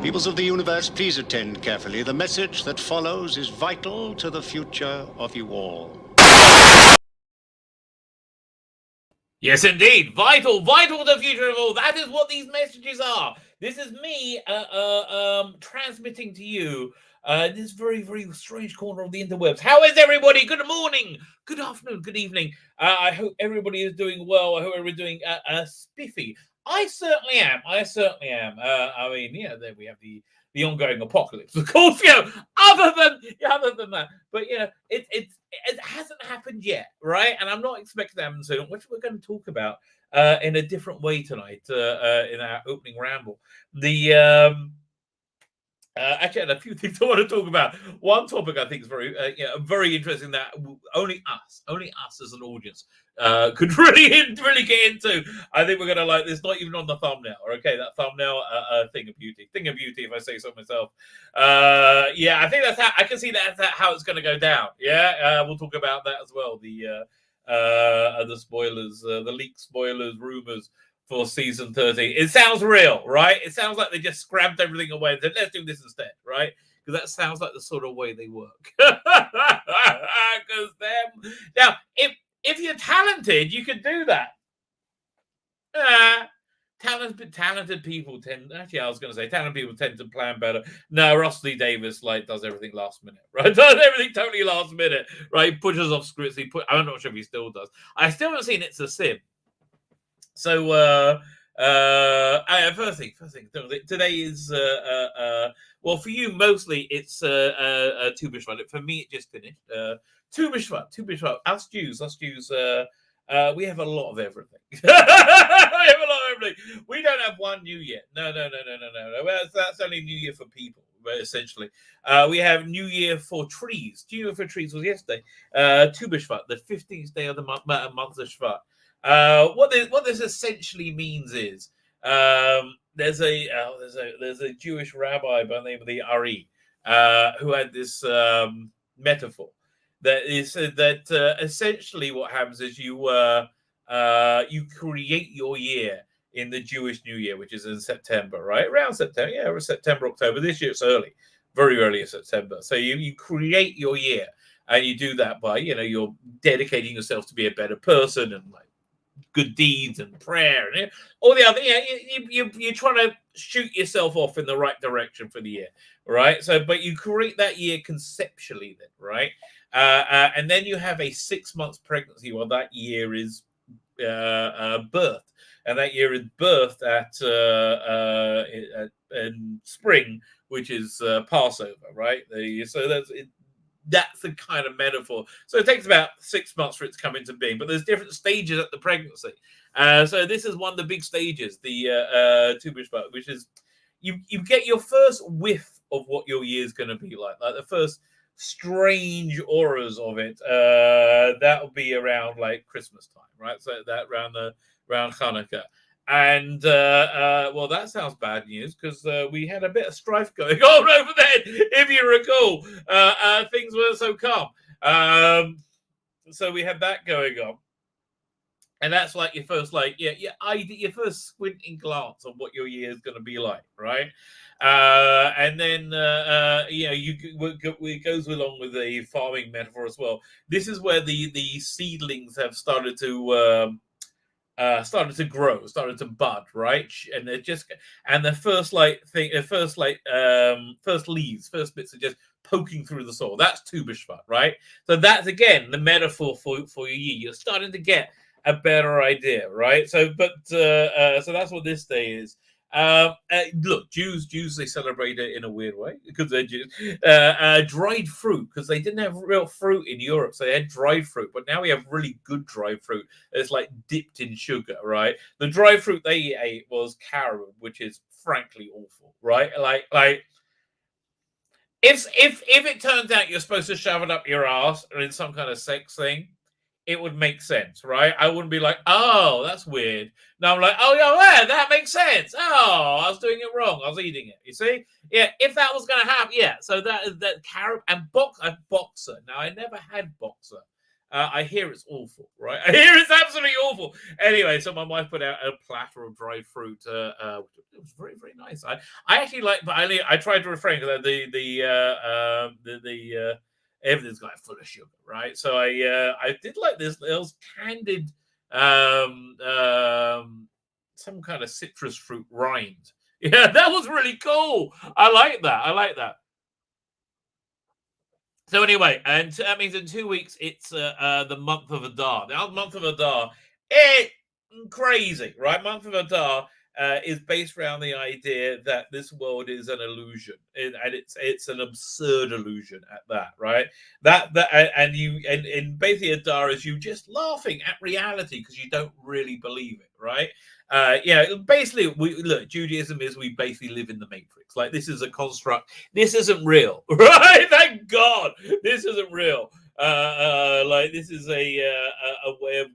Peoples of the universe, please attend carefully. The message that follows is vital to the future of you all. Yes, indeed. Vital to the future of all. That is what these messages are. This is me transmitting to you this very, very strange corner of the interwebs. How is everybody? Good morning, good afternoon, good evening. I hope everybody is doing well. I hope everybody's doing spiffy. I certainly am. I mean, yeah, then we have the ongoing apocalypse, of course. Other than that, but it hasn't happened yet, right? And I'm not expecting to happen soon, which we're going to talk about in a different way tonight in our opening ramble. Actually, I had a few things I want to talk about. One topic I think is very interesting that only us as an audience could really get into. I think we're going to like this, not even on the thumbnail. Okay, that thumbnail, thing of beauty, if I say so myself. I think that's how I can see that's how it's going to go down. We'll talk about that as well. The spoilers, the leaked spoilers, rumors for season 13. It sounds real, right? It sounds like they just scrapped everything away and said, let's do this instead, right? Because that sounds like the sort of way they work. Because now, if you're talented, you can do that. Talented people tend. Actually, I was going to say talented people tend to plan better. No, Russell T Davies does everything last minute, right? Does everything totally last minute, right? Pushes off scripts. I'm not sure if he still does. I still haven't seen It's a Sim. So, first thing. Today is well for you mostly it's Tu B'Shvat. For me, it just finished. Tu B'Shvat. Us Jews. We have a lot of everything. We don't have one New Year. No. Well, that's only New Year for people, essentially. We have New Year for trees. New Year for trees was yesterday. Tu B'Shvat, the 15th day of the month of Shvat. What this essentially means is there's a Jewish rabbi by the name of the Ari who had this metaphor that is that essentially what happens is you create your year in the Jewish New Year, which is in September, right? Around September, September, October. This year it's early, very early in September. So you create your year, and you do that by you're dedicating yourself to be a better person and good deeds and prayer and all the other. You're trying to shoot yourself off in the right direction for the year, right? So, but you create that year conceptually, then, right? And then you have a 6 months pregnancy while that year is birthed, and that year is birthed in spring, which is Passover, right? So that's the kind of metaphor. So it takes about 6 months for it to come into being, but there's different stages at the pregnancy. So this is one of the big stages, the Tu B'Shvat, which is you get your first whiff of what your year is going to be like the first strange auras of it. That will be around Christmas time, right? So that around Hanukkah. And well, that sounds bad news because we had a bit of strife going on over there. If you recall, things weren't so calm. So we had that going on, and that's your first your first squinting glance of what your year is going to be like, right? And then it goes along with the farming metaphor as well. This is where the seedlings have started to grow, started to bud, right? And they're the first first leaves, first bits are just poking through the soil. That's Tu B'Shvat, right? So that's again the metaphor for your year. You're starting to get a better idea, right? So that's what this day is. Look, Jews they celebrate it in a weird way because they're Jews. Dried fruit, because they didn't have real fruit in Europe, so they had dried fruit. But now we have really good dried fruit. It's dipped in sugar, right? The dried fruit they ate was carob, which is frankly awful, right? If it turns out you're supposed to shove it up your ass or in some kind of sex thing, it would make sense, right? I wouldn't be like, oh, that's weird. No, I'm like, oh, yeah, that makes sense. Oh, I was doing it wrong. I was eating it. You see? Yeah, if that was going to happen, yeah. So that carob and boxer. Now, I never had boxer. I hear it's awful, right? I hear it's absolutely awful. Anyway, so my wife put out a platter of dried fruit. It was very, very nice. I actually like, but I tried to refrain because everything's got full of sugar, right? So I did like this little candied some kind of citrus fruit rind. Yeah, that was really cool. I like that. So anyway, and that means in 2 weeks it's the month of Adar. Now, month of Adar, it's crazy, right? Month of Adar is based around the idea that this world is an illusion, and it's an absurd illusion at that, right? And basically Adar is you just laughing at reality because you don't really believe it, right? Basically, Judaism is we basically live in the Matrix. Like, this is a construct. This isn't real, right? Thank God, this isn't real. Like, this is a way of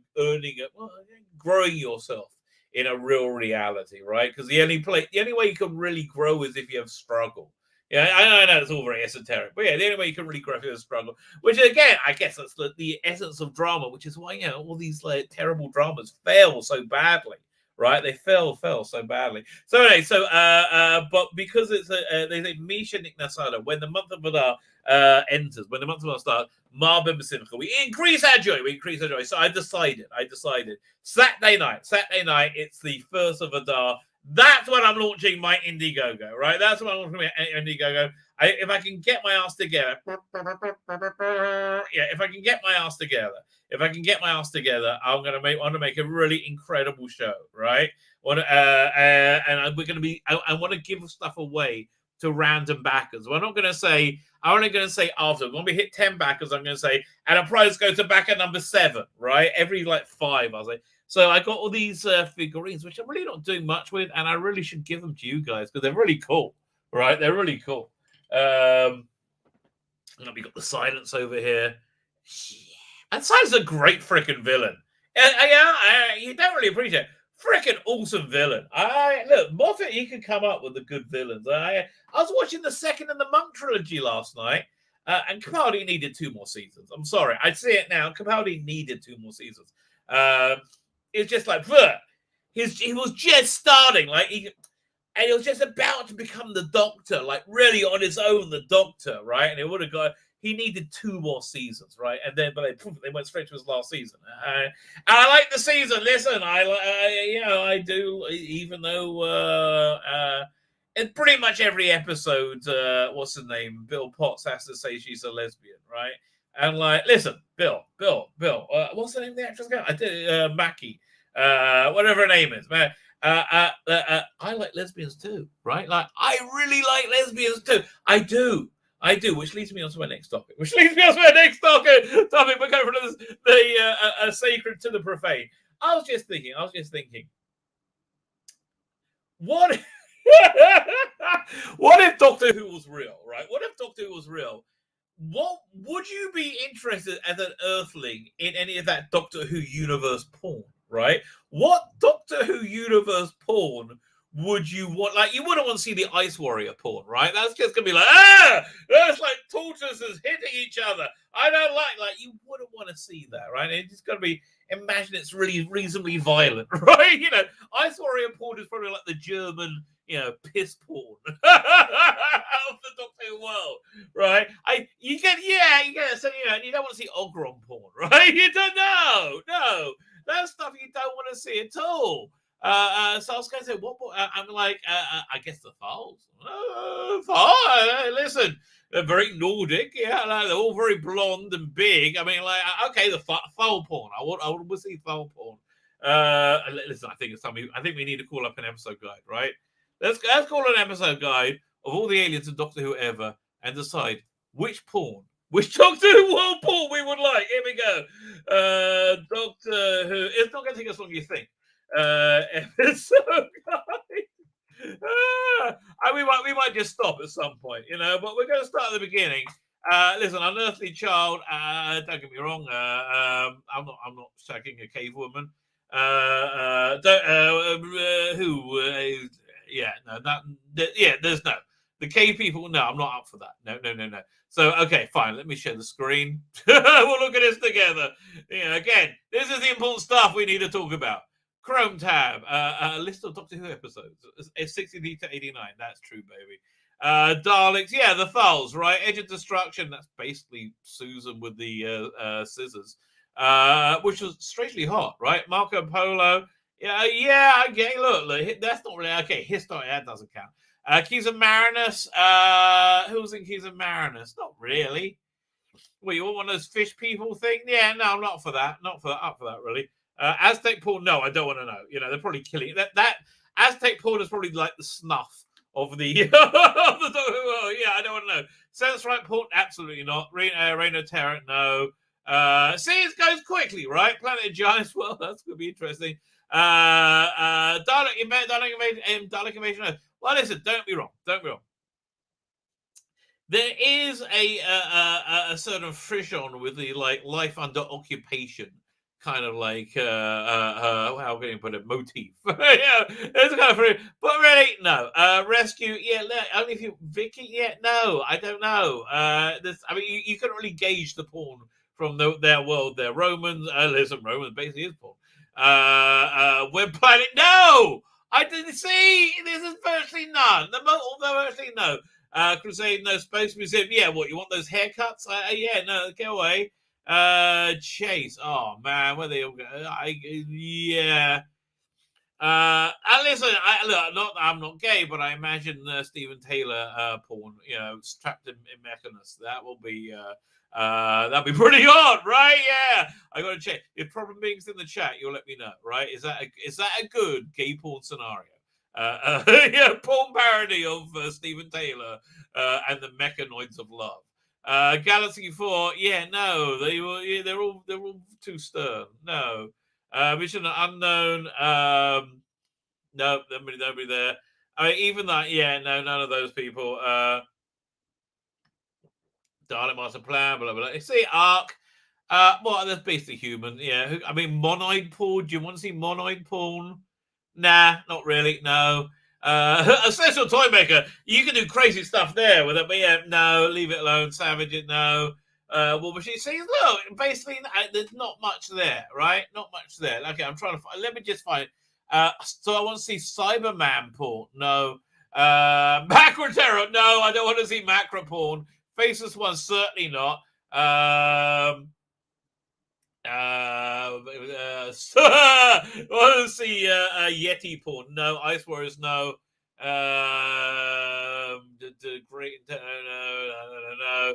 growing yourself in a real reality, right? Because the only way you can really grow is if you have struggle. Yeah, I know it's all very esoteric, but yeah, the only way you can really grow is struggle. Which again, I guess that's the essence of drama, which is why all these like terrible dramas fail so badly. Right, they fell so badly. So anyway, but because it's they say Misha Niknasada, when the month of Adar enters, when the month of Adar starts, Marbim Simcha, we increase our joy. So I decided Saturday night, it's the 1st of Adar. That's when I'm launching my Indiegogo, right? That's when I'm launching my Indiegogo. If I can get my ass together, if I can get my ass together, I want to make a really incredible show, right? And we're going to be. I want to give stuff away to random backers. I'm only going to say after when we hit 10 backers, I'm going to say, and a prize goes to backer number 7, right? Every like 5, I'll say. So I got all these figurines, which I'm really not doing much with, and I really should give them to you guys because they're really cool, right? They're really cool. And we got the Silence over here. And Silence is a great freaking villain. You don't really appreciate it. Freaking awesome villain. Look, Moffat, he can come up with the good villains. I was watching the second in the Monk trilogy last night, and Capaldi needed 2 more seasons. I'm sorry, I see it now. Capaldi needed 2 more seasons. It's just like, he was just starting, and he was just about to become the Doctor, like really on his own, the Doctor, right? And it would have got. He needed 2 more seasons, right? And then, but they went straight to his last season. And I like the season. Listen, I do. Even though in pretty much every episode, what's the name? Bill Potts has to say she's a lesbian, right? And like, listen, Bill. What's the name of the actress? I did Mackie, whatever her name is, man. I like lesbians too, right? Like, I really like lesbians too. I do, which leads me on to my next topic. We're going from the sacred to the profane. I was just thinking, what if Doctor Who was real, right? What if Doctor Who was real? What would you be interested as an Earthling in any of that Doctor Who universe porn, right? What Doctor Who universe porn would you want? Like, you wouldn't want to see the Ice Warrior porn, right? That's just gonna be like, that's like tortoises hitting each other. I don't like you wouldn't want to see that, right? It's just gotta be. Imagine it's really reasonably violent, right? Ice Warrior porn is probably like the German, piss porn of the Doctor Who world, right? You get so you don't want to see Ogron porn, right? You don't know, no, that's stuff you don't want to see at all. So I was going to say, I'm like, I guess the Thals. Listen, they're very Nordic, they're all very blonde and big. I mean, like, okay, the Thal porn. I want to see Thal porn. Listen, I think it's time. I think we need to call up an episode guide, right? Let's call an episode guide of all the aliens of Doctor Who ever and decide which Doctor Who world porn we would like. Here we go. Doctor Who. It's not going to take us long, you think. Episode guide. We might just stop at some point, but we're going to start at the beginning. Listen, Unearthly Child. Don't get me wrong. I'm not shagging a cave woman. There's no. The gay people, no, I'm not up for that. No. So, okay, fine. Let me share the screen. We'll look at this together. Again, this is the important stuff we need to talk about. Chrome tab, a list of Doctor Who episodes. It's 60 to 89. That's true, baby. Daleks, yeah, the Thulls, right? Edge of Destruction. That's basically Susan with the scissors, which was strangely hot, right? Marco Polo. Yeah, I get it. Look, that's not really okay. History, that doesn't count. Keys of Marinus. Who's in Keys of Marinus? Not really. Well, you want one of those fish people thing? Yeah, no, I'm not for that. Not for up for that, really. Aztec porn? No, I don't want to know. They're probably killing that Aztec porn is probably like the snuff of the of the yeah, I don't want to know. Sense right porn? Absolutely not. Reign of Terror? No. See, it goes quickly, right? Planet of Giants? Well, that's going to be interesting. Dalek Invasion? No. Well, listen, don't be wrong. There is a sort of frisson with the life under occupation kind of how can you put it, motif. Yeah, it's kind of free, but really no. Rescue, yeah, only if you Vicky, yeah, no, I don't know. You couldn't really gauge the porn from their world. Their Romans, listen, Romans basically is porn. Web Planet, no, I didn't see. This is virtually none. Although virtually no. Crusade, no. Space Museum, yeah. What, you want those haircuts? Yeah, no, go away. Chase, oh man, where they all go? Yeah. Listen, I'm not gay, but I imagine Stephen Taylor porn, strapped in Mechanus. That will be that'd be pretty hot, right? Yeah, I got to check. If problem beings in the chat, you'll let me know, right? Is that a good gay porn scenario? Yeah, porn parody of Stephen Taylor and the Mechanoids of Love. Galaxy 4, yeah, no, they're all too stern. No. Mission Unknown, no, nobody there. I mean, even that, yeah, no, none of those people. Dalek Master Plan, blah blah. See, Ark. Well, that's basically human. Yeah, I mean, monoid porn. Do you want to see monoid porn? Nah, not really. No. A special toy maker. You can do crazy stuff there with it, but yeah, no, leave it alone. Savage it, no. War Machine. See, look, basically, there's not much there, right? Not much there. Okay, I'm trying to find. Let me just find. So I want to see Cyberman porn. No. Macro Terror. No, I don't want to see macro porn. Faceless One, certainly not. Want to see Yeti porn? No. Ice Warriors? No. The Great no.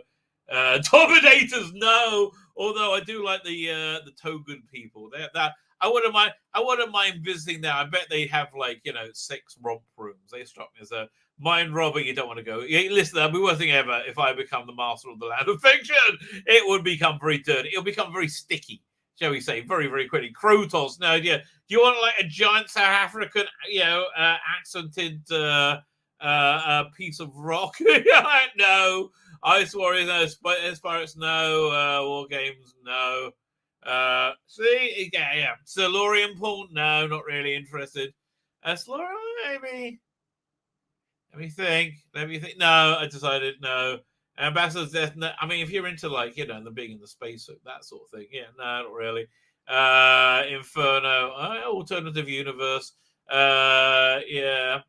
Dominators? No. Although I do like the Togun people. That I wouldn't mind visiting there. I bet they have sex romp rooms. They struck me as a mind robber. You don't want to go. Listen, that'd be worst thing ever if I become the master of the land of fiction. It would become very dirty. It'll become very sticky, shall we say, very, very quickly. Krotos, no idea. Do you want a giant South African, accented piece of rock? No. Ice Warriors, no. Spirits, no. War Games, no. See, yeah. Silurian porn, no, not really interested. Silurian, maybe. Let me think. No, I decided no. Ambassador's Death. No. I mean, if you're into the being in the spacesuit, that sort of thing. Yeah, no, not really. Inferno, alternative universe. Yeah.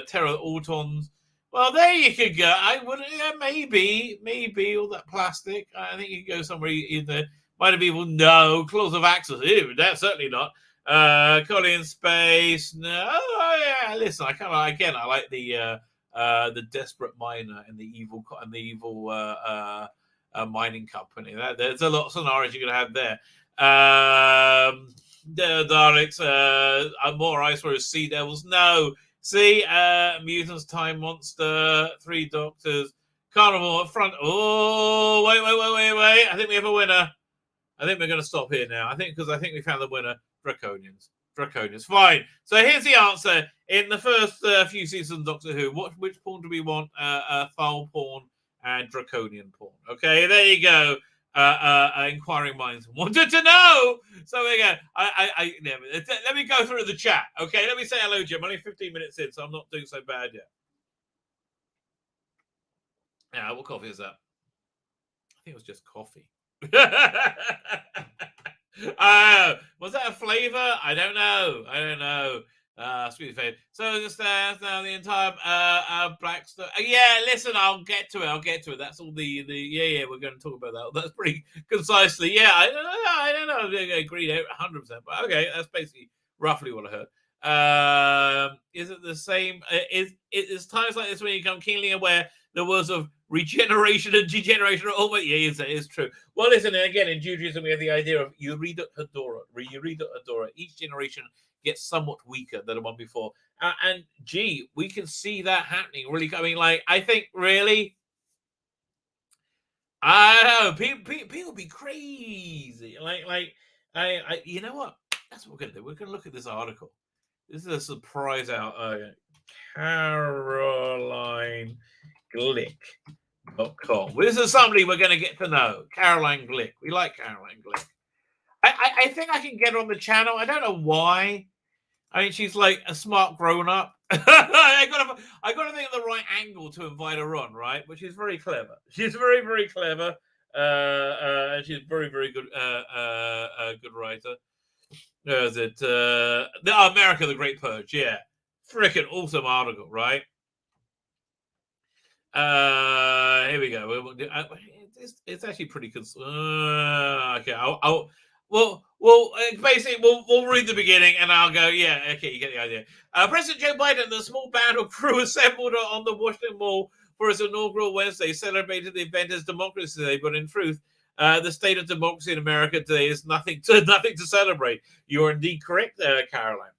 Terror Autons. Well, there you could go. I would, maybe all that plastic. I think you could go somewhere either. Might have even no. Claws of Axis. Ew, that's certainly not. Collie in Space. No. Yeah. Listen, I like the desperate miner and the evil mining company. There's a lot of scenarios you're gonna have there. The Daleks. More Ice Warriors. Sea Devils. No. See, Mutants, Time Monster, Three Doctors, Carnival at front. Oh, wait. I think we have a winner. I think we're going to stop here now. I think we found the winner. Draconians. Fine. So here's the answer. In the first few seasons of Doctor Who, which porn do we want? Foul porn and Draconian porn. Okay, there you go. Inquiring minds wanted to know. So again, let me go through the chat. Okay, let me say hello, Jim. I'm only 15 minutes in, so I'm not doing so bad yet. Yeah, what coffee is that? I think it was just coffee. Was that a flavor? I don't know. Sweet flavor. So just now the entire black stuff. Yeah, listen, I'll get to it. That's all the yeah. We're going to talk about that. That's pretty concisely. Yeah, I don't know. I agree 100%. But okay, that's basically roughly what I heard. Is it the same? It's times like this when you become keenly aware there was of regeneration and degeneration. Oh, but yeah, it's true. Well, listen, again, in Judaism, we have the idea of Yurida Hadora. Each generation gets somewhat weaker than the one before. And gee, we can see that happening. Really, I mean, like, I think really, I don't know, people be crazy. I you know what? That's what we're going to do. We're going to look at this article. This is a surprise out. Caroline Glick.com. This is somebody we're going to get to know. Caroline Glick. We like Caroline Glick. I think I can get her on the channel. I don't know why. I mean, she's like a smart grown up. I got to think of the right angle to invite her on, right? But she's very clever. She's very, very clever. And she's very, very good. Good writer. Is it America the Great Purge? Yeah, freaking awesome article, right? Here we go. It's actually pretty good. Okay, basically, we'll read the beginning, and I'll go. Yeah, okay, you get the idea. President Joe Biden and a small band of crew assembled on the Washington Mall for his inaugural Wednesday celebrated the event as Democracy Day, but in truth, the state of democracy in America today is nothing to celebrate. You are indeed correct, Caroline.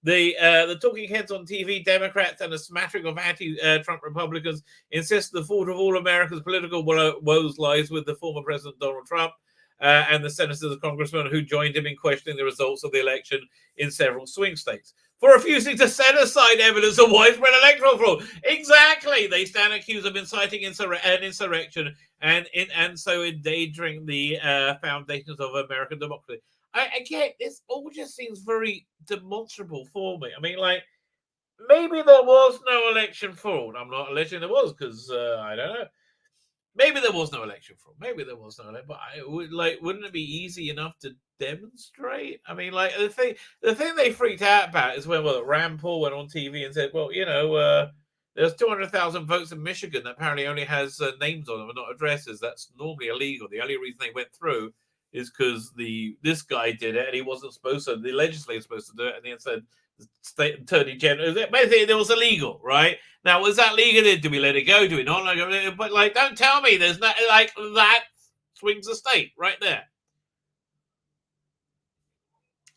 The talking heads on TV, Democrats and a smattering of anti-Trump Republicans, insist the fault of all America's political woes lies with the former President Donald Trump and the senators and congressmen who joined him in questioning the results of the election in several swing states for refusing to set aside evidence of widespread electoral fraud. Exactly. They stand accused of inciting an insurrection and so endangering the foundations of American democracy. Again, this all just seems very demonstrable for me. I mean, like, maybe there was no election fraud. I'm not alleging there was because I don't know. Maybe there was no election fraud. Maybe there was no election, but wouldn't it be easy enough to demonstrate? I mean, like the thing they freaked out about is when Rand Paul went on TV and said, well, you know, there's 200,000 votes in Michigan that apparently only has names on them and not addresses. That's normally illegal. The only reason they went through is because this guy did it and he wasn't supposed to. The legislature was supposed to do it, and he said the state attorney general. Basically, it was illegal, right? Now, was that legal? Do we let it go? Do we not let it go? But like, don't tell me there's not like that swings the state right there.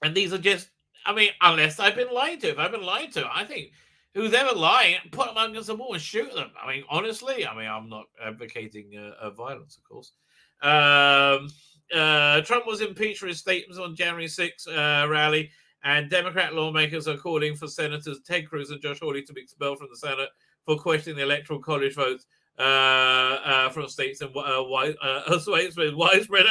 And these are just, I mean, unless I've been lied to. If I've been lied to, I think who's ever lying, put them against the wall and shoot them. I mean, honestly, I'm not advocating violence, of course. Trump was impeached for his statements on January 6th rally, and Democrat lawmakers are calling for Senators Ted Cruz and Josh Hawley to be expelled from the Senate for questioning the Electoral College votes from states and widespread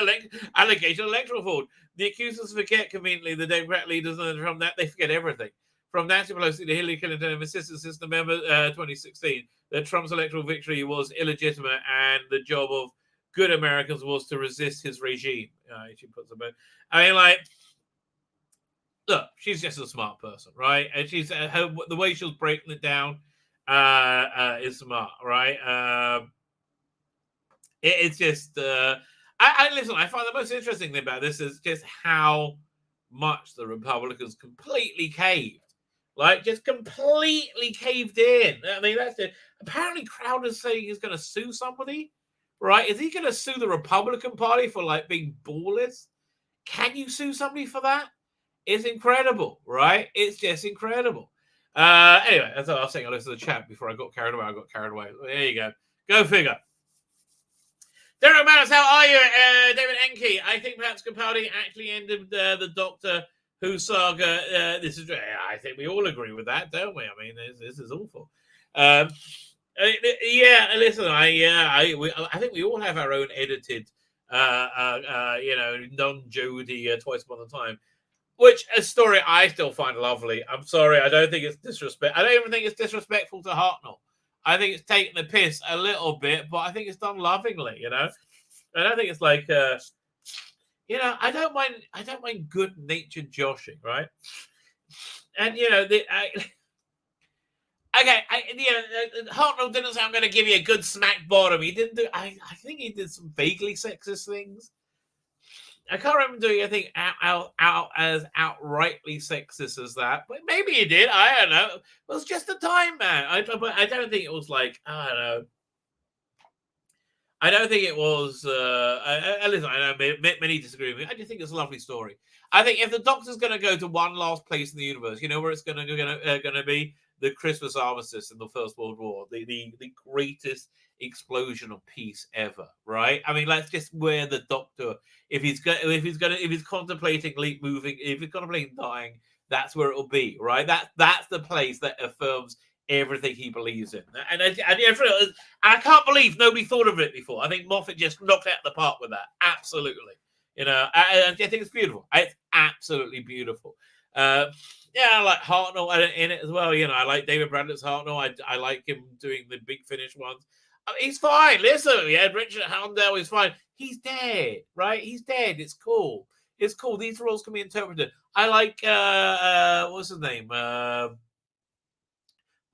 allegation of electoral fraud. The accusers forget conveniently the Democrat leaders and from that they forget everything. From Nancy Pelosi to Hillary Clinton and assistant system member 2016, that Trump's electoral victory was illegitimate and the job of good Americans was to resist his regime. She puts a bit. I mean, like, look, she's just a smart person, right? And she's the way she was breaking it down is smart, right? It's just I listen. I find the most interesting thing about this is just how much the Republicans completely caved, like just completely caved in. I mean, that's it. Apparently, Crowder's saying he's going to sue somebody. Right? Is he going to sue the Republican Party for like being ballless? Can you sue somebody for that? It's incredible, right? It's just incredible. Anyway, that's what I was saying. I listened to the chat before I got carried away. There you go. Go figure. Derek Maris, how are you? David Enke, I think perhaps Capaldi actually ended the Doctor Who saga. I think we all agree with that, don't we? I mean, this is awful. Yeah, listen, I think we all have our own edited, non-Jody Twice Upon a Time, which a story I still find lovely. I'm sorry, I don't think it's disrespect. I don't even think it's disrespectful to Hartnell. I think it's taking the piss a little bit, but I think it's done lovingly. You know, I don't think it's like you know, I don't mind good-natured joshing, right? And you know, Hartnell didn't say I'm going to give you a good smack bottom. He didn't do. I think he did some vaguely sexist things. I can't remember doing anything out as outrightly sexist as that, but maybe he did. I don't know. It was just the time, man. I don't think it was like, I don't know. I don't think it was. Listen, I know many disagree with me. I just think it's a lovely story. I think if the Doctor's going to go to one last place in the universe, you know where it's going to be? The Christmas armistice in the First World War, the greatest explosion of peace ever, right? I mean, that's just where the Doctor, if he's contemplating moving, if he's contemplating dying, that's where it'll be, right? That's the place that affirms everything he believes in, and I can't believe nobody thought of it before. I think Moffat just knocked out the park with that. Absolutely, you know. I think it's beautiful. It's absolutely beautiful. Yeah, I like Hartnell in it as well. You know, I like David Bradlett's Hartnell. I like him doing the Big Finish ones. He's fine. Listen, yeah, Richard Houndell is fine. He's dead, right? He's dead. It's cool. It's cool. These roles can be interpreted. I like what's his name?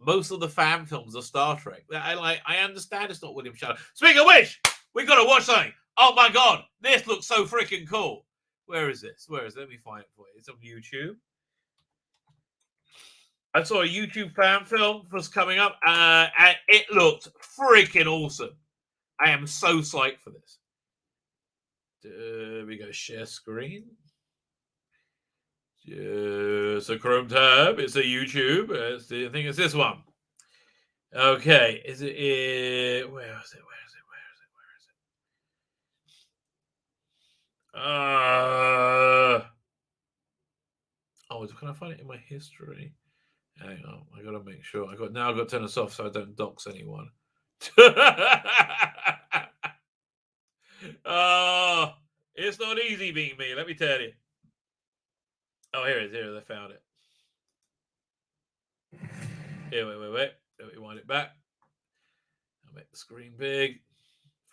Most of the fan films of Star Trek. I understand it's not William Shatner. Speaking of which, we got to watch something. Oh my God, this looks so freaking cool. Where is this? Let me find it for you. It's on YouTube. I saw a YouTube fan film was coming up, and it looked freaking awesome. I am so psyched for this. We go share screen. It's a Chrome tab. It's a YouTube. I think it's this one. Okay, is it? Where is it? Oh, can I find it in my history? Hang on, I gotta make sure. I've got to turn this off so I don't dox anyone. Oh, it's not easy being me, let me tell you. Oh, here it is. Here, I found it. Here, wait. Let me wind it back. I'll make the screen big.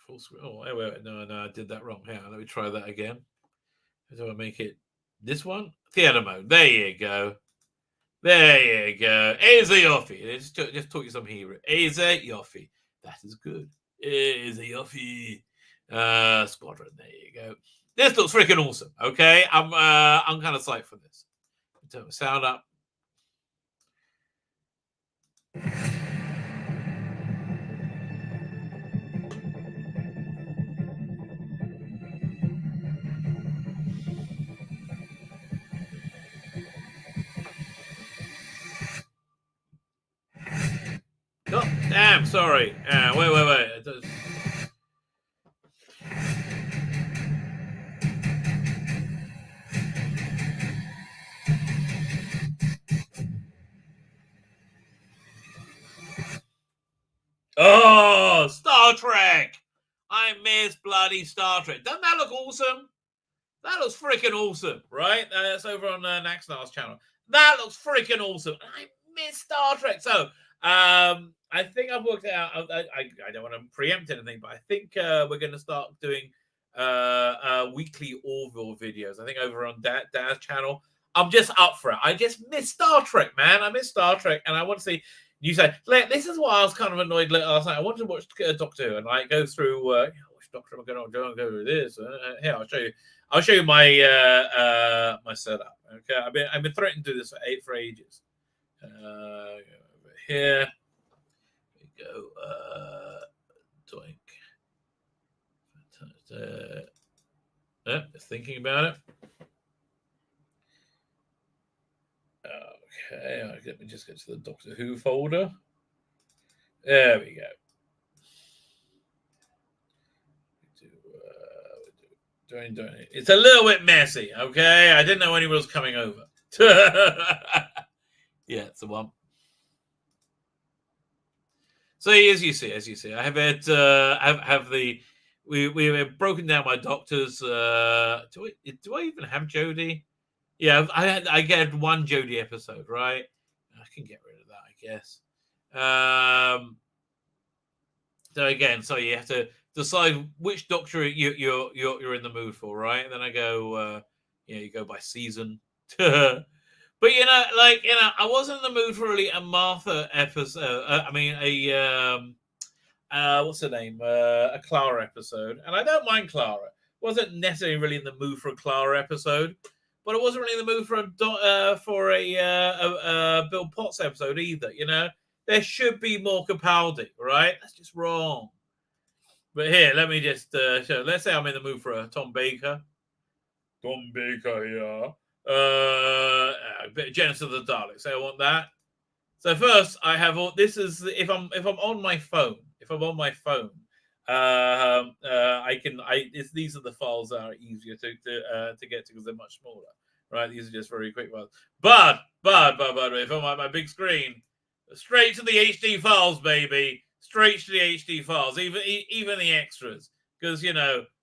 Full screen. Oh, wait. No, I did that wrong. Hang on, let me try that again. How do I make it? This one? Theater mode. There you go. Is a Yoffie. Just taught you some Hebrew. Is a Yoffie. That is good. Is a Yoffie. Squadron. There you go. This looks freaking awesome. Okay, I'm kind of psyched for this. Turn the sound up. Oh, damn, sorry. Wait. Oh, Star Trek! I miss bloody Star Trek. Doesn't that look awesome? That looks freaking awesome, right? That's over on Naxnar's channel. That looks freaking awesome. I miss Star Trek. So, I think I've worked it out. I don't want to preempt anything, but I think we're going to start doing weekly Orville videos. I think over on Dad's channel. I'm just up for it. I just miss Star Trek, man. I miss Star Trek, and I want to see. You say, this is why I was kind of annoyed last night. I wanted to watch Doctor Who and like go through. Which Doctor am I going to go through this? Here, I'll show you. I'll show you my my setup. Okay, I've been threatening to do this for ages. Over here we go. Doink. Just thinking about it. Okay, let me just get to the Doctor Who folder. There we go. It's a little bit messy, okay? I didn't know anyone was coming over. Yeah, it's the one. So as you see, I have it. Have the we've broken down my doctors. Do I even have Jodie? Yeah, I get one Jodie episode, right? I can get rid of that, I guess. So again, so you have to decide which Doctor you're in the mood for, right? And then I go, you go by season. But I wasn't in the mood for really a Martha episode. What's her name? A Clara episode, and I don't mind Clara. Wasn't necessarily really in the mood for a Clara episode, but I wasn't really in the mood for a Bill Potts episode either. There should be more Capaldi, right? That's just wrong. But here, let me just show. Let's say I'm in the mood for a Tom Baker. Tom Baker, yeah. Genesis of the Daleks. So I want that. So first, I have all. This is if I'm on my phone. If I'm on my phone, I can. These are the files that are easier to get to because they're much smaller. Right? These are just very quick ones. But if I'm on my big screen, straight to the HD files, baby. Straight to the HD files. Even the extras, because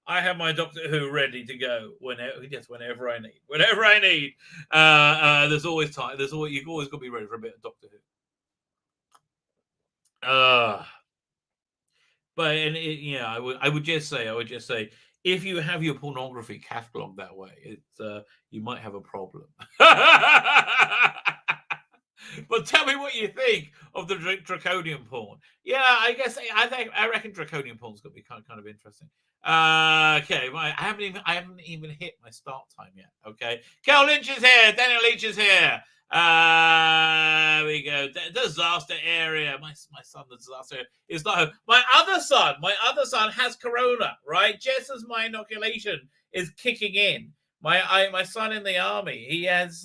I have my Doctor Who ready to go whenever I need. Whenever I need. There's always time. You've always got to be ready for a bit of Doctor Who. But I would just say, if you have your pornography catalogued that way, you might have a problem. But tell me what you think of the draconian porn. Yeah, I reckon draconian porn's going to be kind of interesting. Okay, I haven't even hit my start time yet. Okay, Kel Lynch is here. Daniel Leach is here. We go. Disaster area. My son, the disaster area is not home. My other son has corona. Right, just as my inoculation is kicking in. My son in the army, he has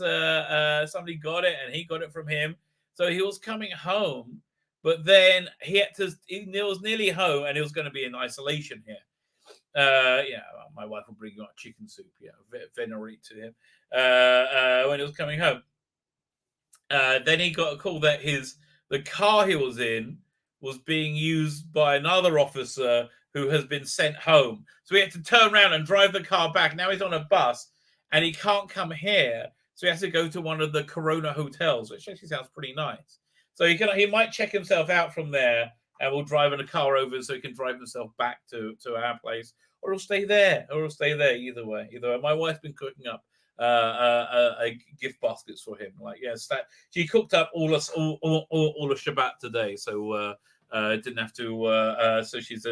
somebody got it, and he got it from him. So he was coming home, but then he was nearly home, and he was going to be in isolation here. My wife will bring you out chicken soup. Venerate to him when he was coming home. Then he got a call that the car he was in was being used by another officer who has been sent home. So he had to turn around and drive the car back. Now he's on a bus and he can't come here. So he has to go to one of the Corona hotels, which actually sounds pretty nice. So he might check himself out from there and we'll drive in a car over so he can drive himself back to our place, or he'll stay there, either way. My wife's been cooking up gift baskets for him. She cooked up all of Shabbat today, so didn't have to. So she's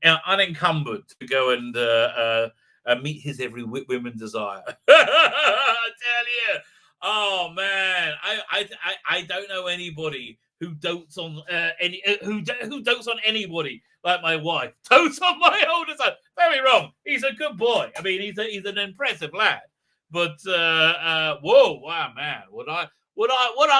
unencumbered to go and meet his every women desire. I tell you, oh man, I don't know anybody who dotes on who dotes on anybody like my wife. Dotes on my older son. Very wrong. He's a good boy. I mean, he's an impressive lad. But wow, man, what I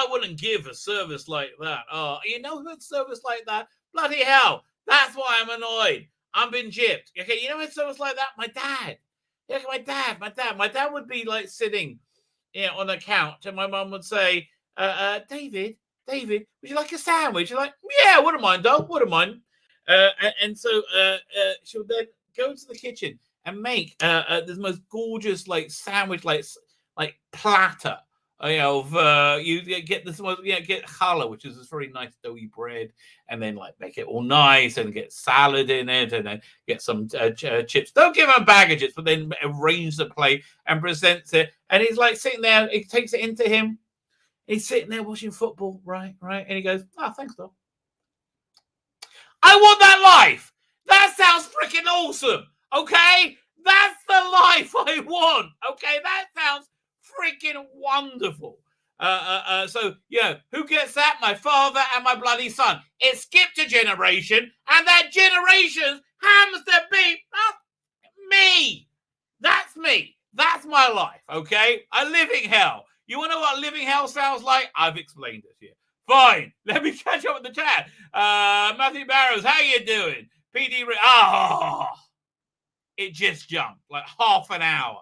wouldn't give a service like that. Oh, who'd service like that? Bloody hell! That's why I'm annoyed. I'm being gypped. Okay, who'd service like that? My dad. Yeah, my dad. My dad would be like sitting, on a couch, and my mum would say, David, would you like a sandwich? You're like, yeah, wouldn't mind, dog. Wouldn't mind. And so she'll then go to the kitchen and make this most gorgeous sandwich platter. You get this one, get challah, which is this very nice doughy bread, and then make it all nice and get salad in it, and then get some chips. Don't give him a bag of chips, but then arrange the plate and presents it. And he's sitting there. He takes it into him. He's sitting there watching football, right, and he goes, "Oh, thanks, dog. I want that life. That sounds freaking awesome. Okay, that's the life I want. Okay, that sounds freaking wonderful." So who gets that? My father and my bloody son. It skipped a generation, and that generation happens to be me. That's me. That's my life. Okay, a living hell. You want to know what living hell sounds like? I've explained it here. Fine. Let me catch up with the chat. Matthew Barrows, how you doing? PD. It just jumped half an hour.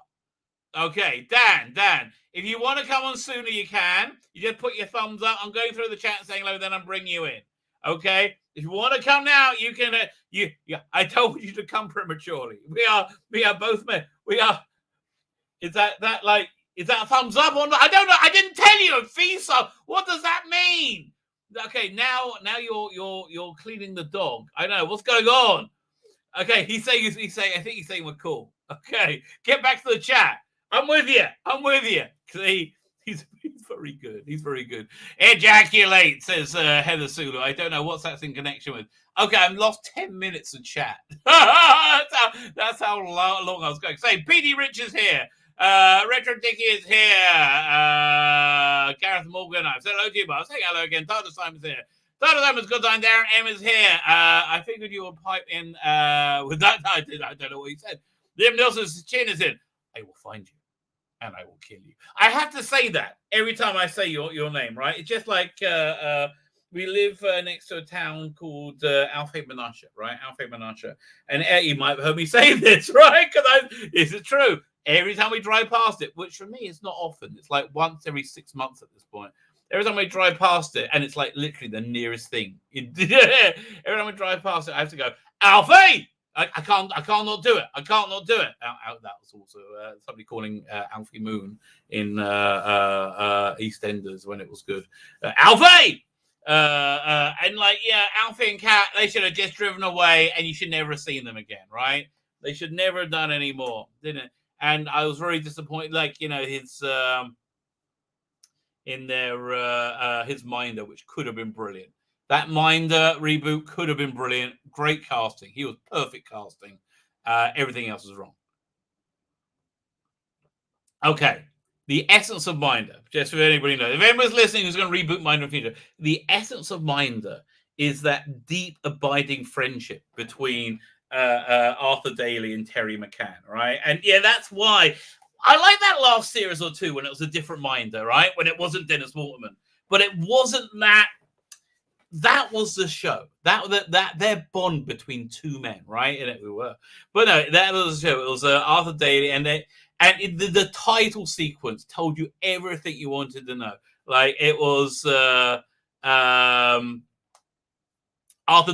Okay, Dan, if you want to come on sooner, you can. You just put your thumbs up. I'm going through the chat saying hello, then I'll bring you in. Okay? If you want to come now, you can. I told you to come prematurely. We are both men. We are. Is that a thumbs up or not? I don't know. I didn't tell you. FISA. What does that mean? Okay, now you're cleaning the dog. I know what's going on. Okay, he's saying I think he's saying we're cool. Okay, get back to the chat. I'm with you. He's very good. He's very good. Ejaculate, says Heather Sulu. I don't know what's that's in connection with. Okay, I've lost 10 minutes of chat. that's how long I was going. Say, PD Rich is here. Retro Dicky is here. Gareth Morgan, I've said hello to you, but I'll say hello again. Tyler Simon's here. Tyler Simon's good time. Darren M is here. I figured you would pipe in with that. I don't know what he said. Liam Nelson's chin is in. I will find you and I will kill you. I have to say that every time I say your name, right? It's just like we live next to a town called Alfred Menasha, right? Alfred Menasha. And you might have heard me say this, right? Because is it true? Every time we drive past it, which for me is not often. It's like once every 6 months at this point. Every time we drive past it, and it's like literally the nearest thing. Every time we drive past it, I have to go, Alfie! I can't not do it. I can't not do it. That was also somebody calling Alfie Moon in EastEnders when it was good. Alfie! And like, yeah, Alfie and Kat, they should have just driven away and you should never have seen them again, right? They should never have done any more, didn't it? And I was very disappointed. Like, you know, his in their his Minder, which could have been brilliant. That Minder reboot could have been brilliant. Great casting. He was perfect casting. Everything else was wrong. Okay. The essence of Minder, just for anybody knows. If anyone's listening who's going to reboot Minder in the future, the essence of Minder is that deep, abiding friendship between Arthur Daly and Terry McCann, right? And yeah, that's why I like that last series or two when it was a different Minder, right? When it wasn't Dennis Waterman. But it wasn't that. That was the show. That their bond between two men, right? And we were. But no, that was the show. It was Arthur Daly, and the title sequence told you everything you wanted to know. Like it was Arthur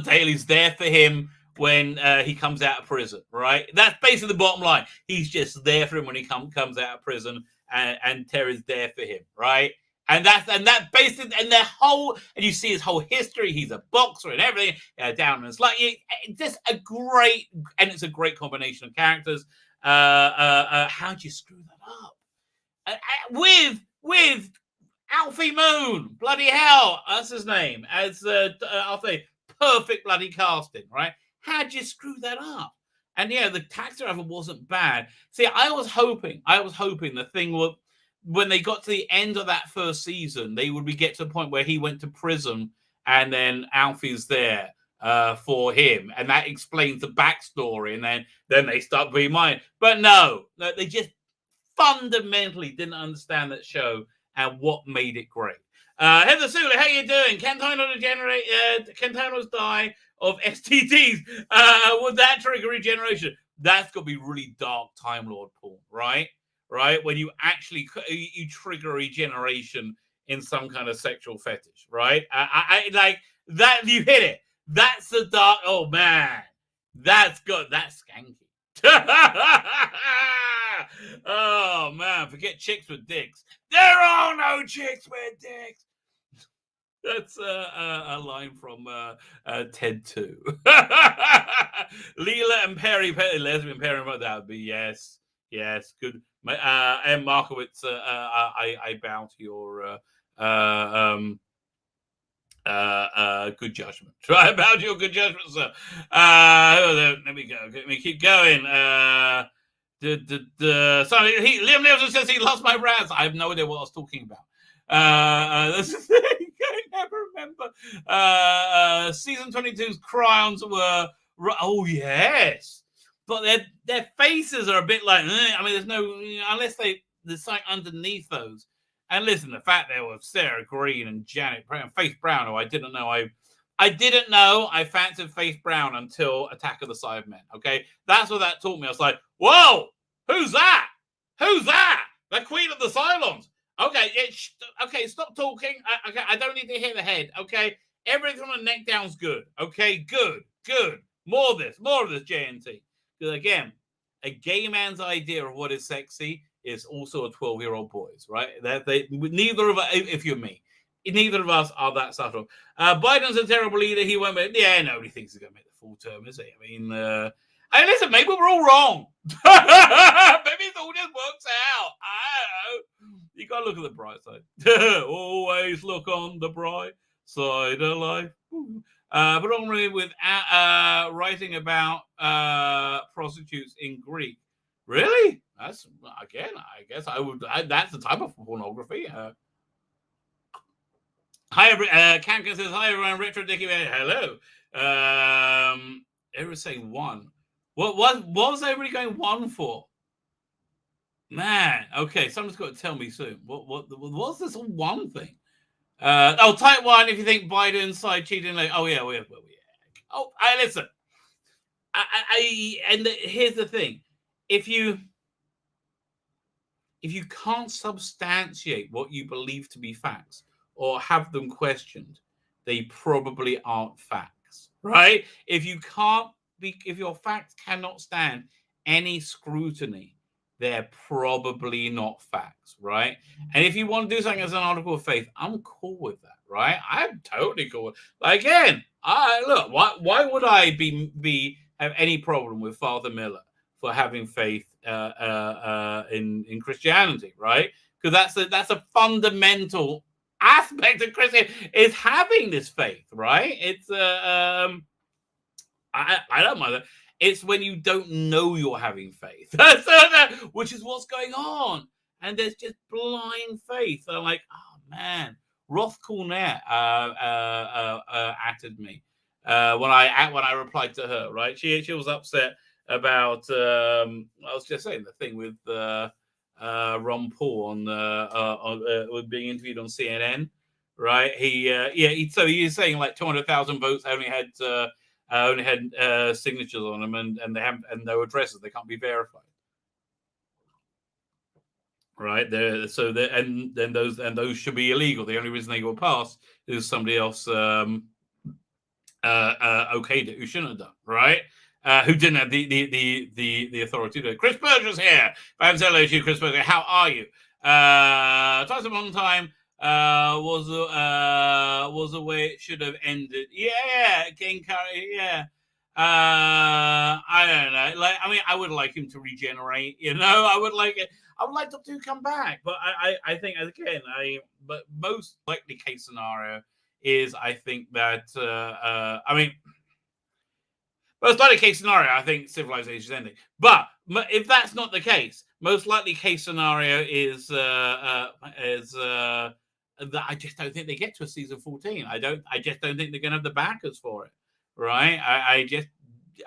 Daly's there for him when he comes out of prison, right? That's basically the bottom line. He's just there for him when he comes out of prison, and Terry's there for him, right? And that basically, and their whole, and you see his whole history. He's a boxer and everything down, and it's like just a great, and it's a great combination of characters. How'd you screw that up? With Alfie Moon, bloody hell, that's his name. As I'll say, perfect bloody casting, right? How'd you screw that up? And yeah, the taxi driver wasn't bad. See, I was hoping the thing would, when they got to the end of that first season, they would get to the point where he went to prison and then Alfie's there for him. And that explains the backstory. And then they start being mine. But no, they just fundamentally didn't understand that show and what made it great. Heather Sula, how you doing? Can Thanos die of STDs? Would that trigger regeneration? That's got to be really dark Time Lord porn, right? Right, when you actually you trigger regeneration in some kind of sexual fetish, right? I like that. You hit it. That's the dark. Oh man, that's good. That's skanky. Oh man, forget chicks with dicks. There are no chicks with dicks. That's a line from Ted 2. Leela and Perry, lesbian Perry, that would be yes, good. And Markowitz, I bow to your good judgment. I bow to your good judgment, sir. Let me go. Let me keep going. Sorry, Liam Nielsen says he lost my Raz. I have no idea what I was talking about. That's the thing. I never remember. Season 22's crowns were. Oh yes. But their faces are a bit like, I mean, there's no, unless there's something underneath those. And listen, the fact there was Sarah Green and Janet Brown, Faith Brown, who I didn't know I fancied Faith Brown until Attack of the Cybermen. Okay, that's what that taught me. I was like, whoa, who's that? Who's that? The Queen of the Cylons. Okay, okay, stop talking. I don't need to hear the head. Okay, everything from the neck down's good. Okay, good. More of this, JNT. Because again, a gay man's idea of what is sexy is also a 12-year-old boy's, right? Neither of us, if you're me, neither of us are that subtle. Biden's a terrible leader. He won't make. Yeah, nobody thinks he's going to make the full term, is he? I mean, hey, listen, maybe we're all wrong. Maybe it all just works out. I don't know. You got to look at the bright side. Always look on the bright side of life. But on with writing about prostitutes in Greek. Really? That's again. I guess I would. That's the type of pornography. Hi, Kanka says hi everyone. Retro Dicky. Hello. Everyone's saying one. What was everybody going one for? Man. Okay, someone's got to tell me soon. What's this one thing? Type 1 if you think Biden's side cheating. Like, oh yeah. Oh, listen. Here's the thing: if you can't substantiate what you believe to be facts or have them questioned, they probably aren't facts, right? If your facts cannot stand any scrutiny, they're probably not facts, right? And if you want to do something as an article of faith, I'm cool with that, right? I'm totally cool with it. Again, why would I have any problem with Father Miller for having faith in Christianity, right? Because that's a fundamental aspect of Christianity, is having this faith, right? It's I don't mind that. It's when you don't know you're having faith, which is what's going on, and there's just blind faith. I'm like, oh man, Roth Cornet atted me when I replied to her, right? She was upset about I was just saying the thing with Ron Paul on being interviewed on CNN, right? So he's saying like 200,000 votes only had signatures on them, and they haven't, and no addresses. They can't be verified, right? And those should be illegal. The only reason they go past is somebody else okayed it who shouldn't have done, right? Who didn't have the authority to do it. Chris Berger's here. If I haven't said hello to you, Chris Berger, how are you? Twice upon time was the way it should have ended. Yeah, King Curry. Yeah. I don't know. Like, I mean, I would like him to regenerate. You know, I would like it. I would like them to come back. But I think again, but most likely case scenario is I think that most likely case scenario, I think civilization is ending. But if that's not the case, most likely case scenario is that I just don't think they get to a season 14. I just don't think they're going to have the backers for it, right? I just,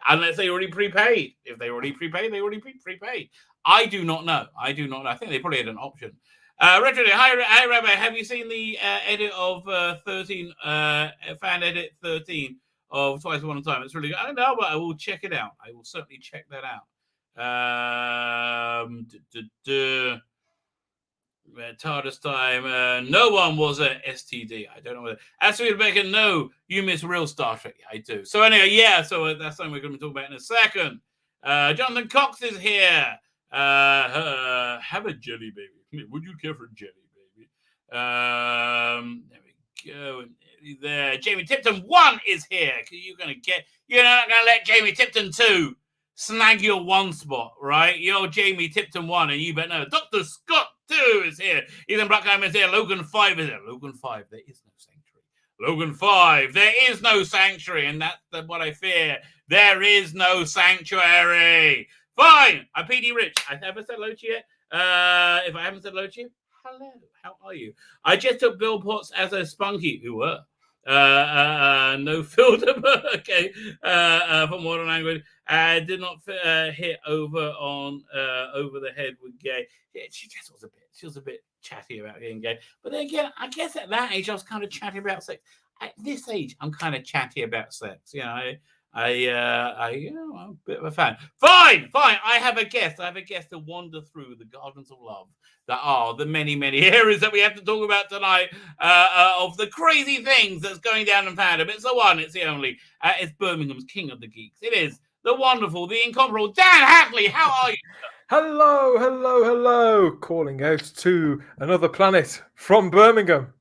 unless they already prepaid. If they already prepaid, they already prepaid. I do not know. I think they probably had an option. Retro, hi, Rabbi. Have you seen the edit of 13? Fan edit 13 of Twice Upon a Time. It's really good. I don't know, but I will check it out. I will certainly check that out. TARDIS time. No one was a STD. I don't know whether. As for Rebecca, no, you miss real Star Trek. I do. So anyway, yeah. So that's something we're going to talk about in a second. Jonathan Cox is here. Have a jelly baby. Would you care for a jelly baby? There we go. There, Jamie Tipton 1 is here. You're not going to let Jamie Tipton 2 snag your 1 spot, right? You're Jamie Tipton 1, and you better know. Dr. Scott 2 is here. Ethan Bruckheimer is here. Logan 5 is here. Logan 5, there is no sanctuary. Logan 5, there is no sanctuary, and that's what I fear. There is no sanctuary. Fine. I'm PD Rich. I haven't said hello to you yet. If I haven't said hello to you, hello. How are you? I just took Bill Potts as a spunky. Who were? No filter, okay. For modern language, did not hit over the head with gay. She just was a bit chatty about being gay. But then again, I guess at that age I was kind of chatty about sex. At this age, I'm kind of chatty about sex. You know, I'm a bit of a fan. Fine. I have a guest to wander through the gardens of love that are the many, many areas that we have to talk about tonight of the crazy things that's going down in fandom. It's the one, it's the only. It's Birmingham's King of the Geeks. It is the wonderful, the incomparable Dan Hadley. How are you? Hello. Calling out to another planet from Birmingham.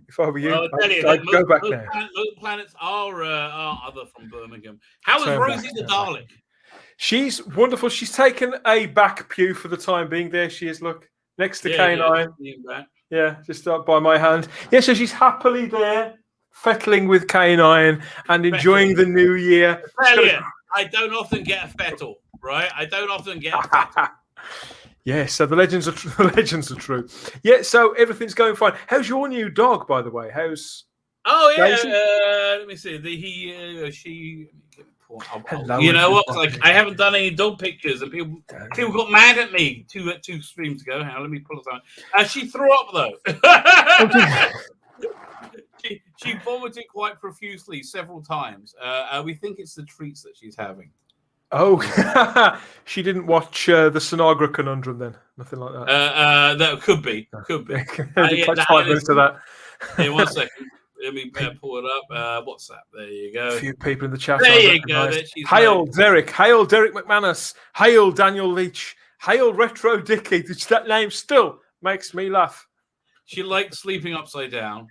If I were you, Well, I tell you, I'd go back there. Most planets are other from Birmingham. How was Rosie the Dalek? She's wonderful. She's taken a back pew for the time being. There she is. Look, next to K9. Yeah, just up by my hand. Yeah, so she's happily there, fettling with K9 and enjoying the new year. I don't often get a fettle, right? I don't often get a fettle. Yeah, so the legends are true. Yeah, so everything's going fine. How's your new dog, by the way? How's? Oh yeah, let me see. She. Hello, you know what? Like I haven't done any dog pictures, and people got mad at me two streams ago. Hang on, let me pull it down. She threw up though. she vomited quite profusely several times. We think it's the treats that she's having. Oh, she didn't watch the Sinagra Conundrum then? Nothing like that? That could be. Could be. 5 minutes of that. Yeah, 1 second. Let me pull it up. WhatsApp. There you go. A few people in the chat. There you go. Hail Derek. Hail Derek McManus. Hail Daniel Leach. Hail Retro Dicky. That name still makes me laugh. She likes sleeping upside down.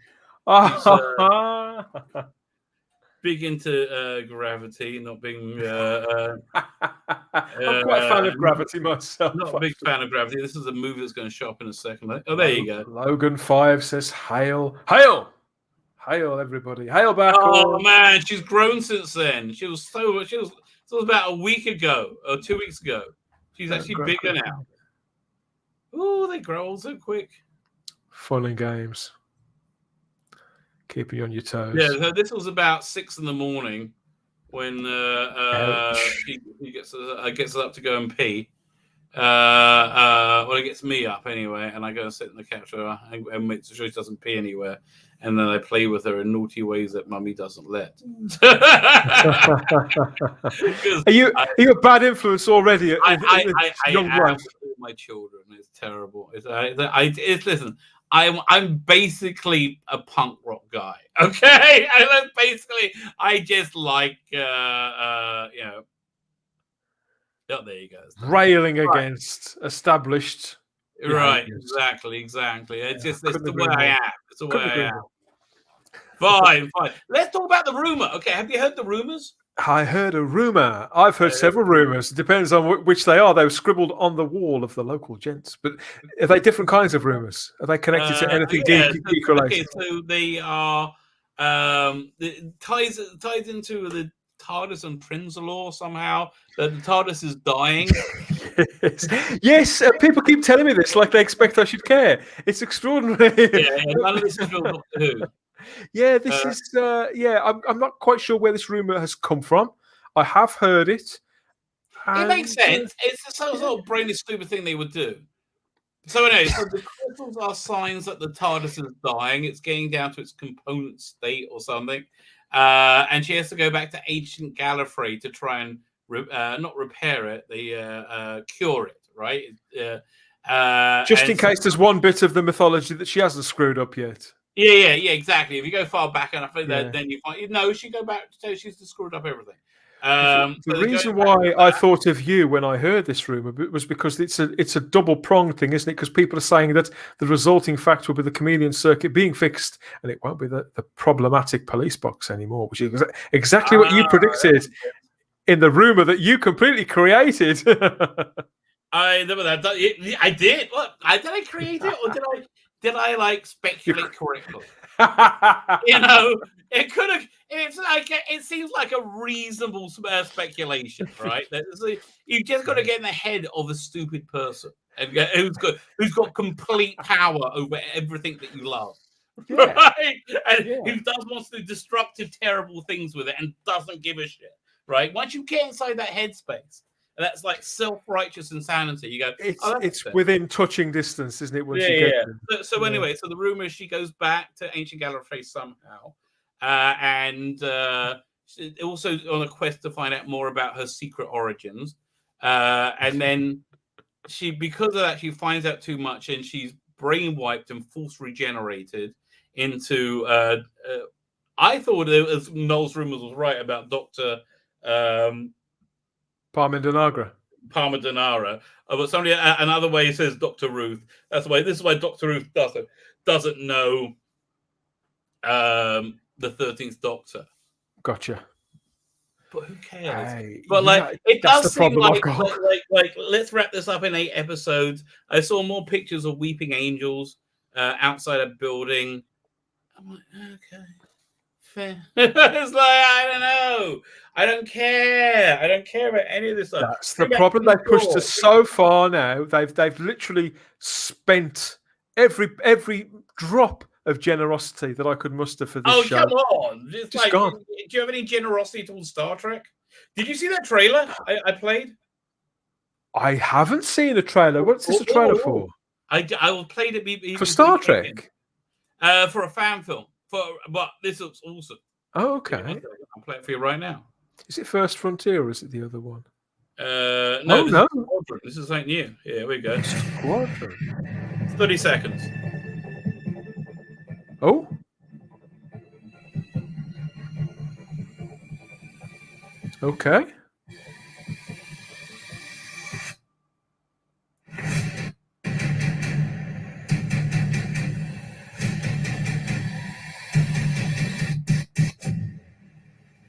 Big into Gravity, not being. I'm quite a fan of Gravity myself. Not a big fan of Gravity. This is a movie that's going to show up in a second. Oh, there you go. Logan 5 says, "Hail, hail, hail, everybody, hail back!" Oh man, she's grown since then. She was about a week ago or 2 weeks ago. She's actually bigger now. Oh, they grow old so quick. Fun and games. Keeping you on your toes. Yeah, so this was about 6 a.m. when he gets us up to go and pee. Well, it gets me up anyway, and I go and sit in the couch and make sure she doesn't pee anywhere. And then I play with her in naughty ways that Mummy doesn't let. Are you a bad influence already? I have all my children. It's terrible. Listen. I'm basically a punk rock guy. Okay, I just like Oh, there you go. Railing against established. Right, exactly. It's just the way I am. It's the way I am. Fine. Let's talk about the rumor. Okay, have you heard the rumors? I heard a rumor. I've heard several rumors. It depends on which they are. They were scribbled on the wall of the local gents. But are they different kinds of rumors? Are they connected to anything geek related? Okay, so they are ties into the TARDIS and Prinzalore somehow. That the TARDIS is dying. Yes, people keep telling me this, like they expect I should care. It's extraordinary. Yeah, none of this is real Doctor Who. Yeah, this is. I'm not quite sure where this rumor has come from. I have heard it. It makes sense. It's the sort of brainy, stupid thing they would do. So anyway, the crystals are signs that the TARDIS is dying. It's getting down to its component state or something, and she has to go back to ancient Gallifrey to try and not repair it, cure it. Right. Just in case there's one bit of the mythology that she hasn't screwed up yet. Yeah, exactly. If you go far back enough, then you find she go back to say she's screwed up everything. The reason why I thought of you when I heard this rumor was because it's a double pronged thing, isn't it? Because people are saying that the resulting fact will be the chameleon circuit being fixed, and it won't be the problematic police box anymore, which is exactly what you predicted in the rumor that you completely created. I did. What? Did I create it, or did I like speculate correctly? It could have. It seems like a reasonable speculation, right? You've just got to get in the head of a stupid person who's got complete power over everything that you love, right? And who wants to do destructive, terrible things with it and doesn't give a shit, right? Once you get inside that headspace. That's like self-righteous insanity. You go. It's within touching distance, isn't it? So anyway, so the rumor is she goes back to ancient Gallifrey somehow, and also on a quest to find out more about her secret origins. And then because of that, she finds out too much, and she's brainwiped and force regenerated into. I thought Noel's rumors was right about Dr. Parmidanara. But somebody another way says Dr. Ruth. This is why Dr. Ruth doesn't know the 13th Doctor. Gotcha. But who cares? Hey, But like, it that's does the seem problem I've like, got. like let's wrap this up in 8 episodes. I saw more pictures of weeping angels outside a building. I'm like, okay, fair. It's like, I don't know. I don't care. I don't care about any of this stuff. That's the problem. They've pushed us Sure. so far now. They've literally spent every drop of generosity that I could muster for this show. Come on. It's Just like, gone. do you have any generosity towards Star Trek? Did you see that trailer I played? I haven't seen a trailer. What's this a trailer for? I played it For Star Trek? For a fan film. But this looks awesome. Oh, okay. I'll play it for you right now. Is it First Frontier or is it the other one? No, no. This is something new. Yeah, here we go. Squadron. 30 seconds. Oh. Okay.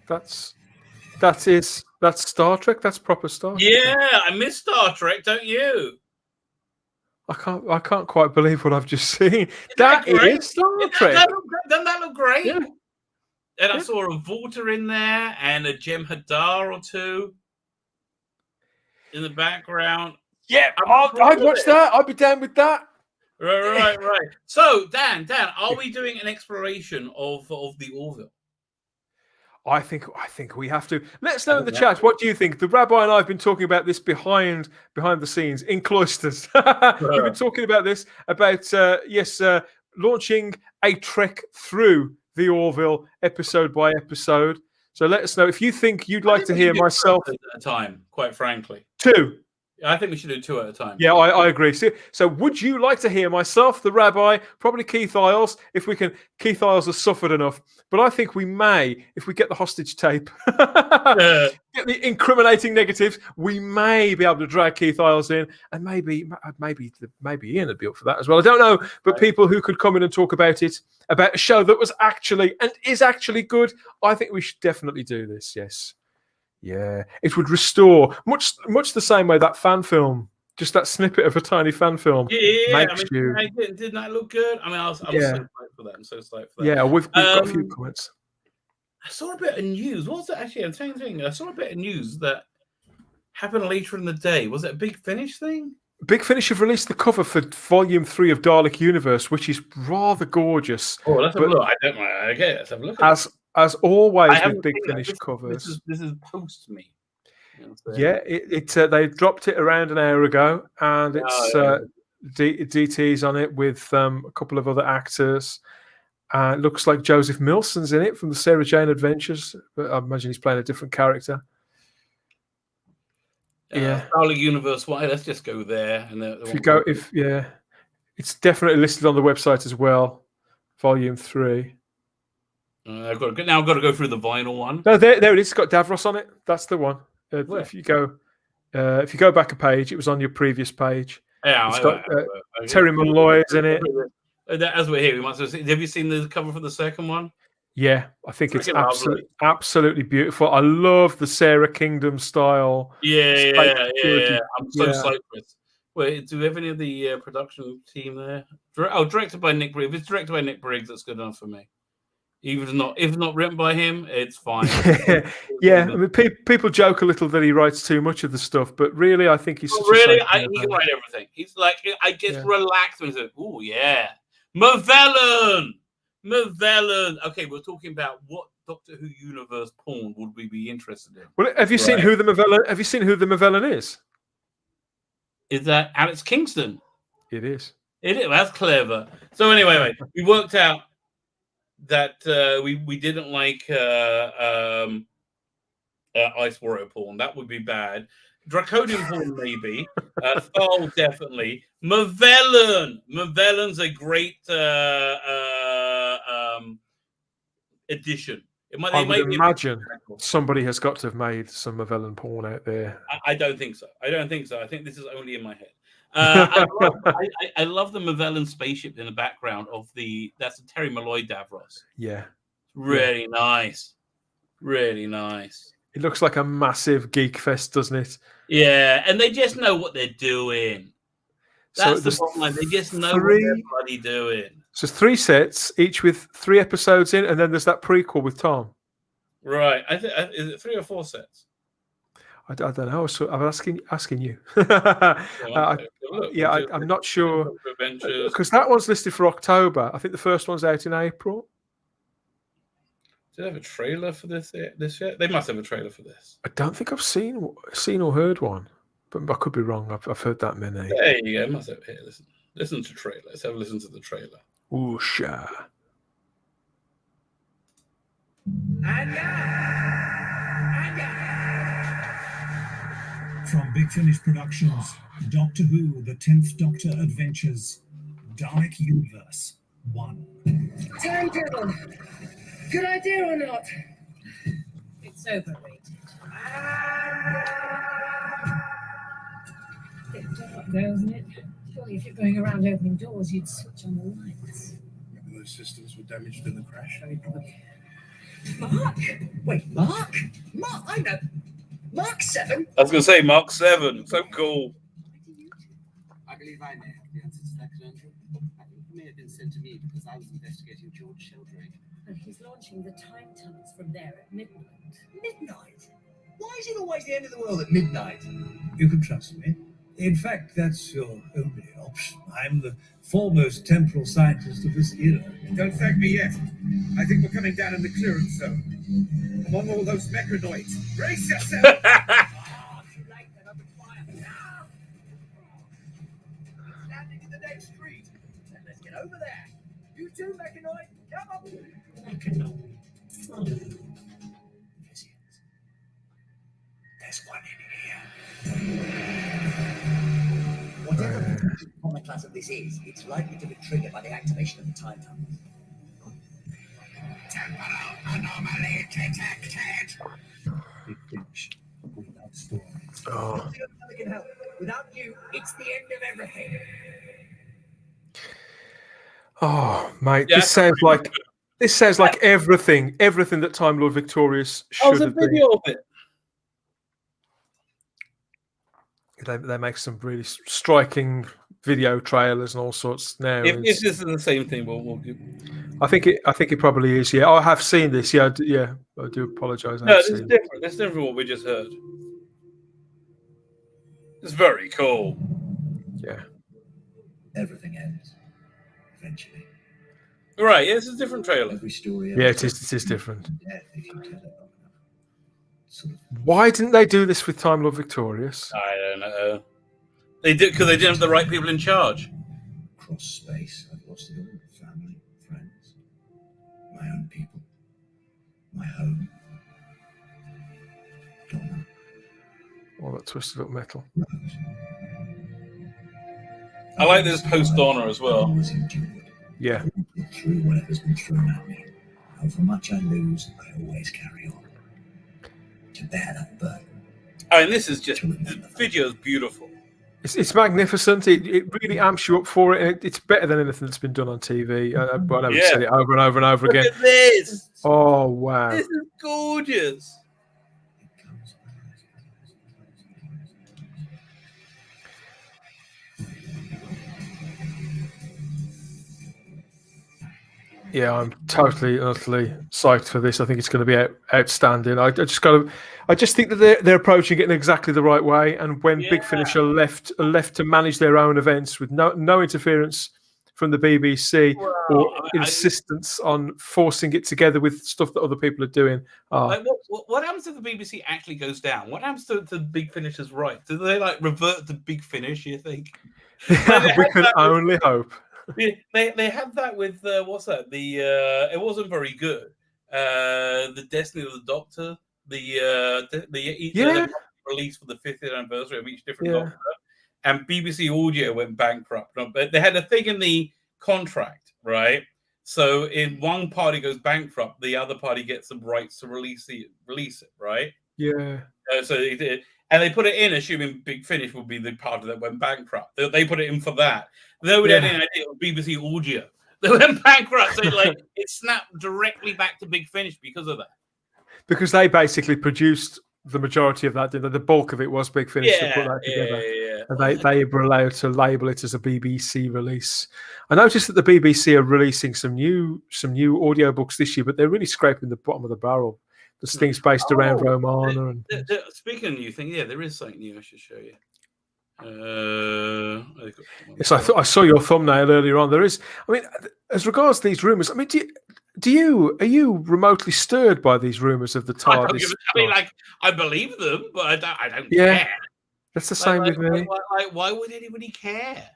That's Star Trek. That's proper Star Trek. Yeah, I miss Star Trek, don't you? I can't quite believe what I've just seen. That is Star Trek. Doesn't that look great? Yeah. And I saw a Volta in there and a Jem Hadar or two in the background. Yeah, I'd watch that. I'd be down with that. Right. So, Dan, are we doing an exploration of the Orville? I think we have to. Let us know in the chat. What do you think? The Rabbi and I have been talking about this behind the scenes in cloisters. We've been talking about this launching a trek through the Orville episode by episode. So let us know if you think you'd like to hear myself at a time. Quite frankly, 2. I think we should do 2 at a time. Yeah, I agree. So would you like to hear myself, the Rabbi, probably Keith Isles, if we can? Keith Isles has suffered enough, but I think we may, if we get the hostage tape, get the incriminating negatives, we may be able to drag Keith Isles in, and maybe Ian would be up for that as well. I don't know, but people who could come in and talk about it, about a show that was actually and is actually good, I think we should definitely do this. Yes. Yeah, it would restore much the same way that fan film, just that snippet of a tiny fan film. Yeah, didn't that look good? I mean, I'm so psyched for that. I'm so psyched for that. Yeah, we've got a few comments. I saw a bit of news. What was it actually? I'm saying thing. I saw a bit of news that happened later in the day. Was it a Big Finish thing? Big Finish have released the cover for Volume 3 of Dalek Universe, which is rather gorgeous. Oh, let's have a look. I don't mind. Okay, let's have a look. As always with Big Finish covers. This is post me. Yeah, they dropped it around an hour ago, and it's DT's on it with a couple of other actors. It looks like Joseph Milson's in it from the Sarah Jane Adventures, but I imagine he's playing a different character. Dalek Universe. Why? Let's just go there. And it's definitely listed on the website as well. Volume 3. I've got to go through the vinyl one. No, there it is. It's got Davros on it. That's the one. If you go back a page, it was on your previous page. Yeah, it's got Terry Malloy's in it. As we're here, we might have seen. Have you seen the cover for the second one? Yeah, I think it's absolutely beautiful. I love the Sarah Kingdom style. Yeah. I'm so psyched for it. Wait, do we have any of the production team there? Directed by Nick Briggs. If it's directed by Nick Briggs, that's good enough for me. If not written by him, it's fine. Yeah, I mean, people joke a little that he writes too much of the stuff, but really, I think he's he can write everything. He's like, I just relax when he says, "Oh yeah, Mavellan." Okay, we're talking about what Doctor Who universe porn would we be interested in? Well, have you seen who the Mavellan? Have you seen who the Mavellan is? Is that Alex Kingston? It is. It is. That's clever. So anyway, we worked out that we didn't like Ice Warrior porn. That would be bad. Draconian porn, maybe. Thal, definitely. Mavellan's a great addition. I would imagine somebody has got to have made some Mavellan porn out there. I don't think so. I think this is only in my head. I love the Magellan spaceship in the background of that's a Terry Malloy Davros. Yeah. Really nice. Really nice. It looks like a massive geek fest, doesn't it? Yeah, and they just know what they're doing. That's the bottom line. They just know what they're bloody doing. So 3 sets, each with 3 episodes in, and then there's that prequel with Tom. Right. Is it 3 or 4 sets? I don't know. So I'm asking you. Yeah, I'm not sure because that one's listed for October. I think the first one's out in April. Do they have a trailer for this yet? They must have a trailer for this. I don't think I've seen or heard one, but I could be wrong. I've heard that many. There you go. Must have. Here, listen to trailer. Let's have a listen to the trailer. Ooh, sure. From Big Finish Productions, Doctor Who, The 10th Doctor Adventures, Dalek Universe 1. Timetable. Good idea or not? It's overrated. Bit dark though, isn't it? Surely if you're going around opening doors, you'd switch on the lights. Maybe those systems were damaged in the crash. Very probably. Mark? Wait, Mark? Mark, I know. Mark 7? I was going to say Mark 7. So cool. I believe I may have the answer to that conundrum. I think it may have been sent to me because I was investigating George Sheldrake. And he's launching the time tunnels from there at midnight. Midnight? Why is it always the end of the world at midnight? You can trust me. In fact, that's your only option. I'm the foremost temporal scientist of this era. Don't thank me yet. I think we're coming down in the clearance zone. Among all those mechanoids. Brace yourself! Too late, then open fire. Landing in the next street. Then let's get over there. You too, mechanoid. Come on. Mechanoid. There's one in here. Whatever common class of this is, it's likely to be triggered by the activation of the time tunnels. Temporal anomaly detected. Big Finish. Without story. Oh. Nothing can help. Without you, it's the end of everything. Oh, mate, Yeah, this sounds like everything that Time Lord Victorious should have been. Video of it. They make some really striking video trailers and all sorts now. If this is the same thing, we'll give. I think it probably is. Yeah, I have seen this. Yeah, I do apologise. No, this is different. This is different from what we just heard. It's very cool. Yeah. Everything ends. Eventually. Right, yeah, this is a different trailer. Every story. Yeah, it is different. Death, if you tell it long enough. Sort of. Why didn't they do this with Time Lord Victorious? I don't know. They did because they didn't have the right people in charge. Across space, I've lost it all. Family, friends, my own people, my home. Donna. All that twisted up metal. Rose. I like this post Donna as well. Always endured. Yeah. Through whatever's been thrown at me. However much I lose, I always carry on. To bear that burden. I mean, this is just the video is beautiful. It's magnificent. It really amps you up for it. It's better than anything that's been done on TV. But I know we've said it over and over and over again. Look at this. Oh wow! This is gorgeous. Yeah, I'm totally, utterly psyched for this. I think it's going to be outstanding. I just think that they're approaching it in exactly the right way. And when Big Finish are left to manage their own events with no interference from the BBC or insistence on forcing it together with stuff that other people are doing. Like, what happens if the BBC actually goes down? What happens to Big Finish's right? Do they like revert to Big Finish? You think? We can only hope. They had that with what's that? It wasn't very good. The Destiny of the Doctor, the release for the 50th anniversary of each different Doctor, and BBC Audio went bankrupt. But they had a thing in the contract, right? So in one party goes bankrupt, the other party gets the rights to release it, right? Yeah. So they did, and they put it in, assuming Big Finish would be the part that went bankrupt. They put it in for that. Nobody had any idea it was BBC Audio. They went bankrupt, so it snapped directly back to Big Finish because of that. Because they basically produced the majority of that, didn't they? The bulk of it was Big Finish to put that together. And they were allowed to label it as a BBC release. I noticed that the BBC are releasing some new audiobooks this year, but they're really scraping the bottom of the barrel. There's things based around Romana. And speaking of new things, there is something new I should show you. Yes, I saw your thumbnail earlier on. There is, I mean, as regards to these rumours, I mean, are you remotely stirred by these rumours of the TARDIS? I believe them, but I don't care. That's the same with me. Why would anybody care?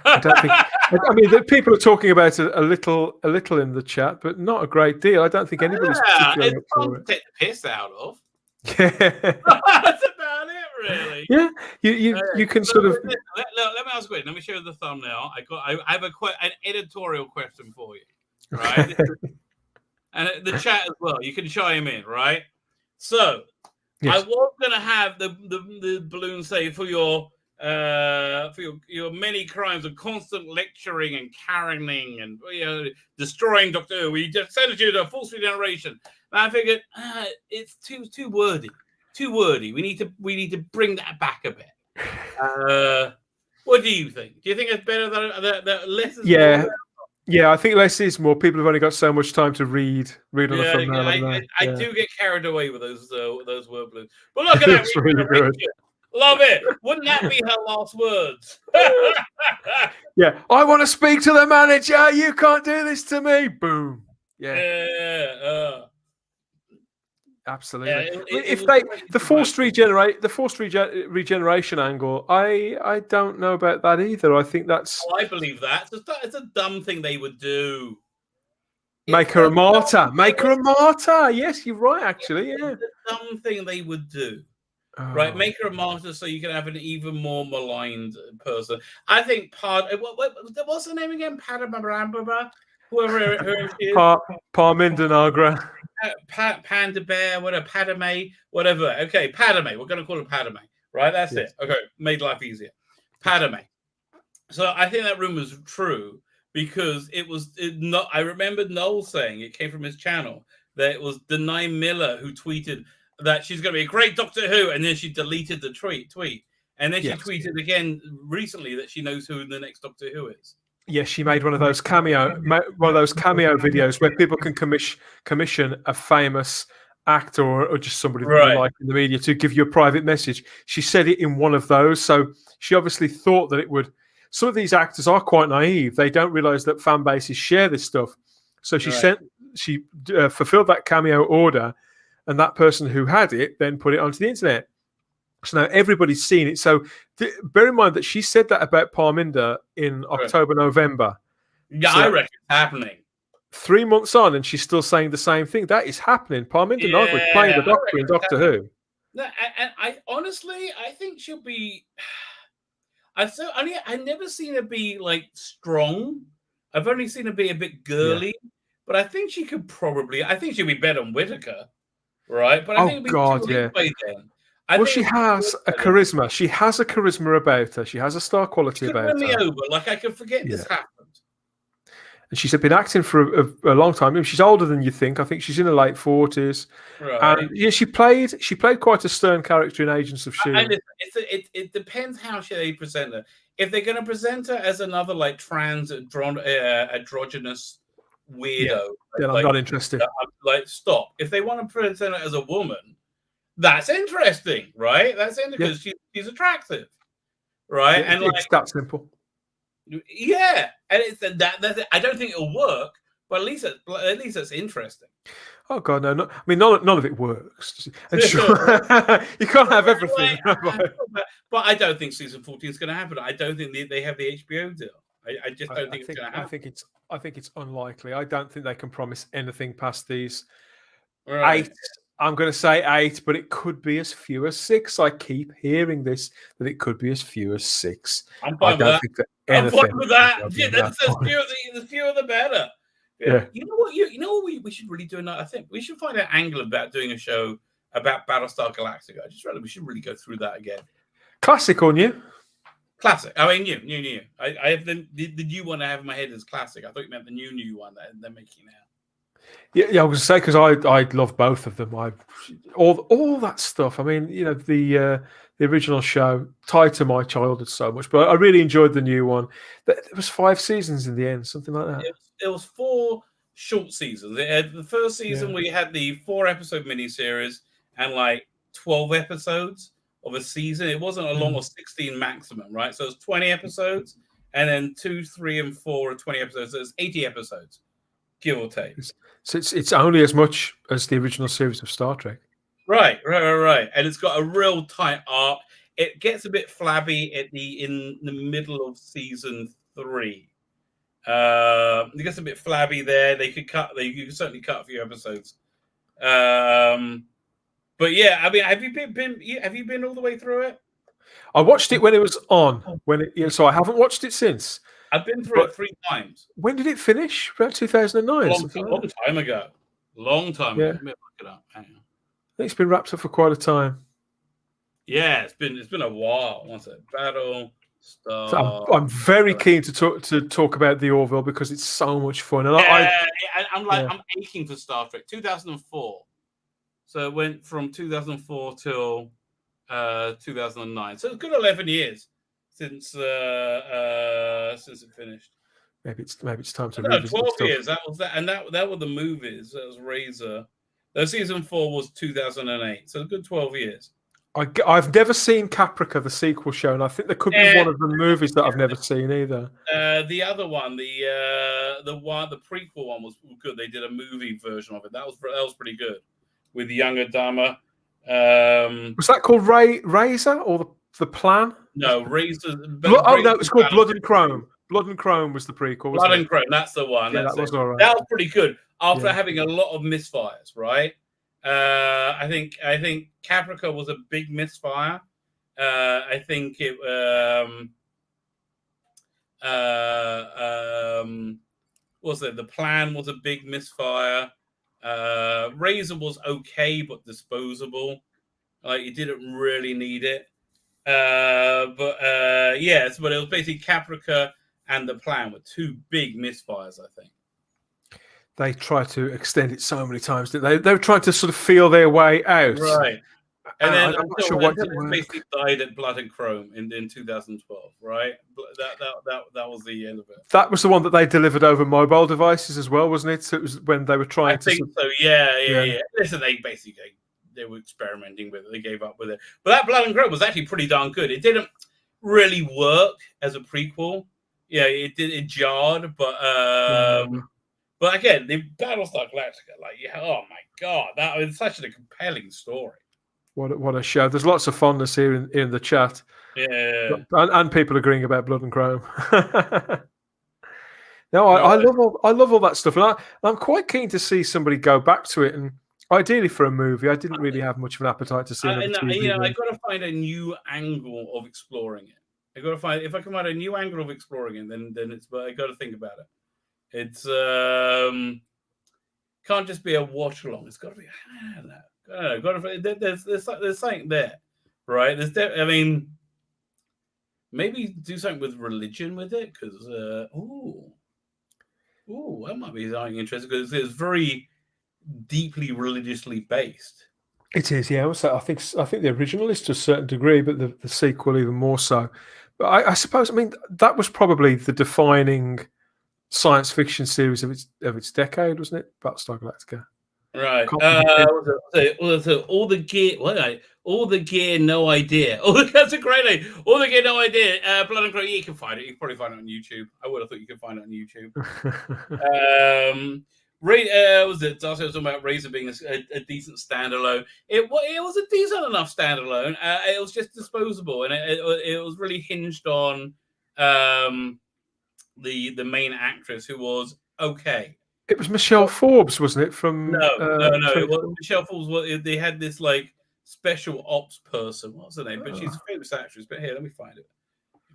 I don't think. I mean, people are talking about it a little in the chat, but not a great deal. I don't think anybody's particularly up for it. Take the piss out of. Yeah, that's about it, really. Yeah, you can sort of. Let me ask you. Let me show you the thumbnail. I have an editorial question for you, right? And the chat as well. You can chime in, right? So, yes. I was going to have the balloon say for your many crimes of constant lecturing and caroling and destroying Doctor Who. We just sent you to a false regeneration. And I figured it's too wordy. Too wordy. We need to bring that back a bit. What do you think? Do you think it's better that less is more? Yeah, I think less is more. People have only got so much time to read on the thumbnail. I do get carried away with those word balloons. But look at that. It's really good. Love it. Wouldn't that be her last words? Yeah. I want to speak to the manager. You can't do this to me. Boom. Yeah. Absolutely. The forced regeneration angle, I don't know about that either. I think that's. I believe that. It's a dumb thing they would do. Make her a martyr. Make her a martyr. Yes, you're right. Actually, yeah. It's a dumb thing they would do. Right, make her a martyr so you can have an even more maligned person. I think what's the name again? Padamabra, whoever she is. Parminder Nagra. Panda Bear, whatever, Padme, whatever. Okay, Padme. We're going to call her Padme. Right, that's it. Okay, made life easier. Padme. So I think that rumor is true because I remember Noel saying it came from his channel that it was Denai Miller who tweeted that she's going to be a great Doctor Who, and then she deleted the tweet, and then she tweeted again recently that she knows who the next Doctor Who is. Yes, she made one of those cameo videos where people can commission a famous actor or just somebody that you like in the media to give you a private message. She said it in one of those, so she obviously thought that it would. Some of these actors are quite naive; they don't realise that fan bases share this stuff. So she fulfilled that cameo order. And that person who had it then put it onto the internet. So now everybody's seen it. So bear in mind that she said that about Parminder in October, November. Yeah, so I reckon it's happening. 3 months on, and she's still saying the same thing. That is happening. Parminder Nagra is playing the Doctor in Doctor Who. No, and I honestly, I think she'll be. I've never seen her be like strong. I've only seen her be a bit girly, but I think she could probably. I think she'll be better than Whittaker. Right, but I think she has a charisma. She has a charisma about her. She has a star quality about her. Win me over. Like I can forget this happened. And she's been acting for a long time. She's older than you think. I think she's in her late 40s. Right. And she played quite a stern character in Agents of S.H.I.E.L.D. It depends how they present her. If they're going to present her as another like trans androgynous weirdo, then I'm not interested. Stop. If they want to present her as a woman, that's interesting, right? That's interesting because she's attractive, right? And it's that simple. Yeah, and it's that. I don't think it'll work, but at least that's interesting. Oh God, no! I mean, none of it works. And you can't have everything. But I don't think season 14 is going to happen. I don't think they have the HBO deal. I just don't think it's going to happen. I think it's unlikely. I don't think they can promise anything past these 8. I'm going to say 8, but it could be as few as 6. I keep hearing this that it could be as few as 6. I'm fine with that. I'm fine with that. Yeah, the fewer the better. Yeah. You know what? We should really do. I think we should find an angle about doing a show about Battlestar Galactica. I just realized we should really go through that again. Classic or new? Classic. I mean, new. I have the new one I have in my head is classic. I thought you meant the new one that they're making now. Yeah, I was gonna say because I love both of them. All that stuff. I mean, the original show tied to my childhood so much, but I really enjoyed the new one. There was 5 seasons in the end, something like that. It was 4 short seasons. It had the first season where you had the 4-episode miniseries and like 12 episodes of a season. It wasn't a long or 16 maximum, right? So it was 20 episodes, and then 2, 3, and 4 are 20 episodes. So it's 80 episodes, give or take. So it's only as much as the original series of Star Trek. Right. And it's got a real tight arc. It gets a bit flabby in the middle of season 3. It gets a bit flabby there. They could certainly cut a few episodes. But yeah, I mean, have you been all the way through it? I watched it when it was on. So I haven't watched it since. I've been through it 3 times. When did it finish? About 2009. Long time ago. Long time ago. Let me look it up. Hang on. I think it's been wrapped up for quite a time. Yeah, it's been a while. What's it? Battlestar. So I'm very keen to talk about the Orville because it's so much fun. And I'm aching for Star Trek. 2004. So it went from 2004 till 2009. So it's a good 11 years since it finished. Maybe it's time to revisit 12 years. That was that, and that were the movies. That was Razor. Season 4 was 2008. So a good 12 years. I've never seen Caprica, the sequel show, and I think there could be one of the movies that I've never seen either. The other one, the prequel one was good. They did a movie version of it. That was pretty good with younger Dharma. Was that called Razor or the Plan? No, Razor. No, it was called Blood and Chrome. Blood and Chrome was the prequel. Blood and Chrome, that's the one. Yeah, that was all right. That was pretty good after having a lot of misfires, right? I think Caprica was a big misfire. I think it was it. The Plan was a big misfire. Razor was okay but disposable. Like you didn't really need it. But it was basically Caprica and The Plan were 2 big misfires, I think. They tried to extend it so many times, didn't they? They were trying to sort of feel their way out. Right. And then I'm not sure what basically died at Blood and Chrome in 2012, right? That was the end of it. That was the one that they delivered over mobile devices as well, wasn't it? So it was when they were trying I think so, yeah. Listen, they were experimenting with it. They gave up with it. But that Blood and Chrome was actually pretty darn good. It didn't really work as a prequel. Yeah, it jarred, but again, the Battlestar Galactica, oh my god, that was such a compelling story. What a show! There's lots of fondness here in the chat. Yeah, and people agreeing about Blood and Chrome. No, I love all that stuff, and I'm quite keen to see somebody go back to it, and ideally for a movie. I didn't really have much of an appetite to see. I got to find a new angle of exploring it. I got to find if I can find a new angle of exploring it, then it's. But I got to think about it. It's can't just be a watch along. It's got to be. I don't know. There's something there, right? Maybe do something with religion with it because that might be something interesting because it's very deeply religiously based. It is, yeah. Also, I think the original is to a certain degree, but the sequel even more so. But I suppose, that was probably the defining science fiction series of its decade, wasn't it? Battlestar Galactica. Right. All the gear, no idea. That's a great name. All the gear, no idea. Blood and Chrome. You can find it. You can probably find it on YouTube. I would have thought you could find it on YouTube. Was it? Darcy was talking about Razor being a decent standalone. It was a decent enough standalone. It was just disposable, and it was really hinged on the main actress who was okay. It was Michelle Forbes, wasn't it? From no. It was Michelle Forbes. They had this special ops person. What's her name? But she's a famous actress. But here, let me find it.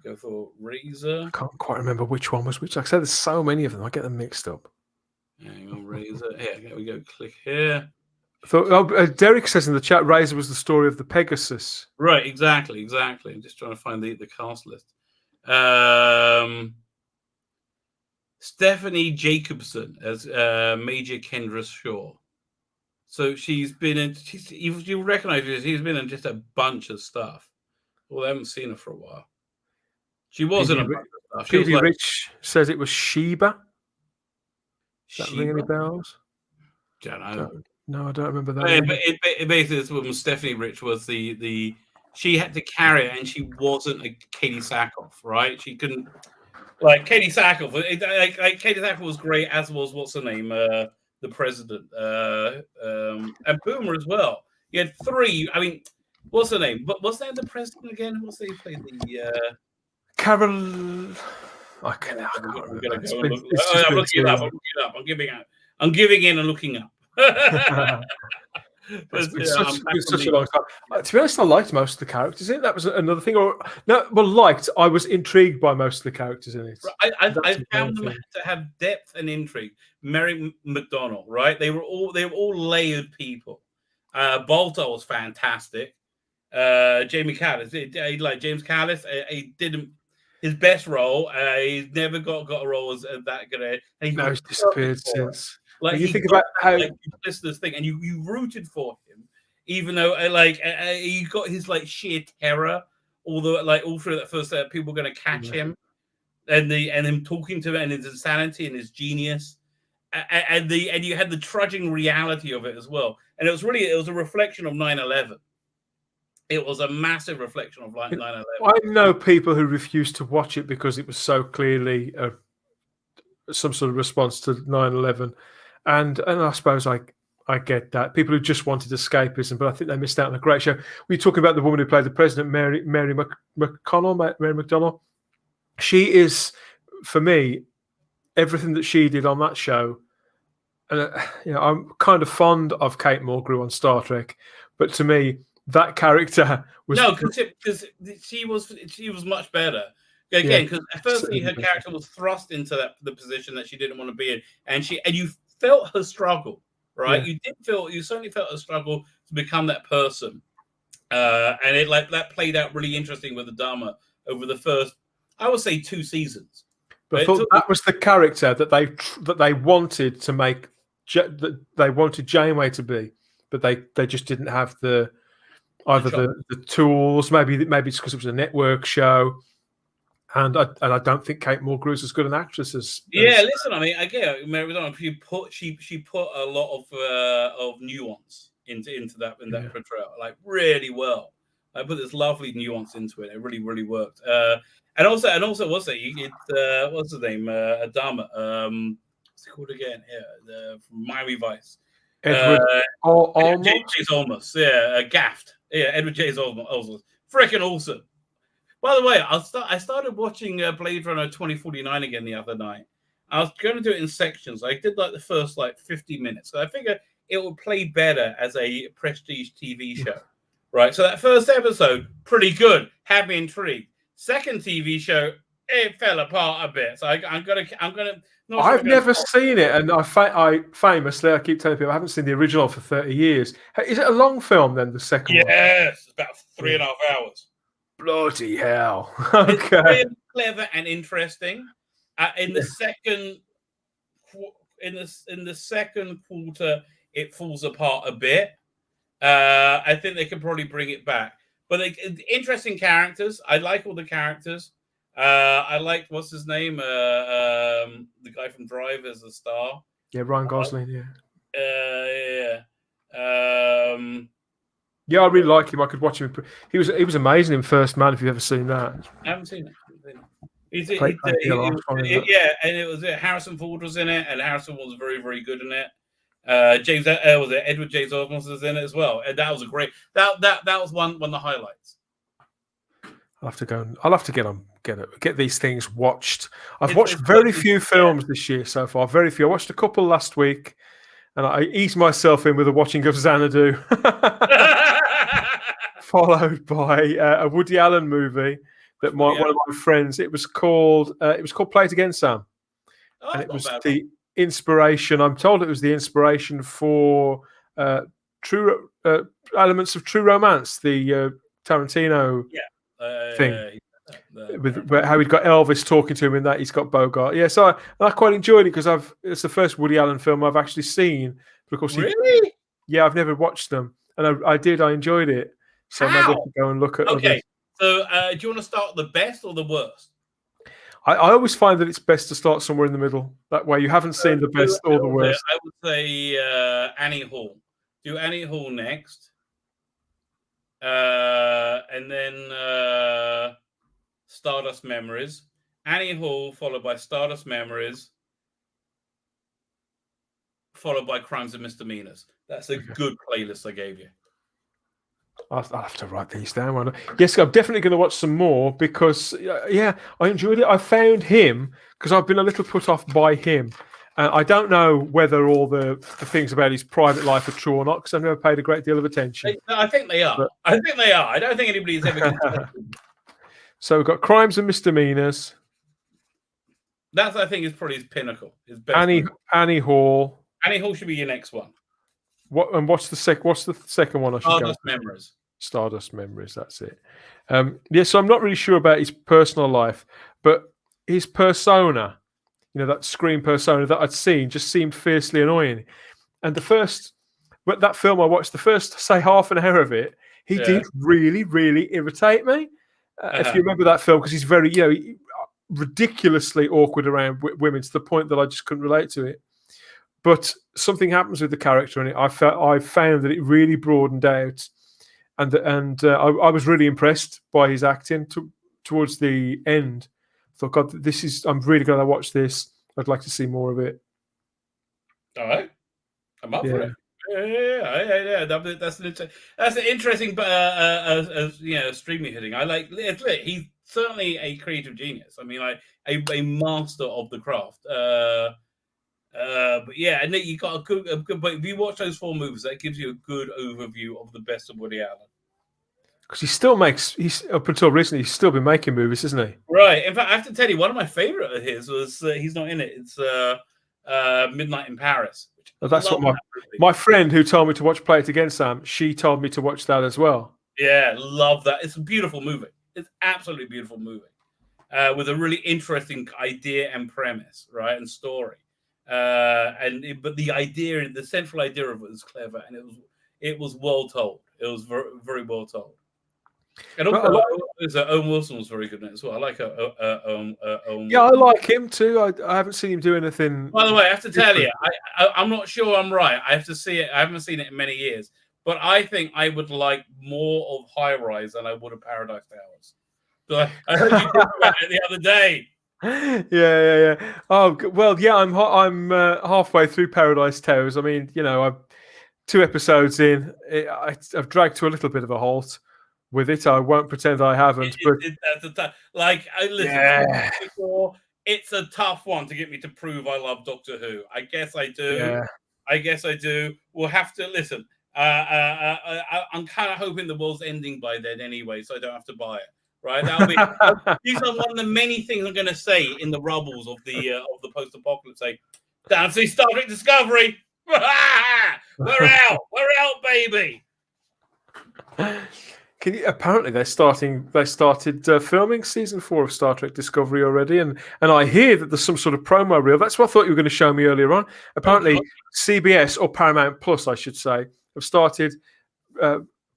Go for Razor. I can't quite remember which one was which. Like I said, there's so many of them. I get them mixed up. Hang on, Razor. Here we go. Click here. Derek says in the chat, Razor was the story of the Pegasus. Right, exactly. I'm just trying to find the cast list. Stephanie Jacobson as Major Kendra Shaw. So she's been in. You'll recognize her. She's been in just a bunch of stuff. Well, I haven't seen her for a while. She was in a bunch of stuff. PD Rich says it was Sheba. Does that ring any bells? Don't know. No, I don't remember that. But basically, this woman, Stephanie Rich, was the she had to carry it, and she wasn't a Katie Sackhoff, right? She couldn't. Like Katie Sackhoff, like Katie Sackhoff was great, as was what's her name, the president, and Boomer as well. You had three. I mean, what's her name? But what's the name of the president again? What's the play the Carol? I can't remember. I'm looking it up. I'm giving in and looking up. It's such a long time. To be honest, I liked most of the characters in it. That was another thing. I was intrigued by most of the characters in it. I found them to have depth and intrigue. Mary McDonnell, right? They were all layered people. Bolter was fantastic. Jamie Callis, like James Callis, he didn't his best role. He's never got a role as that good. No, he's disappeared since. Like you think about how this thing, and you rooted for him, even though he got his sheer terror, all through that first people were going to catch him, and him talking to him and his insanity and his genius, and you had the trudging reality of it as well, and it was a reflection of 9/11. It was a massive reflection of 9/11. I know people who refused to watch it because it was so clearly some sort of response to 9/11. And I suppose I get that. People who just wanted escapism, but I think they missed out on a great show. We're talking about the woman who played the president, Mary McDonnell. She is, for me, everything that she did on that show. And I'm kind of fond of Kate Mulgrew on Star Trek, but to me, that character was because she was much better. Again, because firstly her character was thrust into the position that she didn't want to be in, and you felt her struggle, right? Yeah. You certainly felt her struggle to become that person, and it that played out really interesting with the drama over the first, I would say, 2 seasons. But that was the character that they wanted to make, that they wanted Janeway to be, but they just didn't have the tools. Maybe it's because it was a network show. And I don't think Kate Mulgrew is as good an actress as. Yeah, listen. I mean, again, Mary McDonnell, she put a lot of nuance into that portrayal, really well. I put this lovely nuance into it. It really, really worked. And also, what's it? What's his name? Adama. What's it called again? Yeah, from Miami Vice. Edward James Olmos. Yeah, Gaffed. Yeah, Edward James Olmos. Freaking awesome. By the way, I started watching Blade Runner 2049 again the other night. I was going to do it in sections. I did the first 50 minutes. So I figured it would play better as a prestige TV show, right? So that first episode, pretty good, had me intrigued. Second TV show, it fell apart a bit. So I'm gonna. I've never seen it, and I famously keep telling people I haven't seen the original for 30 years. Is it a long film then? The second one? Yes, it's about 3.5 hours. Bloody hell! Okay, it's really clever and interesting. In the second quarter, it falls apart a bit. I think they can probably bring it back, but interesting characters. I like all the characters. I liked what's his name, the guy from Drive as a star. Yeah, Ryan Gosling. Yeah. Yeah, I really like him. I could watch him. He was amazing in First Man. If you've ever seen that, I haven't seen it. And it was Harrison Ford was in it, and Harrison was very, very good in it. Edward James Olmos was in it as well, and that was a great. That was one of the highlights. I'll have to go. I'll have to get these things watched. I've watched very few films this year so far. Very few. I watched a couple last week, and I eased myself in with a watching of Xanadu. Followed by a Woody Allen movie that one of my friends. It was called Play It Again, Sam, and it was the inspiration. I'm told it was the inspiration for true elements of True Romance, the Tarantino thing. How he'd got Elvis talking to him in that, he's got Bogart. Yeah, so I quite enjoyed it because it's the first Woody Allen film I've actually seen. But of course, Really? Yeah, I've never watched them, and I enjoyed it. So maybe I could go and look at. Okay, others. so do you want to start the best or the worst? I always find that it's best to start somewhere in the middle. That way, you haven't seen the best or the worst. I would say Annie Hall. Do Annie Hall next, and then Stardust Memories. Annie Hall followed by Stardust Memories, followed by Crimes and Misdemeanors. That's a good playlist I gave you. I'll have to write these down. Yes, I'm definitely going to watch some more because, I enjoyed it. I found him because I've been a little put off by him. I don't know whether all the things about his private life are true or not because I've never paid a great deal of attention. I think they are. I don't think anybody's ever going to. So we've got Crimes and Misdemeanors. That's, I think, is probably his pinnacle. His best Annie Hall. Annie Hall should be your next one. What's the second one? Stardust Memories. Stardust Memories. That's it. So I'm not really sure about his personal life, but his persona, that Scream persona that I'd seen, just seemed fiercely annoying. And that film I watched, the first say half an hour of it, he did really, really irritate me. If you remember that film, because he's very, ridiculously awkward around women to the point that I just couldn't relate to it. But something happens with the character, and I found that it really broadened out, and I was really impressed by his acting towards the end. I thought, God, I'm really glad I watched this. I'd like to see more of it. All right, I'm up for it. Yeah. That's an interesting, streaming hitting. I like. He's certainly a creative genius. I mean, a master of the craft. But yeah, and you got a good. But if you watch those 4 movies, that gives you a good overview of the best of Woody Allen. Because he's up until recently, he's still been making movies, isn't he? Right. In fact, I have to tell you, one of my favorite of his was he's not in it. It's Midnight in Paris. That's what my friend who told me to watch Play It Again, Sam. She told me to watch that as well. Yeah, love that. It's a beautiful movie. It's absolutely beautiful movie with a really interesting idea and premise, right, and story. But the central idea of it was clever, and it was well told. It was very, very well told. And also, Owen Wilson was very good in it as well. I like Owen. Yeah, I like him too. I haven't seen him do anything. By the way, I have to tell you, I'm not sure I'm right. I have to see it. I haven't seen it in many years, but I think I would like more of High Rise than I would of Paradise Towers. So I heard you talk about it the other day. Yeah. Oh well, yeah. I'm halfway through Paradise Towers. I mean, I'm 2 episodes in. I've dragged to a little bit of a halt with it. I won't pretend I haven't. It's a tough one to get me to prove I love Doctor Who. I guess I do. Yeah. I guess I do. We'll have to listen. I'm kind of hoping the world's ending by then anyway, so I don't have to buy it. Right? These are one of the many things I'm going to say in the rubbles of the post-apocalypse. Say, damn, see Star Trek Discovery. We're out, baby. Apparently they started filming season 4 of Star Trek Discovery already, and I hear that there's some sort of promo reel. That's what I thought you were going to show me earlier on. Apparently, CBS or Paramount Plus, I should say, have started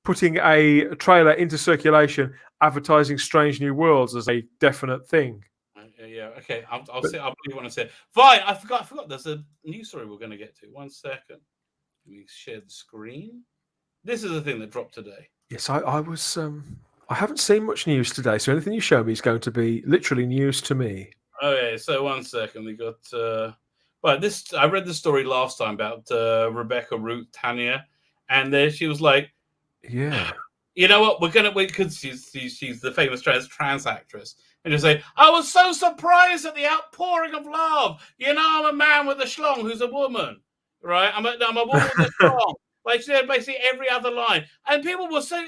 putting a trailer into circulation, advertising Strange New Worlds as a definite thing. Yeah. Okay. I'll see. I'll believe when I say it. Fine. I forgot. There's a news story we're going to get to. 1 second. Let me share the screen. This is the thing that dropped today. Yes, I was. I haven't seen much news today, so anything you show me is going to be literally news to me. Okay. So 1 second. We got. This. I read the story last time about Rebecca Ruth Tanya, and she was like, "Yeah, you know what? Because she's the famous trans actress." And just say, I was so surprised at the outpouring of love. I'm a man with a schlong who's a woman, right? I'm a woman with a schlong. Like she said, basically every other line. And people were so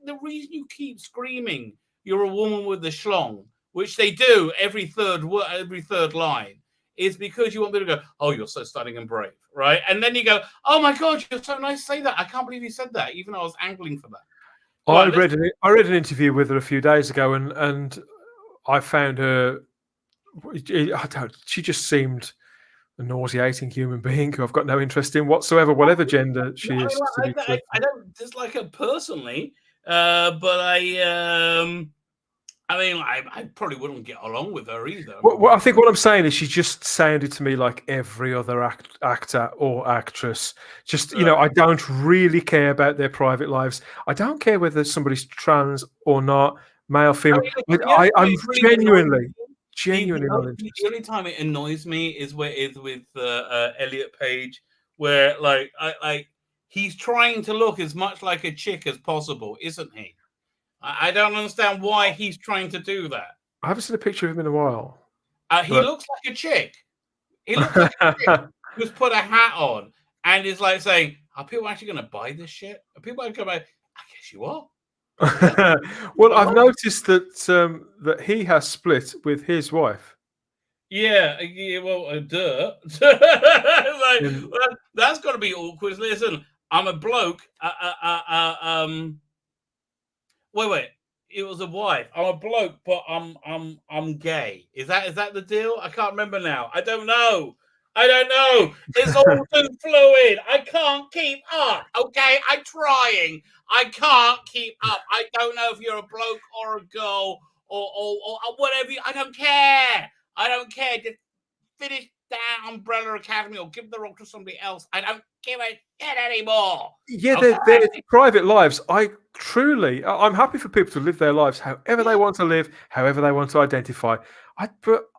the reason you keep screaming, you're a woman with a schlong, which they do every third line, is because you want them to go, oh, you're so stunning and brave, right? And then you go, oh my God, you're so nice to say that. I can't believe you said that, even though I was angling for that. I read an interview with her a few days ago, and I found her. She just seemed a nauseating human being who I've got no interest in whatsoever, whatever gender she is. I don't dislike her personally, but I probably wouldn't get along with her either. Well, I think what I'm saying is she just sounded to me like every other actor or actress. Just, I don't really care about their private lives. I don't care whether somebody's trans or not, male, female. I'm genuinely not interested. The only time it annoys me is with Elliot Page, where he's trying to look as much like a chick as possible, isn't he? I don't understand why he's trying to do that. I haven't seen a picture of him in a while. He looks like a chick. He looks like a chick who's put a hat on and is like saying, are people actually going to buy this shit? Are people going to buy? I guess you are. Well, I've noticed that he has split with his wife. Yeah, well, duh. That's got to be awkward. Listen, I'm a bloke. Wait. It was a wife. I'm a bloke, but I'm gay. Is that the deal? I can't remember now. I don't know. It's all too fluid. I can't keep up. Okay, I'm trying. I can't keep up. I don't know if you're a bloke or a girl or whatever. I don't care. Just finish that Umbrella Academy or give the role to somebody else. I don't give a shit anymore. Yeah, they're private lives. I'm happy for people to live their lives however they want to live, however they want to identify. But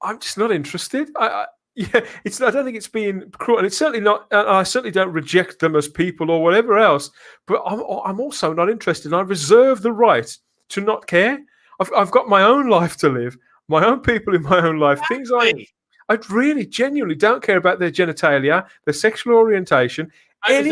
I'm just not interested. I don't think it's being cruel, and it's certainly not. I certainly don't reject them as people or whatever else. But I'm also not interested. I reserve the right to not care. I've got my own life to live, my own people in my own life. Things I really genuinely don't care about their genitalia, their sexual orientation. I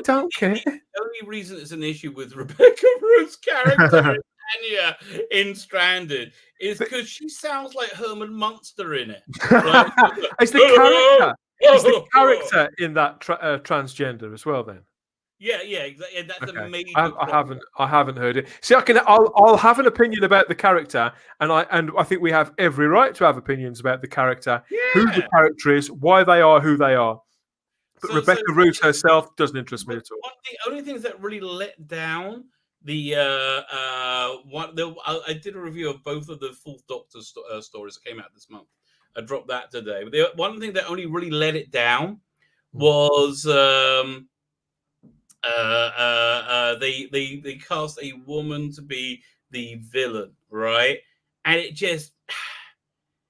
don't care. The only reason it's an issue with Rebecca Ruth's character Anya in Stranded is because she sounds like Herman Munster in it. Right? It's the character in that transgender as well. Then. Yeah, exactly. Yeah, that's okay. a major. I haven't heard it. See, I'll have an opinion about the character, and I think we have every right to have opinions about the character, who the character is, why they are who they are. But Rebecca Root herself doesn't interest me at all. The only things that really let down I did a review of both of the Fourth Doctor stories that came out this month. I dropped that today. But one thing that only really let it down was they cast a woman to be the villain, right? And it just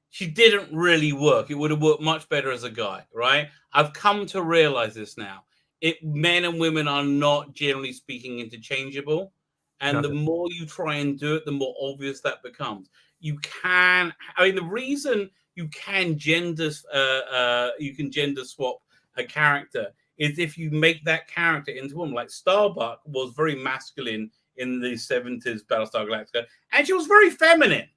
she didn't really work. It would have worked much better as a guy, right? I've come to realize this now. Men and women are not, generally speaking, interchangeable. And the more you try and do it, the more obvious that becomes. The reason you can gender swap a character is if you make that character into a woman. Like Starbuck was very masculine in the 70s Battlestar Galactica, and she was very feminine.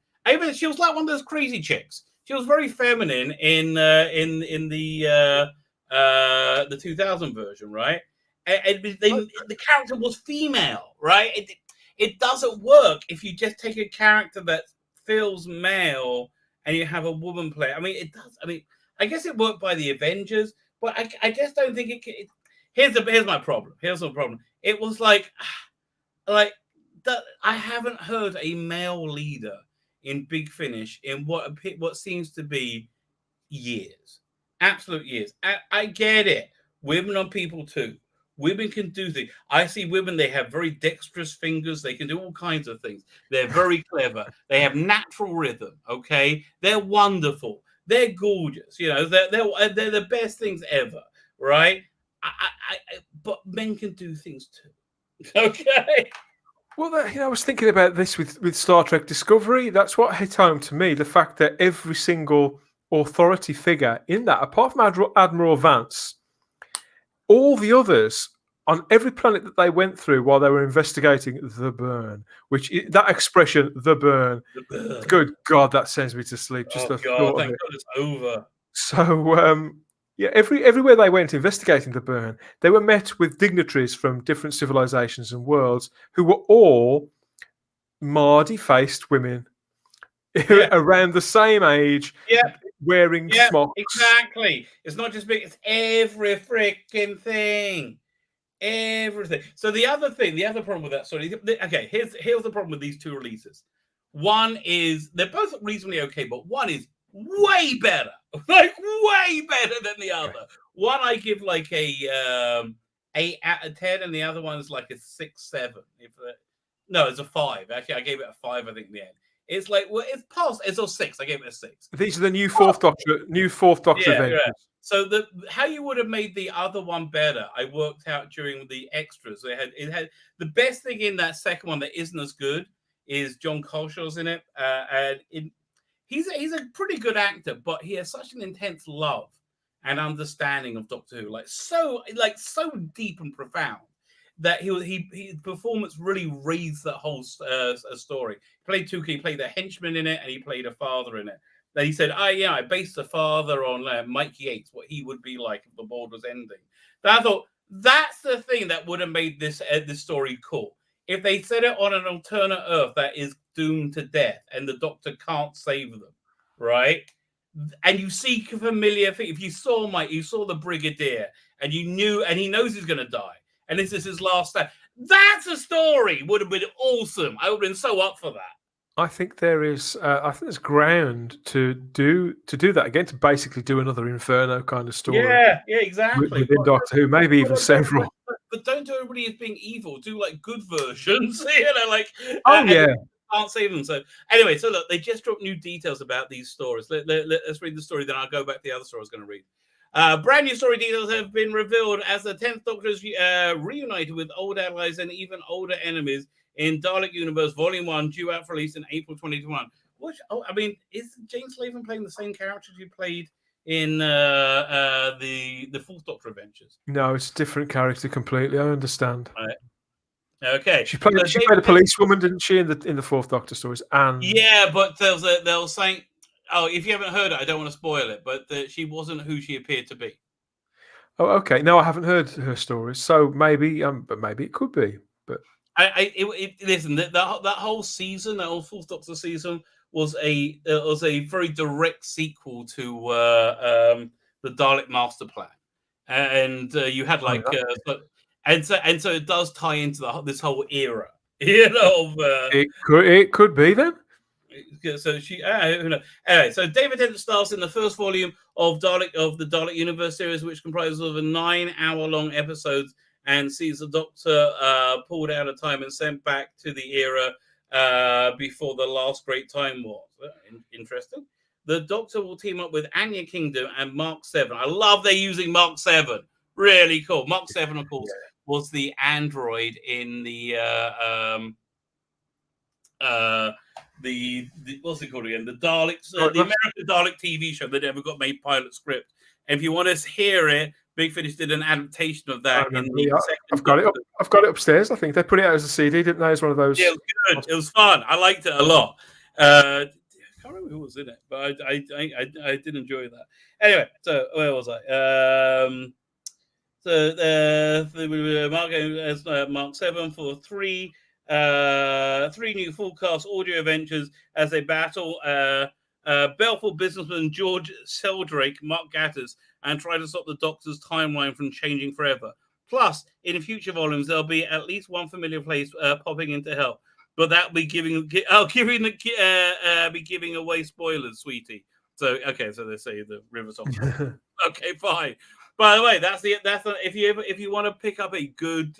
She was like one of those crazy chicks. She was very feminine in the 2000 version, right? And the character was female, right? It doesn't work if you just take a character that feels male and you have a woman play. I mean, it does. I mean, I guess it worked by the Avengers, but I just don't think it. Here's my problem. Here's the problem. It was like that. I haven't heard a male leader in Big Finish in what seems to be years, absolute years. I get it. Women are people too. Women can do things. I see women, they have very dexterous fingers. They can do all kinds of things. They're very clever. They have natural rhythm, okay? They're wonderful. They're gorgeous. You know, they're the best things ever, right? But men can do things too, okay? Well, I was thinking about this with Star Trek Discovery. That's what hit home to me, the fact that every single authority figure in that, apart from Admiral Vance, all the others on every planet that they went through while they were investigating the burn, that expression, the burn, good God, that sends me to sleep. Just the thought of it. Thank God it's over. So yeah, everywhere they went investigating the burn, they were met with dignitaries from different civilizations and worlds who were all Mardy-faced women Yeah. around the same age, Yep. wearing Yeah, smocks. exactly. It's not just big, it's every freaking thing. Everything. So the other problem with that story, okay, here's the problem with these two releases. One is they're both reasonably okay, but one is way better, like way better than the other. One I give like a 8 out of 10, and the other one is like a 6, 7. No, it's a 5. Actually, I gave it a 5. I think in the end. It's like, well, it's past. It's a 6. I gave it a 6. These are the new fourth Doctor Avengers. Yeah. So how you would have made the other one better, I worked out during the extras. It had the best thing in that second one that isn't as good is John Colshaw's in it, and he's a pretty good actor, but he has such an intense love and understanding of Doctor Who, so deep and profound, that his performance really raised that whole story. He played two. He played a henchman in it, and he played a father in it. Then he said, I based the father on Mike Yates, what he would be like if the world was ending. But I thought that's the thing that would have made this story cool. If they set it on an alternate Earth that is doomed to death and the Doctor can't save them, right? And you see familiar things. If you saw Mike, you saw the Brigadier, and you knew, and he knows he's going to die, and this is his last stand. That's a story. Would have been awesome. I would have been so up for that. I think there's ground to do that again, to basically do another Inferno kind of story. Yeah, exactly. Within Doctor Who, maybe even several. But don't do everybody as being evil. Do like good versions, can't save them. So anyway, so look, they just dropped new details about these stories. Let's read the story, then I'll go back to the other story I was going to read. Brand new story details have been revealed as the 10th Doctor is reunited with old allies and even older enemies in Dalek Universe Volume 1, due out for release in April 2021. Is James Latham playing the same characters you played in the Fourth Doctor Adventures? No, it's a different character completely. I understand. Right. Okay. She played a policewoman, didn't she, in the Fourth Doctor stories? And yeah, but they were saying, if you haven't heard it, I don't want to spoil it, but she wasn't who she appeared to be. Oh, okay. No, I haven't heard her stories, so maybe it could be. But listen, that whole season, that whole Fourth Doctor season, was a very direct sequel to the Dalek Master Plan, and you had and so it does tie into this whole era, it could be then. So who knows? Anyway, so David Tennant stars in the first volume of the Dalek Universe series, which comprises of 9-hour-long episodes, and sees the Doctor pulled out of time and sent back to the era before the last Great Time War. Interesting. The Doctor will team up with Anya Kingdom and Mark 7. I love they're using Mark 7. Really cool. Mark 7, of course, was the android in the what's it called again? The Daleks, the American Dalek TV show that never got made pilot script. And if you want to hear it, Big Finish did an adaptation of that. I've got it upstairs. I think they put it out as a CD, didn't they? As one of those. Yeah, it was good. It was fun. I liked it a lot. I can't remember who was in it, but I did enjoy that. Anyway, so where was I? Mark 7 for 3 new full cast audio adventures as they battle Belfort businessman George Seldrake, Mark Gatiss, and try to stop the Doctor's timeline from changing forever. Plus, in future volumes, there'll be at least one familiar place popping into help, but that'll be giving away spoilers, sweetie. So so they say the River Song. Okay, fine. By the way, that's if you want to pick up a good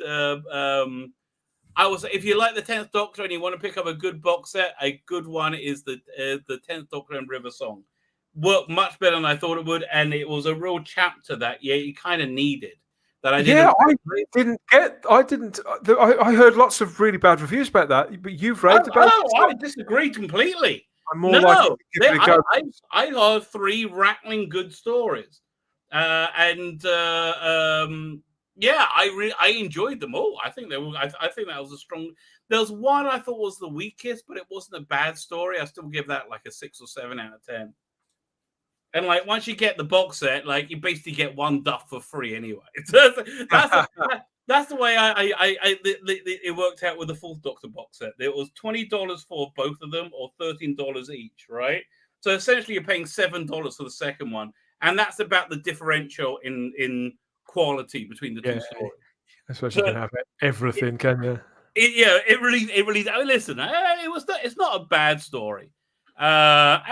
I will say, if you like the 10th Doctor and you want to pick up a good box set, a good one is the 10th Doctor and River Song. Worked much better than I thought it would, and it was a real chapter that you kind of needed. That I didn't. I heard lots of really bad reviews about that, but you've raved about it. I disagree completely. I'm more likely to give it a go. I heard 3 rattling good stories, I enjoyed them all. I think I think that was a strong. There was one I thought was the weakest, but it wasn't a bad story. I still give that like a 6 or 7 out of 10. And like once you get the box set, like you basically get one duff for free anyway. That's the way it worked out with the Fourth Doctor box set. It was $20 for both of them, or $13 each, right? So essentially, you're paying $7 for the second one, and that's about the differential in quality between the two stories. I suppose you can have everything, can you? It really. Oh, listen, it's not a bad story. Funnily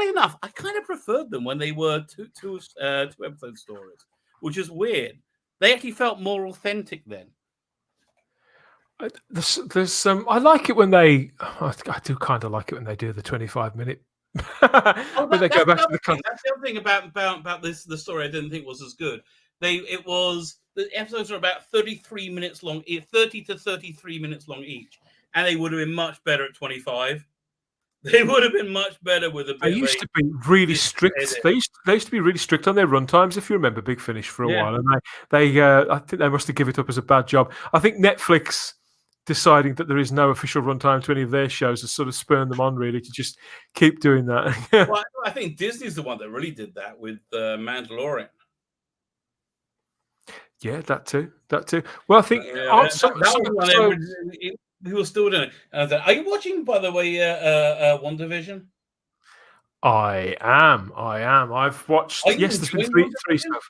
enough, I kind of preferred them when they were two episode stories, which is weird. They actually felt more authentic then. There's some. I like it when they. I do kind of like it when they do the 25-minute. When they go back to the content. That's the other thing about this. The story I didn't think was as good. The episodes are about 33 minutes long, 30 to 33 minutes long each, and they would have been much better at 25. They would have been much better with a bit. They used to be really strict. They used to be really strict on their run times. If you remember Big Finish for a while, and I think they must have given it up as a bad job. I think Netflix deciding that there is no official runtime to any of their shows has sort of spurned them on really to just keep doing that. Well, I think Disney's the one that really did that with Mandalorian. Yeah, that too. Well, I think he was still doing it. Are you watching, by the way, WandaVision? I am. I've watched. Yes, there's been three so far.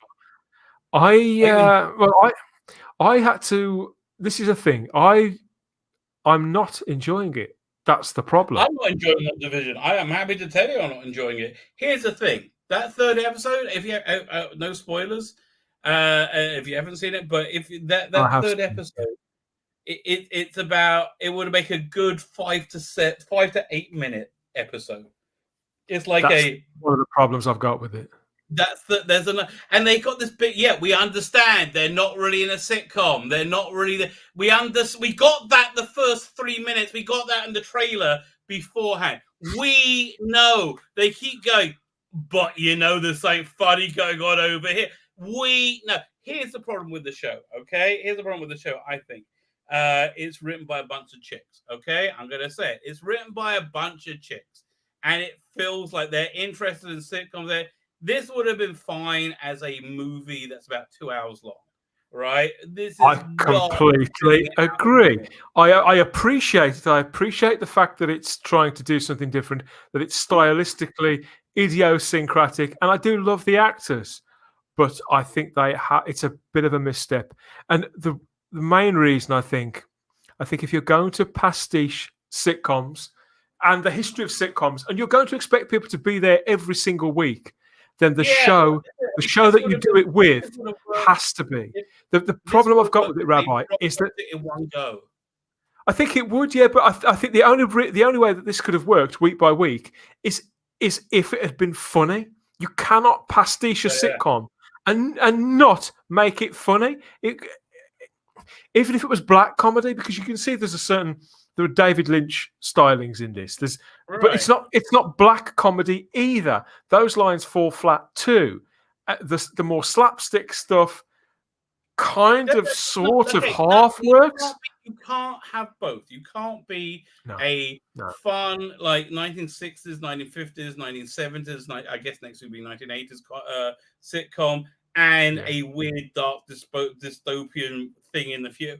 I had to. This is a thing. I'm not enjoying it. That's the problem. I'm not enjoying WandaVision. I am happy to tell you I'm not enjoying it. Here's the thing. That third episode, if you no spoilers, if you haven't seen it, but if that third episode, it would make a good 5 to 8 minute episode. It's like one of the problems I've got with it. And they got this bit. Yeah, we understand they're not really in a sitcom. They're not really. We got that the first 3 minutes. We got that in the trailer beforehand. We know they keep going, but there's something funny going on over here. We know. Here's the problem with the show. Okay, here's the problem with the show. I think it's written by a bunch of chicks. Okay, I'm gonna say it. It's written by a bunch of chicks, and it feels like they're interested in sitcoms. This would have been fine as a movie that's about 2 hours long, right? I completely agree. I appreciate it. I appreciate the fact that it's trying to do something different, that it's stylistically idiosyncratic, and I do love the actors, but I think it's a bit of a misstep. And the main reason I think if you're going to pastiche sitcoms and the history of sitcoms, and you're going to expect people to be there every single week, then the show that you do it with has to be. The problem I've got with it, Rabbi, is that in one go. I think it would, yeah, but I think the only way that this could have worked week by week is if it had been funny. You cannot pastiche a sitcom and not make it funny. Even if it was black comedy, because you can see there are David Lynch stylings in this. But it's not black comedy either. Those lines fall flat too. The more slapstick stuff sort of half works. You can't have both. You can't be fun like 1960s, 1950s, 1970s. I guess next would be 1980s sitcom. And a weird, dark, dystopian thing in the future.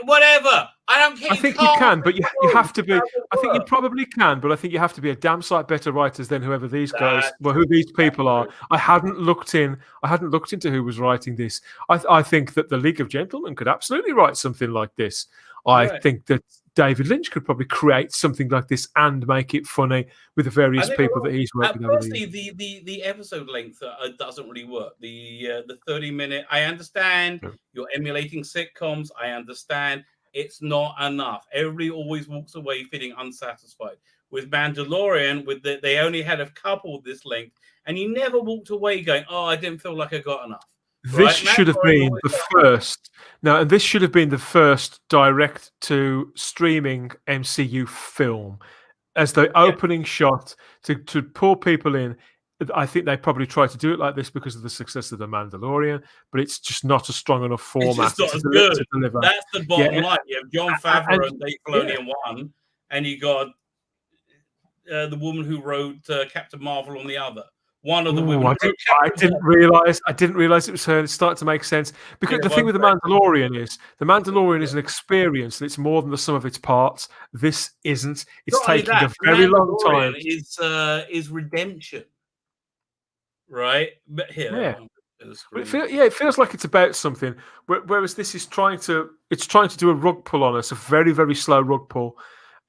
Whatever. I don't care. I think you can, but you have to be. I think you probably can, but I think you have to be a damn sight better writers than whoever these guys, who these people are. I hadn't looked into who was writing this. I think that the League of Gentlemen could absolutely write something like this. I think that David Lynch could probably create something like this and make it funny with the various people that he's working with. Firstly, the episode length doesn't really work. The 30-minute. I understand you're emulating sitcoms. I understand it's not enough. Everybody always walks away feeling unsatisfied. With Mandalorian, they only had a couple this length, and you never walked away going, "Oh, I didn't feel like I got enough." This should have been the first. No, and this should have been the first direct to streaming MCU film as the opening shot to pull people in. I think they probably tried to do it like this because of the success of The Mandalorian, but it's just not a strong enough format to deliver. That's the bottom line. You have Jon Favreau and Dave Filoni in one, and you got the woman who wrote Captain Marvel on the other. One of the Ooh, women. I didn't realize it was her. It's starting to make sense because the thing with the Mandalorian is an experience, and it's more than the sum of its parts. This isn't. It's Not only taking that, a very long time. Is redemption, right? But here, Yeah. But it feels like it's about something. Whereas this is trying to do a rug pull on us, a very, very slow rug pull.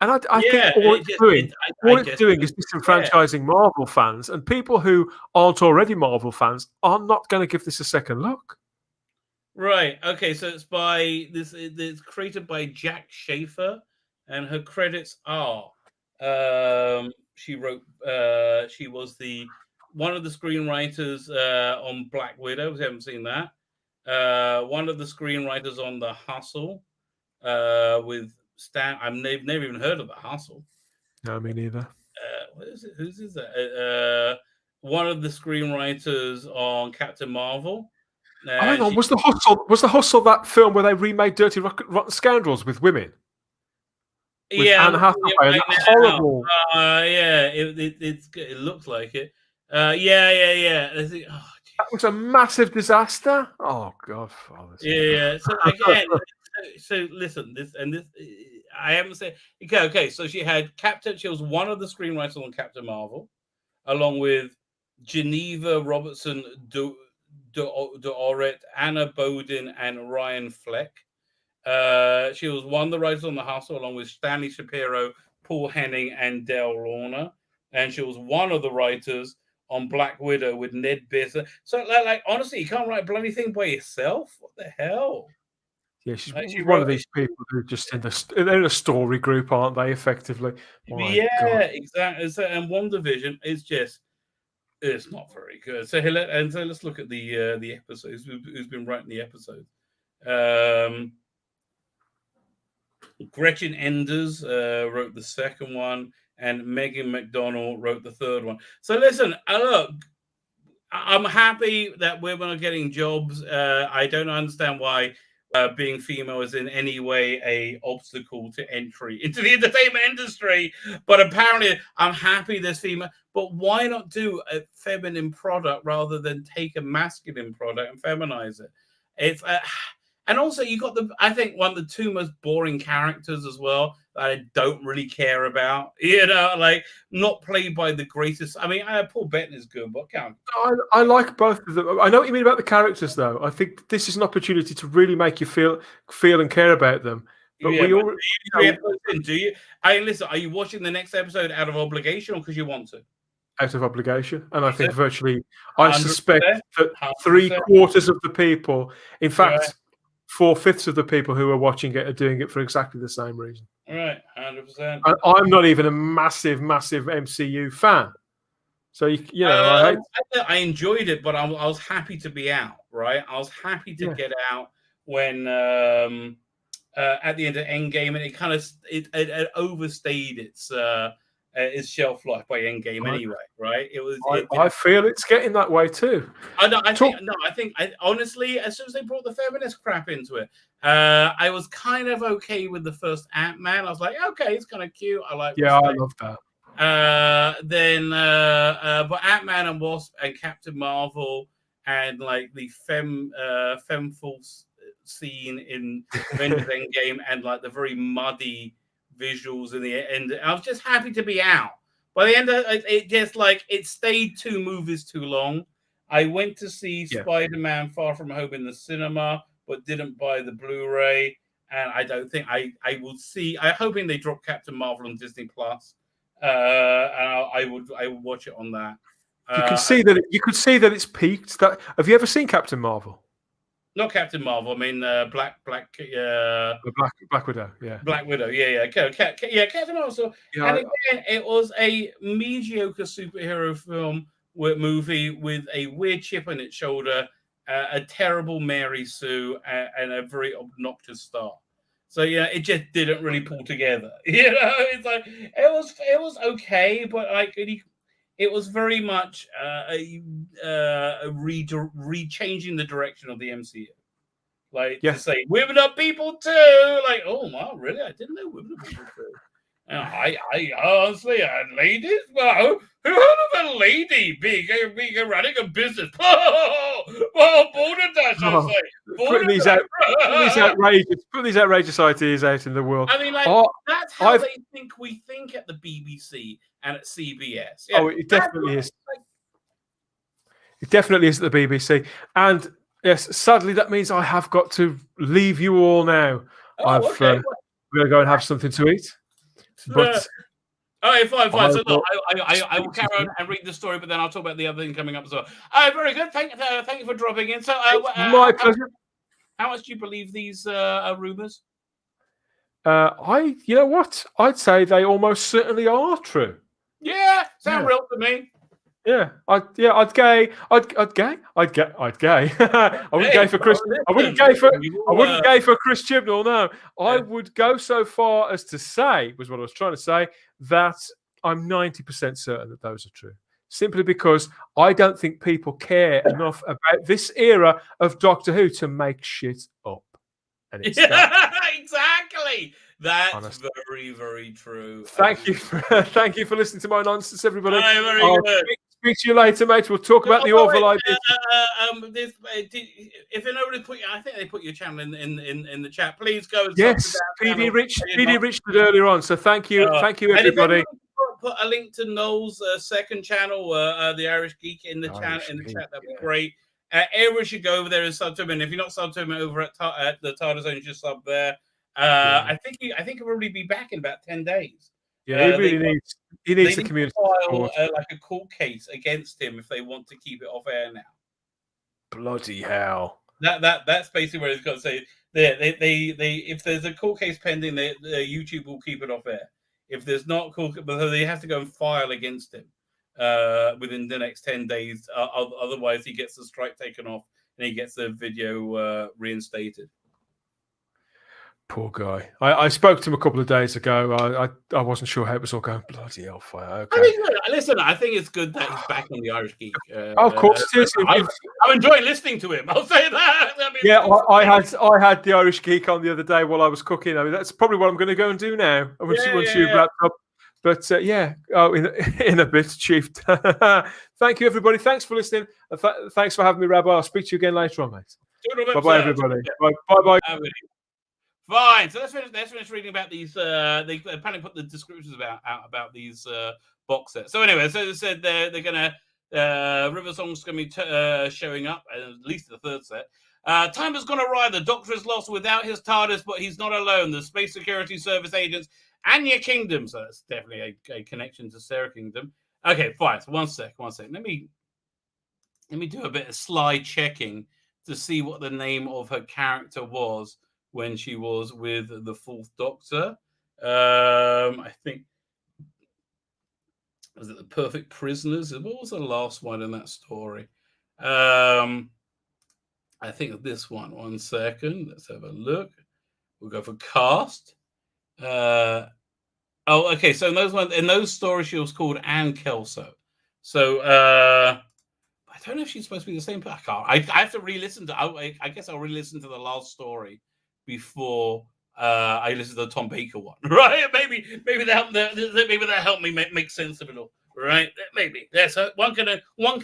And I think all it's doing is disenfranchising Marvel fans, and people who aren't already Marvel fans are not going to give this a second look. Right. Okay. So it's it's created by Jack Schaefer, and her credits are she wrote she was one of the screenwriters on Black Widow. We haven't seen that. One of the screenwriters on The Hustle with Stan. I've never even heard of The Hustle. No, me neither. What is it? Who's is that? One of the screenwriters on Captain Marvel. Hang on, was the hustle that film where they remade Dirty Rotten Scoundrels with women? With Anne Hathaway, horrible. It looks like it. Yeah. That was a massive disaster. Oh God, Father. Yeah. So again, so listen, this. I haven't said. Okay. So she was one of the screenwriters on Captain Marvel, along with Geneva Robertson D'Oret, Anna Bodin, and Ryan Fleck. She was one of the writers on The Hustle, along with Stanley Shapiro, Paul Henning, and Dale Lorna. And she was one of the writers on Black Widow with Ned Besser. So, honestly, you can't write a bloody thing by yourself. What the hell? Yeah, she's one of these people who are just they're in a story group, aren't they? Effectively. Exactly. So, and WandaVision is just. It's not very good. So let's look at the episodes. Who's been writing the episodes? Gretchen Enders wrote the second one, and Megan McDonnell wrote the third one. So listen, look, I'm happy that women are getting jobs. I don't understand why being female is in any way a obstacle to entry into the entertainment industry. But apparently, I'm happy there's female. But why not do a feminine product rather than take a masculine product and feminize it? It's and also you got I think one of the two most boring characters as well that I don't really care about. Not played by the greatest. I mean, Paul Bettany's good, but can't. I like both of them. I know what you mean about the characters, though. I think this is an opportunity to really make you feel and care about them. But do you? Listen. Are you watching the next episode out of obligation or because you want to? Out of obligation, and I think virtually, I suspect that 3/4 of the people, in fact, 4/5 of the people who are watching it are doing it for exactly the same reason. Right, 100%. I'm not even a massive MCU fan, so I enjoyed it, but I was happy to be out. Right, I was happy to get out when at the end of Endgame, and it kind of it overstayed its shelf life by Endgame anyway, right? I feel it's getting that way too. I think honestly, as soon as they brought the feminist crap into it, I was kind of okay with the first Ant-Man. I was like, okay, it's kind of cute. I like. Yeah, I love that. But Ant-Man and Wasp and Captain Marvel and like the femful scene in Avengers Endgame and like the very muddy visuals in the end. I was just happy to be out. By the end of it, just like it stayed 2 movies too long. I went to see Spider-Man Far From Home in the cinema, but didn't buy the Blu-ray. And I don't think I will see. I'm hoping they drop Captain Marvel on Disney Plus. And I would watch it on that. You could see that it's peaked. Have you ever seen Captain Marvel? Not Captain Marvel. I mean, Black Widow. Yeah. Black Widow. Yeah. Captain Marvel. So, and again, it was a mediocre superhero movie with a weird chip on its shoulder, a terrible Mary Sue, and a very obnoxious star. So it just didn't really pull together. It's like it was okay, but like it was very much rechanging the direction of the MCU. To say women are people too. Like, oh wow, really? I didn't know women are people too. I honestly, ladies? Well, who heard of a lady being running a business? Well, border dash, I say. Putting these outrageous ideas out in the world. I mean, like, that's how they think we think at the BBC and at CBS. Yeah, it definitely is. It definitely is at the BBC. And yes, sadly, that means I have got to leave you all now. Okay. We're going to go and have something to eat. But fine. So look, I will carry on and read the story, but then I'll talk about the other thing coming up as well. Very good. Thank you for dropping in. So, my pleasure. How much do you believe these rumors? You know what? I'd say they almost certainly are true. Yeah, sound real to me. Yeah, I'd gay. I wouldn't gay for Chris. I wouldn't gay for Chris Chibnall. No, I would go so far as to say, was what I was trying to say, that I'm 90% certain that those are true. Simply because I don't think people care enough about this era of Doctor Who to make shit up. And it's exactly. That's honestly very, very true. Thank you for listening to my nonsense, everybody. Very good. Speak to you later, mate. We'll talk about the Orville ideas. If they already put you, I think they put your channel in the chat. Please go. And yes, PD Rich did earlier on. So thank you, everybody. Put a link to Noel's second channel, the Irish Geek, in the chat. That'd be great. Everyone should go over there and sub to him. And if you're not sub to him over at the TARDIS Zone, just sub there. I think he'll probably be back in about 10 days. Yeah, he needs the community file, like a court case against him if they want to keep it off air now. Bloody hell! That's basically what it's got to say. They if there's a court case pending, YouTube will keep it off air. If there's not they have to go and file against him within the next 10 days. Otherwise, he gets the strike taken off and he gets the video reinstated. Poor guy. I spoke to him a couple of days ago. I wasn't sure how it was all going. Bloody hellfire. Okay. I think it's good that he's back on the Irish Geek. Of course it is. I'm enjoying listening to him. I'll say that. I had the Irish Geek on the other day while I was cooking. I mean, that's probably what I'm going to go and do now. Once you've wrapped up. But in a bit, Chief. Thank you, everybody. Thanks for listening. Thanks for having me, Rabbi. I'll speak to you again later on, mate. Bye-bye, everybody. Bye-bye. Fine. So let's finish reading about these. They apparently put the descriptions about these box sets. So anyway, so they said they're gonna River Song's gonna be showing up at least the third set. Time has gone awry. The Doctor is lost without his TARDIS, but he's not alone. The Space Security Service agents Anya Kingdom. So that's definitely a connection to Sarah Kingdom. Okay, fine. So one sec. Let me do a bit of slide checking to see what the name of her character was when she was with the Fourth Doctor. I think, was it The Perfect Prisoners? What was the last one in that story? I think this one. 1 second. Let's have a look. We'll go for cast. Okay. So in those stories, she was called Anne Kelso. So I don't know if she's supposed to be the same. I have to re-listen to. I guess I'll re-listen to the last story before I listen to the Tom Baker one, right? Maybe that helped me make sense of it all, right? Maybe. Yeah, so one can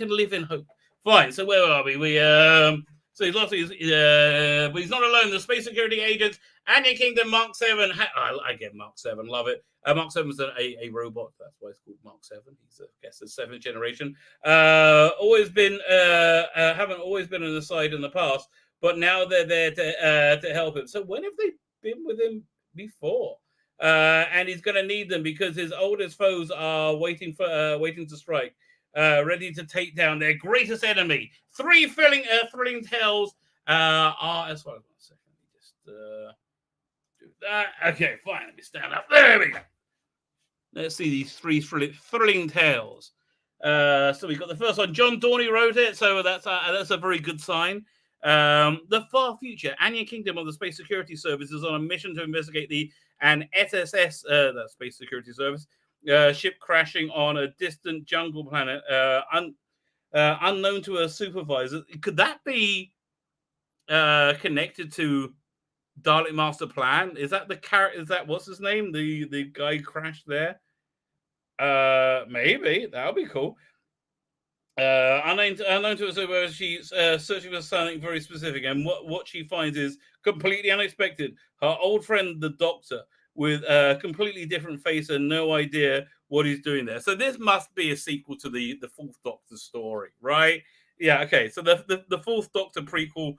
live in hope. Fine. So where are we? So he's lost. But he's not alone. The Space Security agents, Anya Kingdom, Mark 7. I get Mark 7. Love it. Mark 7's a robot. That's why it's called Mark 7. He's, I guess, the 7th generation. Haven't always been on the side in the past, but now they're there to help him. So when have they been with him before? And he's going to need them because his oldest foes are waiting to strike. Ready to take down their greatest enemy. 3 thrilling tales are as far as 1 second. Let me just do that. Okay, fine. Let me stand up. There we go. Let's see these 3 thrilling tales. So we got the first one. John Dorney wrote it, so that's a very good sign. The far future. Anya Kingdom of the Space Security Service is on a mission to investigate an SSS, the Space Security Service, ship crashing on a distant jungle planet, unknown to her supervisor. Could that be connected to Dalek Master Plan. Is that the character? Is that what's his name? The guy who crashed there. Maybe that'll be cool. Unknown to us, where she's searching for something very specific, and what she finds is completely unexpected. Her old friend, the Doctor, with a completely different face and no idea what he's doing there. So this must be a sequel to the Fourth Doctor story, right? Yeah, okay. So the Fourth Doctor prequel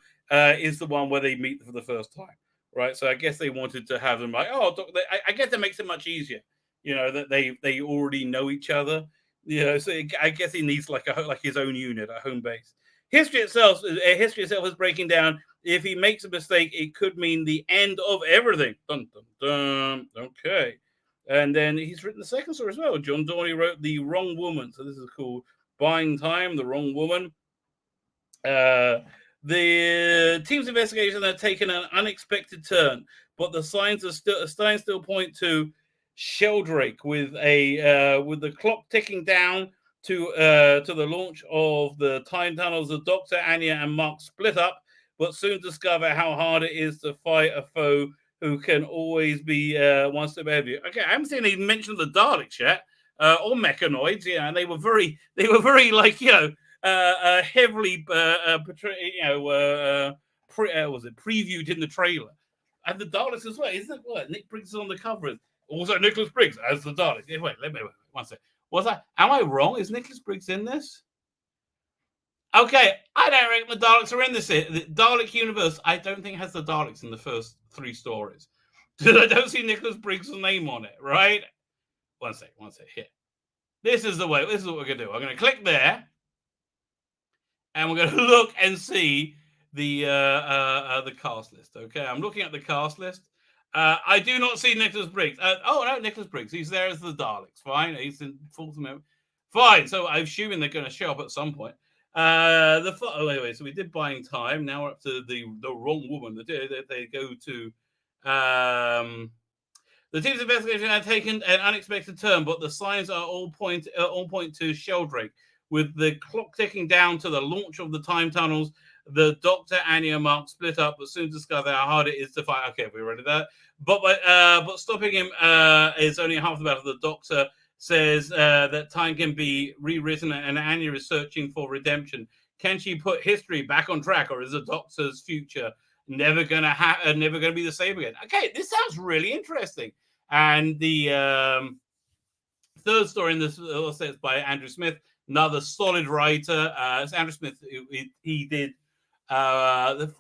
is the one where they meet for the first time, right? So I guess they wanted to have them like, oh, I guess that makes it much easier, that they already know each other. So I guess he needs like his own unit, a home base. History itself is breaking down. If he makes a mistake, it could mean the end of everything. Dun, dun, dun. Okay. And then he's written the second story as well. John Dorney wrote The Wrong Woman. So this is called Buying Time, The Wrong Woman. The team's investigation had taken an unexpected turn, but the signs still point to Sheldrake with the clock ticking down to the launch of the time tunnels. The Doctor, Anya, and Mark split up, but soon discover how hard it is to fight a foe who can always be one step ahead of you. Okay, I haven't seen any mention of the Daleks yet, or mechanoids. Yeah, and they were very like heavily previewed in the trailer, and the Daleks as well. Isn't it? What Nick Briggs is on the cover. Also, Nicholas Briggs as the Dalek. Wait, let me one second. Am I wrong? Is Nicholas Briggs in this? Okay, I don't reckon the Daleks are in this. The Dalek universe, I don't think has the Daleks in the first 3 stories. I don't see Nicholas Briggs' name on it, right? One sec. Here. This is the way. This is what we're going to do. I'm going to click there, and we're going to look and see the cast list. Okay, I'm looking at the cast list. I do not see Nicholas Briggs. No, Nicholas Briggs. He's there as the Daleks. Fine. He's in full member. Fine. So I'm assuming they're going to show up at some point. Anyway, so we did Buying Time. Now we're up to the Wrong Woman. They go to the team's investigation had taken an unexpected turn, but the signs are all point to Sheldrake, with the clock ticking down to the launch of the time tunnels. The Doctor, Anya, and Mark split up, but soon discover how hard it is to fight. Okay, we read that. But stopping him is only half the battle. The Doctor says that time can be rewritten, and Anya is searching for redemption. Can she put history back on track, or is the Doctor's future never gonna be the same again? Okay, this sounds really interesting. And the third story in this is by Andrew Smith, another solid writer. It's Andrew Smith. He did. The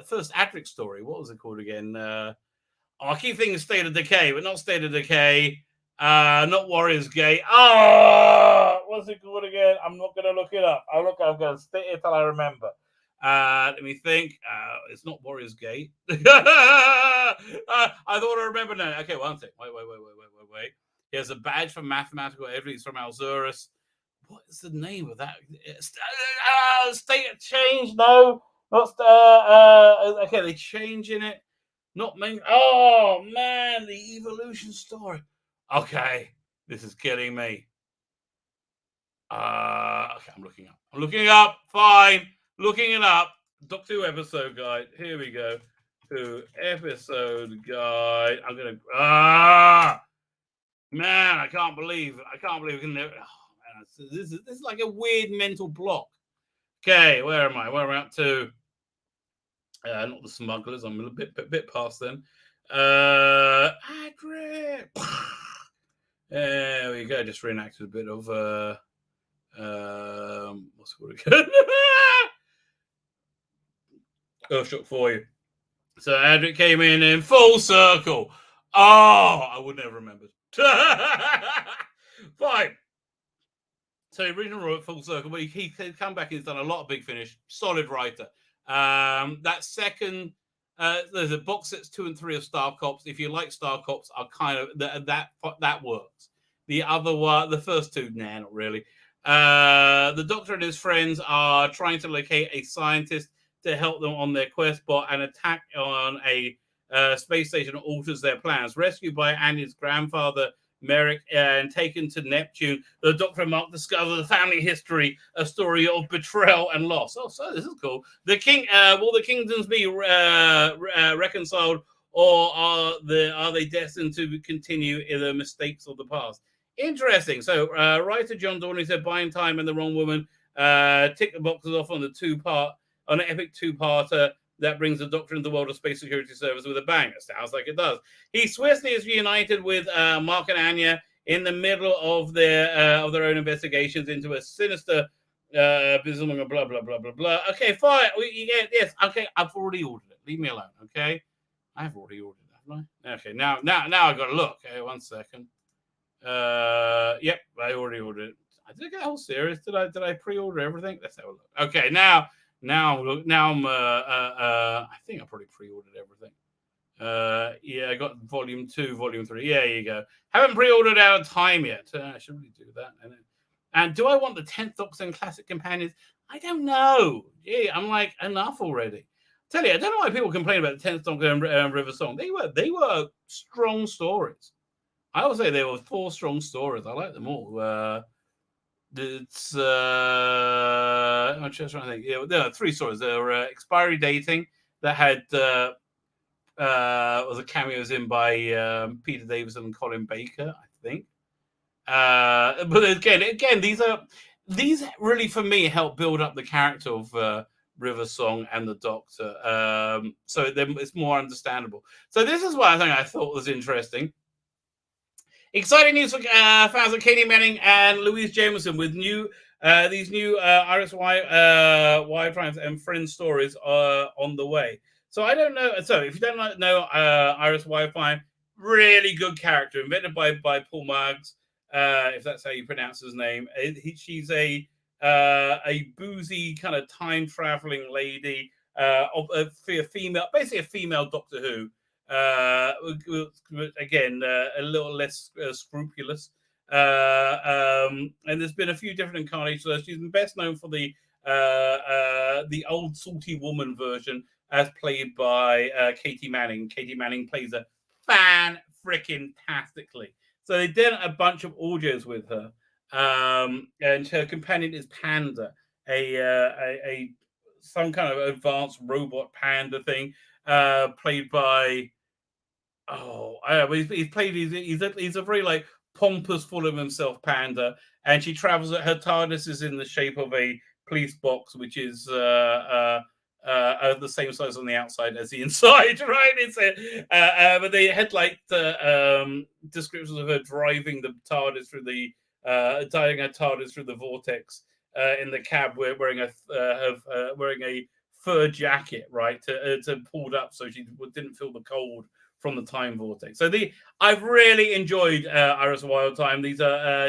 first Adric story. What was it called again? I keep thinking State of Decay, but not State of Decay. Not Warriors Gate. What's it called again? I'm not going to look it up. I'm going to stay here till I remember. Let me think. It's not Warriors Gate. I thought I remember now. Okay, one thing. Wait. Here's a badge for mathematical evidence from Alzurus. What is the name of that? State of Change? No. Okay, they change in it. Not main. Oh man, the evolution story. Okay, this is killing me. Okay, I'm looking up. Fine, looking it up. Doctor Who episode guide. Here we go. To episode guide. I'm gonna. Man, I can't believe we can. Oh, man, this is like a weird mental block. Okay, where am I? Where am I up to? Not the smugglers. I'm a bit past them. Adric. There we go. Just reenacted a bit of what's it called again? Shock for you. So Adric came in full circle. Oh, I would never remembered. Fine. So original wrote full circle, but he come back and he's done a lot of Big Finish. Solid writer. That second, there's a box sets 2 and 3 of Star Cops. If you like Star Cops, are kind of that works. The other one, the first 2, nah, not really. The Doctor and his friends are trying to locate a scientist to help them on their quest, but an attack on a space station alters their plans. Rescued by Anya's grandfather, Merrick, and taken to Neptune, the Doctor and Mark discover the family history, a story of betrayal and loss. Oh, so this is cool. The king, will the kingdoms be reconciled, or are they destined to continue in the mistakes of the past? Interesting. So writer John Dorney said buying time and the wrong woman tick the boxes off on an epic two-parter that brings the Doctor into the world of Space Security Service with a bang. It sounds like it does. He swiftly is reunited with Mark and Anya in the middle of their own investigations into a sinister business, blah blah blah blah blah. Okay, fine. You get this. Okay, I've already ordered it. Leave me alone. Okay, I've already ordered it, haven't I? Okay, now I got to look. Okay, 1 second. Yep, I already ordered it. I did I get a whole series. Did I pre-order everything? Let's have a look. Okay, now I'm I think I probably pre-ordered everything. Yeah, I got volume 2, volume 3. Yeah, here you go. Haven't pre-ordered Out of Time yet. I should really do that. And do I want the 10th Doctor and Classic Companions? I don't know. Yeah, I'm like, enough already. Tell you, I don't know why people complain about the 10th Doctor and River Song. They were strong stories. I would say they were 4 strong stories. I like them all. It's I'm just trying to think. Yeah, there are 3 stories. There were expiry dating that had was a cameos in by Peter Davison and Colin Baker, I think. But again, these really for me help build up the character of River Song and the Doctor. So it's more understandable. So this is what I thought was interesting. Exciting news for fans of Katie Manning and Louise Jameson with these new Iris Wildthyme and Friends stories on the way. So I don't know. So if you don't know Iris Wildthyme, really good character, invented by Paul Maggs, if that's how you pronounce his name. She's a boozy kind of time traveling lady, basically a female Doctor Who. Again, a little less scrupulous, and there's been a few different incarnations. She's best known for the old salty woman version, as played by Katie Manning. Katie Manning plays her fan-freaking-tastically. So they did a bunch of audios with her, and her companion is Panda, a some kind of advanced robot panda thing, played by. He's a very like pompous, full of himself panda, and she travels. Her TARDIS is in the shape of a police box, which is the same size on the outside as the inside, right? It's but they had like the descriptions of her driving the TARDIS through the vortex in the cab, wearing a fur jacket, right, to pulled up so she didn't feel the cold from the time vortex. So I've really enjoyed Iris Wildthyme.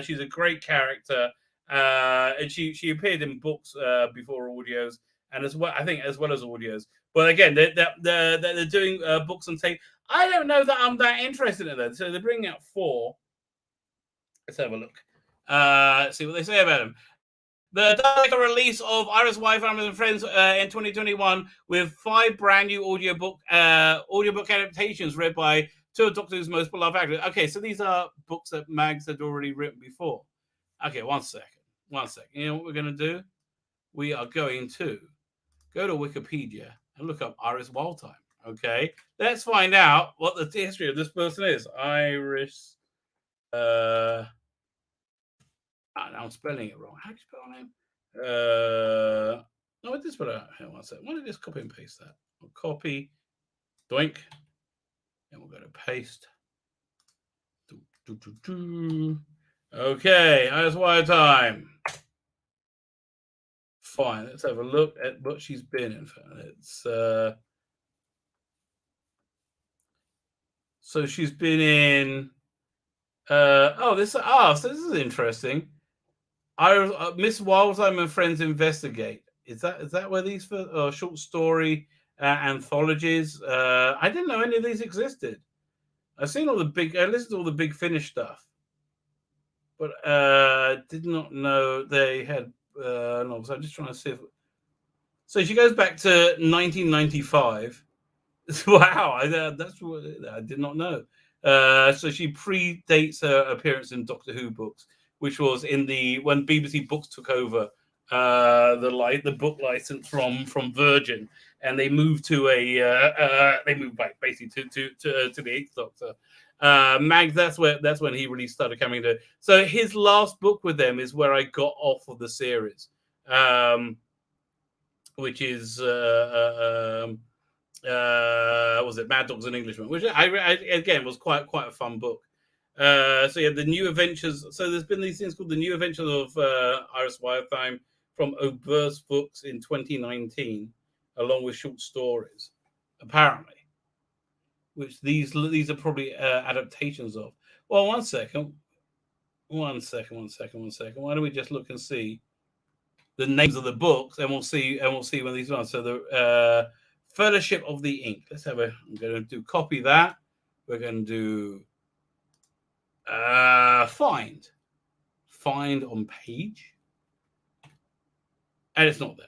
She's a great character, and she appeared in books before audios, and as well as audios. But again, they're doing books and tape. I don't know that I'm that interested in that. So they're bringing out 4. Let's have a look. See what they say about them. The direct release of Iris Wildthyme and Friends in 2021 with 5 brand new audiobook adaptations read by 2 of Doctor Who's most beloved actors. Okay, so these are books that Mags had already written before. Okay, 1 second. You know what we're going to do? We are going to go to Wikipedia and look up Iris Wildthyme. Okay, let's find out what the history of this person is. Iris. Now I'm spelling it wrong. How do you spell her name? No, I did spell it out. Hang on 1 second. Why don't I just copy and paste that? We'll copy, doink, and we'll go to paste. Okay, Iris Wildthyme. Fine, let's have a look at what she's been in. It's so she's been in. So this is interesting. Miss Wildthyme and Friends Investigate. Is that where these short story anthologies? I didn't know any of these existed. I've seen I listened to all the Big Finish stuff, but did not know they had novels. I'm just trying to see if. So she goes back to 1995. Wow, that's what I did not know. So she predates her appearance in Doctor Who books, which was when BBC Books took over the book license from Virgin, and they move to basically to the Eighth Doctor. Mag, that's when he really started coming to. So his last book with them is where I got off of the series, which is was it Mad Dogs and Englishmen, which I again was quite a fun book. So yeah, the New Adventures. So there's been these things called the New Adventures of Iris Wildthyme from Oberst Books in 2019, along with short stories, apparently. Which these are probably adaptations of. Well, one second. Why don't we just look and see the names of the books, and we'll see when these are. So the Fellowship of the Ink. I'm going to do copy that. We're going to do find on page, and it's not there.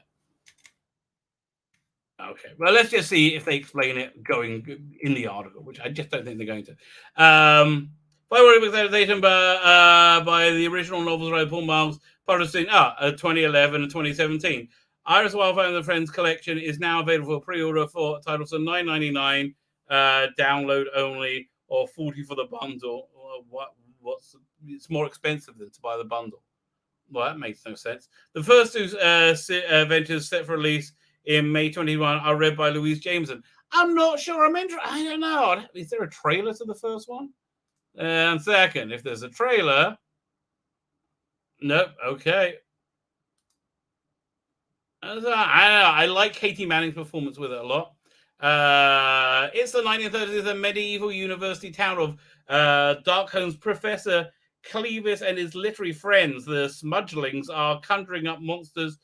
Okay, well, let's just see if they explain it going in the article, which I just don't think they're going to. By adaptation by the original novels by Paul Marks, published in 2011 and 2017. Iris Wildthyme and the Friends collection is now available for pre-order for titles of $9.99, download only, or $40 for the bundle. It's more expensive than to buy the bundle. Well, that makes no sense. The first two adventures set for release in May 21 are read by Louise Jameson. I'm not sure I'm interested. I don't know. Is there a trailer to the first one? And second, if there's a trailer, nope. Okay. I like Katie Manning's performance with it a lot. It's the 1930s, a medieval university town of Darkholme's Professor Clevis and his literary friends, the Smudgelings, are conjuring up monsters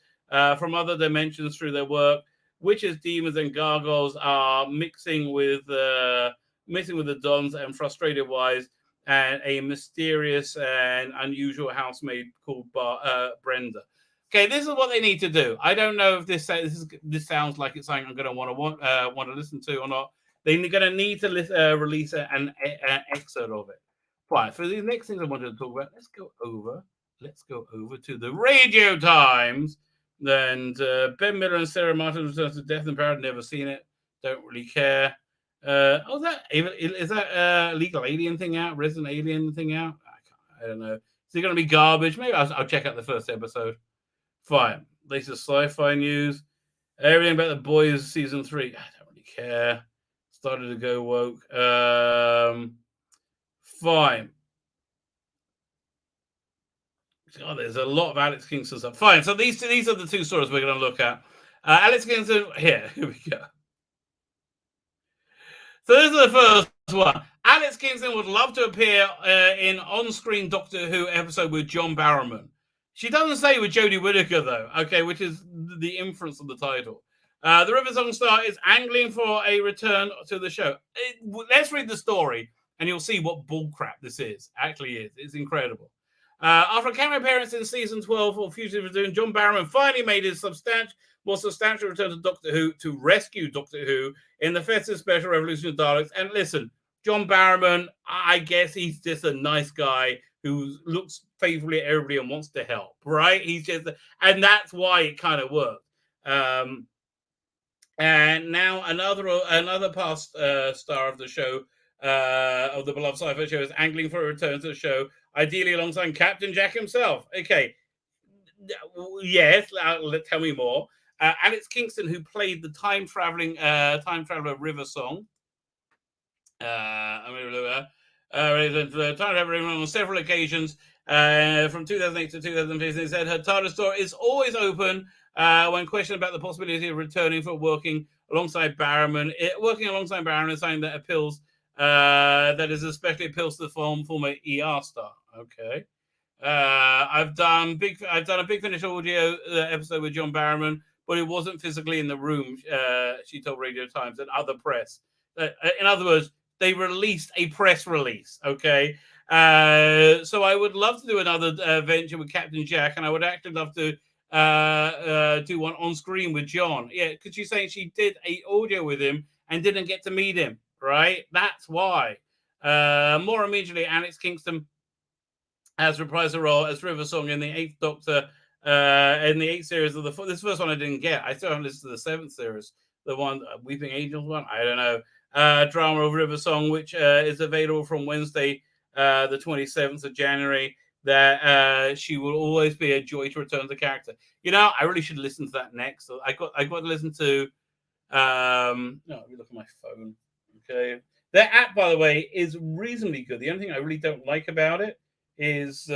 from other dimensions through their work. Witches, demons, and gargoyles are mixing with the dons and frustrated wives, and a mysterious and unusual housemaid called Brenda. Okay, this is what they need to do. I don't know if this sounds like it's something I'm going to want to listen to or not. They're going to need to release an excerpt of it. Right. For the next things I wanted to talk about, let's go over to the Radio Times. And Ben Miller and Sarah Martin returns to Death in Paradise. Never seen it. Don't really care. Is that Legal Alien thing out? Resident Alien thing out? I don't know. Is it going to be garbage? Maybe I'll check out the first episode. Fine. Latest sci-fi news. Everything about the Boys season 3. I don't really care. Started to go woke. Fine. God, there's a lot of Alex Kingston stuff. Fine. So these are the two stories we're going to look at. Alex Kingston. Here we go. So this is the first one. Alex Kingston would love to appear in on-screen Doctor Who episode with John Barrowman. She doesn't say with Jodie Whittaker, though, okay, which is the inference of the title. The River Song Star is angling for a return to the show. Let's read the story, and you'll see what bullcrap this actually is. It's incredible. After a cameo appearance in season 12 of Fugitive Doom, John Barrowman finally made his more substantial return to Doctor Who to rescue Doctor Who in the festive special Revolution of Daleks. And listen, John Barrowman, I guess he's just a nice guy who looks faithfully at everybody and wants to help, right? And that's why it kind of worked. And now another past star of the show, of the beloved sci-fi show, is angling for a return to the show, ideally alongside Captain Jack himself. Okay, yes, tell me more. Alex Kingston, who played the time traveler River Song, time traveler on several occasions from 2008 to 2015, said her TARDIS door is always open when questioned about the possibility of returning for working alongside Barrowman. Working alongside Barrowman is something that appeals. That is especially appeals to the former ER star. Okay, I've done a Big Finish audio episode with John Barrowman, but it wasn't physically in the room. She told Radio Times and other press. In other words, they released a press release. Okay, so I would love to do another venture with Captain Jack, and I would actually love to do one on screen with John. Yeah, because she's saying she did a audio with him and didn't get to meet him. Right, that's why. More immediately, Alex Kingston has reprised the role as River Song in the 8th Doctor in the 8th series of this first one I didn't get. I still haven't listened to the 7th series the one Weeping Angels one. I don't know. Drama of River Song, which is available from Wednesday, the 27th of January. That she will always be a joy to return to the character. You know, I really should listen to that next. So I got to listen to. Let me look at my phone. Okay, their app, by the way, is reasonably good. The only thing I really don't like about it is you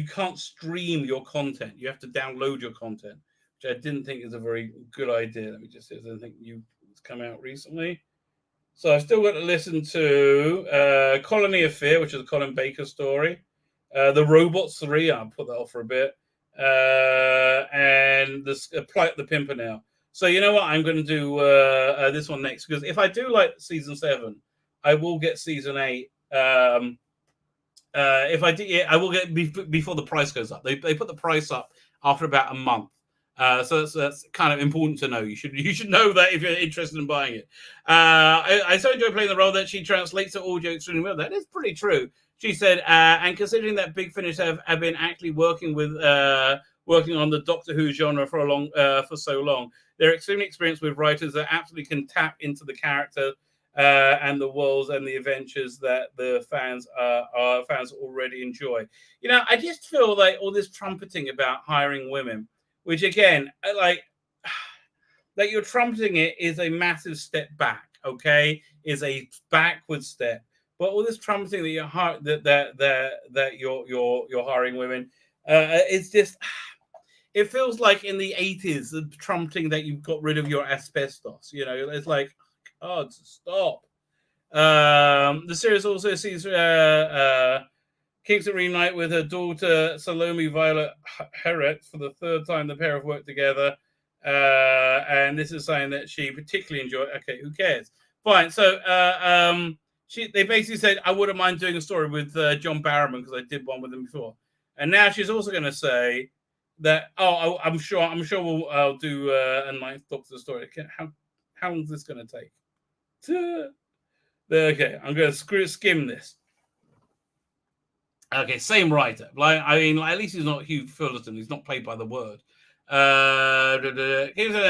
can't stream your content. You have to download your content, which I didn't think is a very good idea. Let me just see if there's anything new that's come out recently. So I've still got to listen to Colony of Fear, which is a Colin Baker story. The Robots 3, I'll put that off for a bit. And this Plight the Pimpernel. So you know what? I'm going to do this one next, because if I do like season 7, I will get season 8. If I do, I will get before the price goes up. They put the price up after about a month. So that's kind of important to know. You should know that if you're interested in buying it. I so enjoy playing the role that she translates the audio extremely well. That is pretty true. She said, and considering that Big Finish have been actually working on the Doctor Who genre for so long, they're extremely experienced with writers that absolutely can tap into the character and the worlds and the adventures that the fans already enjoy. You know, I just feel like all this trumpeting about hiring women, which again, like you're trumpeting it, is a massive step back. Okay, is a backward step. But all this trumpeting that you're hiring women, it's just, it feels like in the 80s, the trumpeting that you've got rid of your asbestos. You know, it's like, God, stop. The series also sees Kingston reunite with her daughter Salome Violet Heret for the 3rd time. The pair have worked together, and this is something that she particularly enjoyed. Okay, who cares? Fine. So they basically said, I wouldn't mind doing a story with John Barrowman, because I did one with him before. And now she's also going to say that, I'm sure I'll do a Ninth Doctor story. How long is this going to take? Okay, I'm going to skim this. Okay, same writer. At least he's not Hugh Fullerton. He's not played by the Word.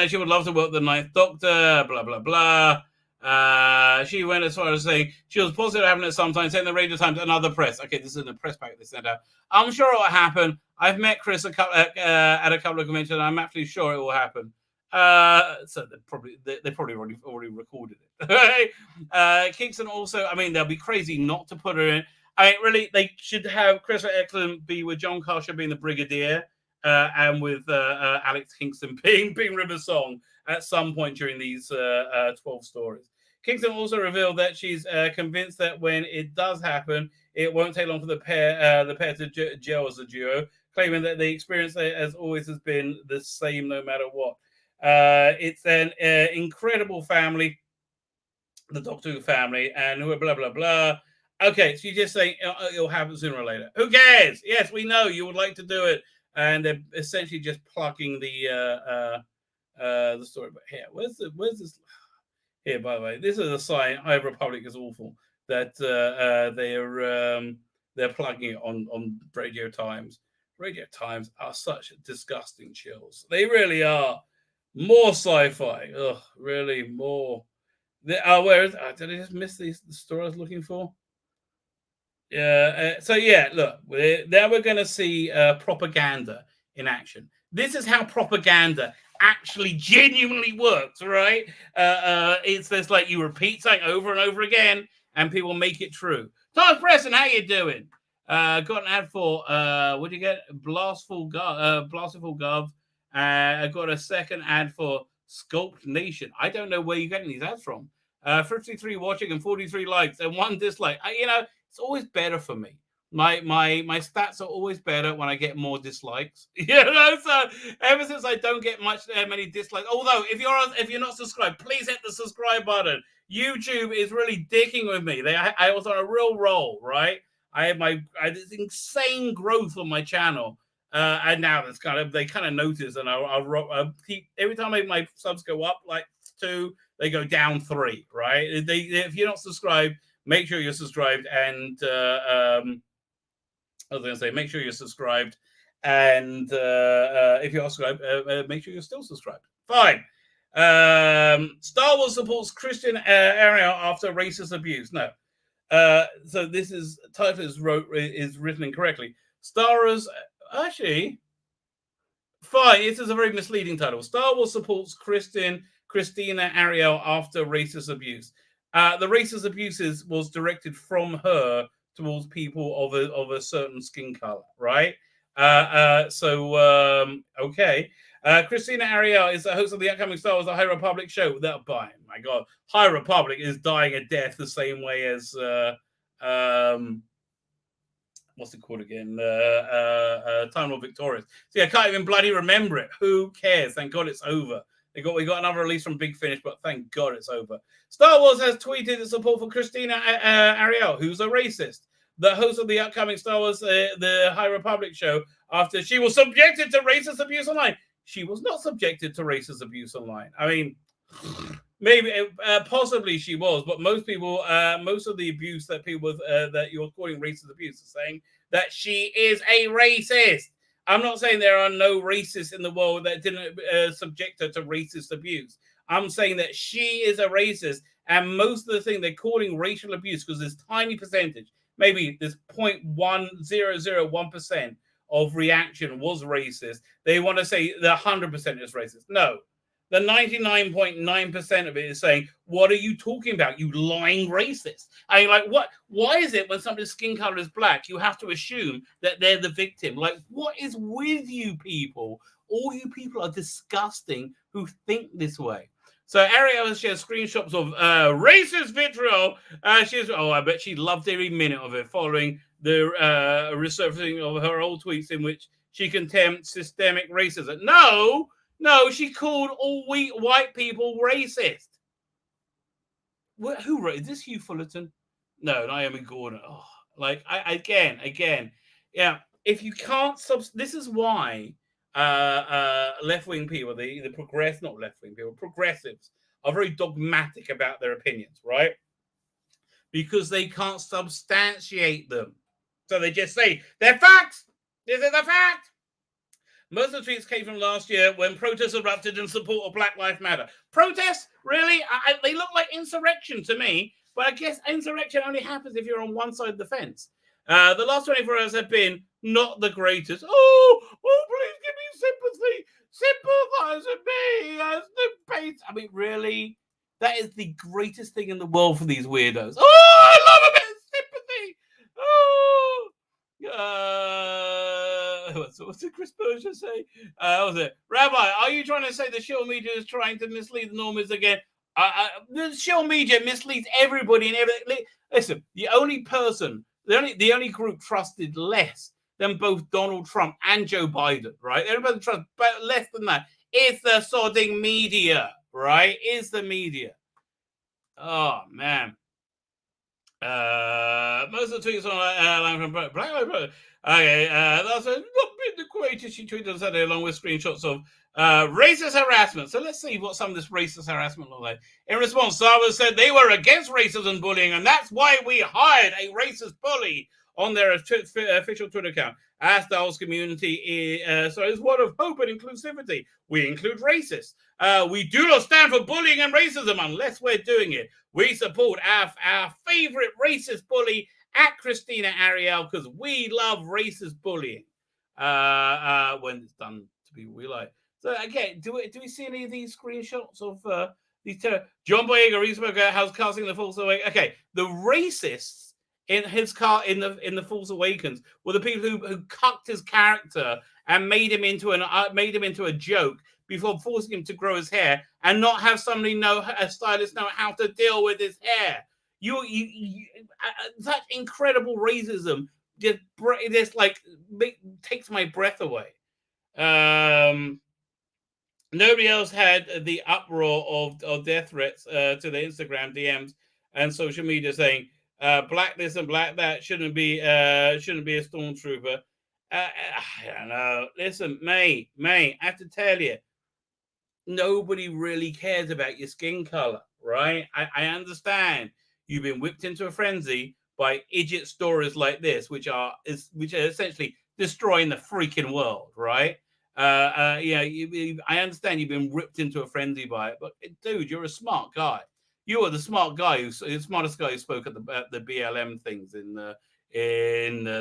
She would love to work with the Ninth Doctor. Blah blah blah. She went as far as saying she was positive having it sometimes, saying the Radio Times and other press. Okay, this is in a press pack they sent out. I'm sure it will happen. I've met Chris at a couple of conventions, and I'm absolutely sure it will happen. So they probably already recorded it. Kingston also, they'll be crazy not to put her in. Really, they should have Chris Eccleston be with John Carter being the Brigadier, and with Alex Kingston being River Song at some point during these 12 stories. Kingston also revealed that she's convinced that when it does happen, it won't take long for the pair to gel as a duo, claiming that the experience as always has been the same no matter what. It's an incredible family, the Doctor Who family, and blah blah blah. Okay, so you just say it'll happen sooner or later. Who cares? Yes, we know you would like to do it, and they're essentially just plugging the story. But here, where's this? Here, by the way, this is a sign. High Republic is awful. That they're plugging it on Radio Times. Radio Times are such disgusting chills. They really are. More sci-fi. Ugh, really more. Where is? Did I just miss the story I was looking for? So yeah, look, now we're going to see propaganda in action. This is how propaganda actually genuinely works, right? It's just like you repeat something over and over again, and people make it true. Thomas Preston, how you doing? Got an ad for what do you get? Blastful Gov. I got a second ad for Sculpt Nation. I don't know where you're getting these ads from. 53 watching and 43 likes and 1 dislike. It's always better for me. My stats are always better when I get more dislikes. So ever since I don't get many dislikes. Although if you're not subscribed, please hit the subscribe button. YouTube is really dicking with me. I was on a real roll, right? I had this insane growth on my channel, and now they kind of notice, and I'll keep every time my subs go up like 2, they go down 3, right? If you're not subscribed, make sure you're subscribed, and I was going to say, make sure you're subscribed And if you're subscribed, make sure you're still subscribed. Fine. Star Wars supports Christian Ariel after racist abuse. No. So this is title is written incorrectly. Star Wars actually fine. This is a very misleading title. Star Wars supports Christina Ariel after racist abuse. The racist abuses was directed from her towards people of a certain skin color, right? Okay. Christina Ariel is the host of the upcoming Star Wars: The High Republic show. That, by my God, High Republic is dying a death the same way as what's it called again? Time of Victorious. See, I can't even bloody remember it. Who cares? Thank God it's over. We got another release from Big Finish, but thank God it's over. Star Wars has tweeted its support for Christina Ariel, who's a racist, the host of the upcoming Star Wars the High Republic show, after she was subjected to racist abuse online. She was not subjected to racist abuse online. I mean, maybe, possibly she was, but most people, most of the abuse that people that you're calling racist abuse are saying that she is a racist. I'm not saying there are no racists in the world that didn't subject her to racist abuse. I'm saying that she is a racist, and most of the thing they're calling racial abuse because this tiny percentage, maybe this 0.1001% of reaction was racist. They want to say the 100% is racist. No. The 99.9% of it is saying, what are you talking about, you lying racist? I mean, like, what? Why is it when somebody's skin color is black, you have to assume that they're the victim? Like, what is with you people? All you people are disgusting who think this way. So Ariel shares screenshots of racist vitriol. I bet she loved every minute of it, following the resurfacing of her old tweets in which she condemned systemic racism. No, she called all white people racist. Who wrote? Is this Hugh Fullerton? No, Naomi Gordon. Oh, like, again, yeah. If you can't this is why left-wing people, progressives are very dogmatic about their opinions, right? Because they can't substantiate them. So they just say, they're facts. This is a fact. Most of the tweets came from last year when protests erupted in support of Black Lives Matter. Protests? Really? They look like insurrection to me, but I guess insurrection only happens if you're on one side of the fence. The last 24 hours have been not the greatest. Oh, please give me sympathy. Sympathize with me. I mean, really? That is the greatest thing in the world for these weirdos. Oh, I love a bit of sympathy. Oh, what's did Chris Berger say? What was it? Rabbi, are you trying to say the shill media is trying to mislead the normies again? The shill media misleads everybody and everything. Listen, the only only group trusted less than both Donald Trump and Joe Biden, right? Everybody trusts less than that. It's the sodding media, right? It's the media. Oh, man. Most of the tweets on Black Lives Matter. Okay, that's not been the greatest. She tweeted on Saturday along with screenshots of racist harassment. So let's see what some of this racist harassment looked like. In response, Sava said they were against racism and bullying, and that's why we hired a racist bully on their official Twitter account. As the whole community is one of hope and inclusivity. We include racists. We do not stand for bullying and racism unless we're doing it. We support our favorite racist bully at Christina Ariel because we love racist bullying when it's done to be we like. So again, do we see any of these screenshots of these? John Boyega, he spoke about how casting the Force Awakens. Okay, the racists in his car in the Force Awakens were the people who cucked his character and made him into a joke before forcing him to grow his hair and not have somebody a stylist know how to deal with his hair. Such incredible racism just like takes my breath away. Nobody else had the uproar of death threats to the Instagram DMs and social media saying black this and black that shouldn't be a stormtrooper. I don't know. Listen, May, I have to tell you, nobody really cares about your skin color, right? I understand you've been whipped into a frenzy by idiot stories like this, which are essentially destroying the freaking world, right? I understand you've been ripped into a frenzy by it, but dude, you're a smart guy. You are the smart guy the smartest guy who spoke at the BLM things in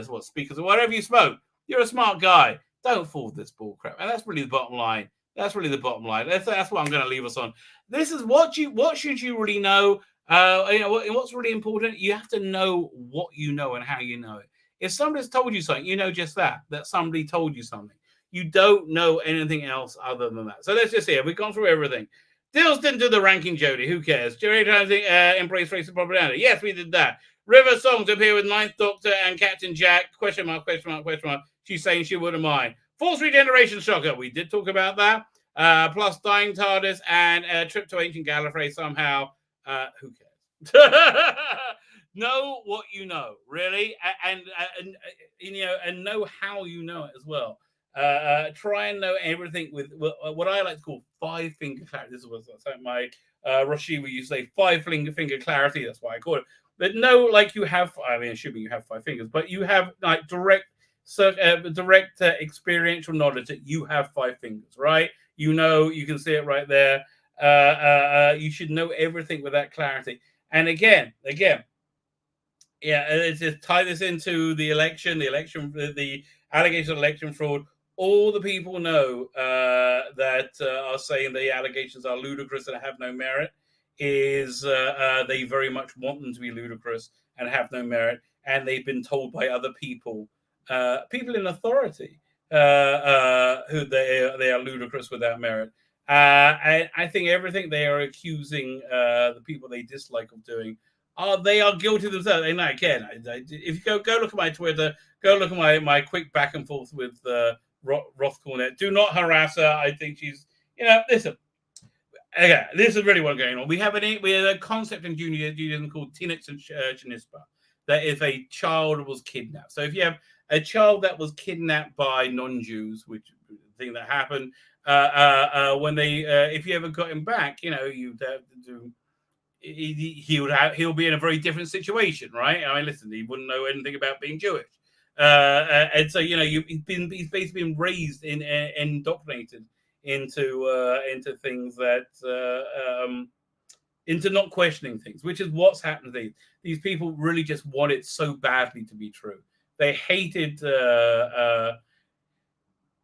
what speakers or whatever you spoke. You're a smart guy. Don't fall for this bull crap, and that's really the bottom line. That's really the bottom line. That's what I'm going to leave us on. This is what should you really know. What's really important. You have to know what you know and how you know it. If somebody's told you something, you know just that somebody told you something. You don't know anything else other than that. So let's just see. We've gone through everything. Dills didn't do the ranking, Jody. Who cares? Jerry embrace racist propaganda. Yes, we did that. River Songs appear with Ninth Doctor and Captain Jack. Question mark, question mark, question mark. She's saying she wouldn't mind. Force Regeneration Shocker. We did talk about that. Plus Dying TARDIS and Trip to Ancient Gallifrey somehow. Who cares? Know what you know, really, and know how you know it as well. Try and know everything with what I like to call 5-finger clarity. This was my Roshi, we used to say 5-finger clarity. That's why I call it. But no, like you have, assuming you have 5 fingers, but you have like direct experiential knowledge that you have 5 fingers, right? You know, you can see it right there. You should know everything with that clarity. And again, let's just tie this into the election, the allegations of election fraud. All the people know that are saying the allegations are ludicrous and have no merit is they very much want them to be ludicrous and have no merit. And they've been told by other people, people in authority, who they are ludicrous without merit. I think everything they are accusing the people they dislike of doing, they are guilty themselves. And again, if you go look at my Twitter, go look at my quick back and forth with Roth Cornet. Do not harass her. I think she's, listen. Okay, this is really what's going on. We have a concept in Judaism called Tinetz and Shanispa. That if a child was kidnapped. So if you have a child that was kidnapped by non-Jews, which is the thing that happened, when if you ever got him back, you'd have to do. He'll be in a very different situation, right? I mean, listen, he wouldn't know anything about being Jewish, and so he's basically been raised indoctrinated into things that into not questioning things, which is what's happened to these people. Really just want it so badly to be true. They hated.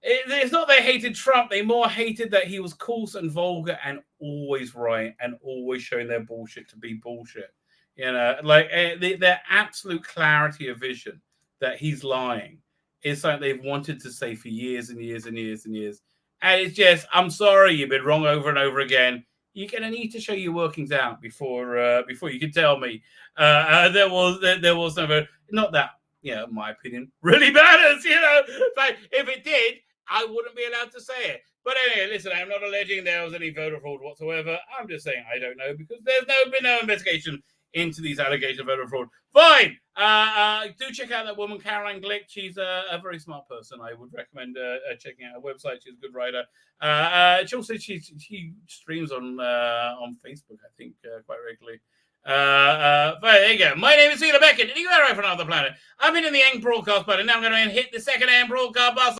It's not they hated Trump. They more hated that he was coarse and vulgar and always right and always showing their bullshit to be bullshit. Their absolute clarity of vision that he's lying is something they've wanted to say for years and years and years and years. And it's just, I'm sorry, you've been wrong over and over again. You're going to need to show your workings out before you can tell me there was never, not that, in my opinion, really matters. Like if it did, I wouldn't be allowed to say it. But anyway, listen, I'm not alleging there was any voter fraud whatsoever. I'm just saying I don't know because there's been no investigation into these allegations of voter fraud. Fine. Do check out that woman, Caroline Glick. She's a very smart person. I would recommend checking out her website. She's a good writer. She also she streams on Facebook, I think, quite regularly. But there you go. My name is Sheila Beckett, and you're right from another planet. I've been in the end broadcast button. Now I'm going to hit the second end broadcast button.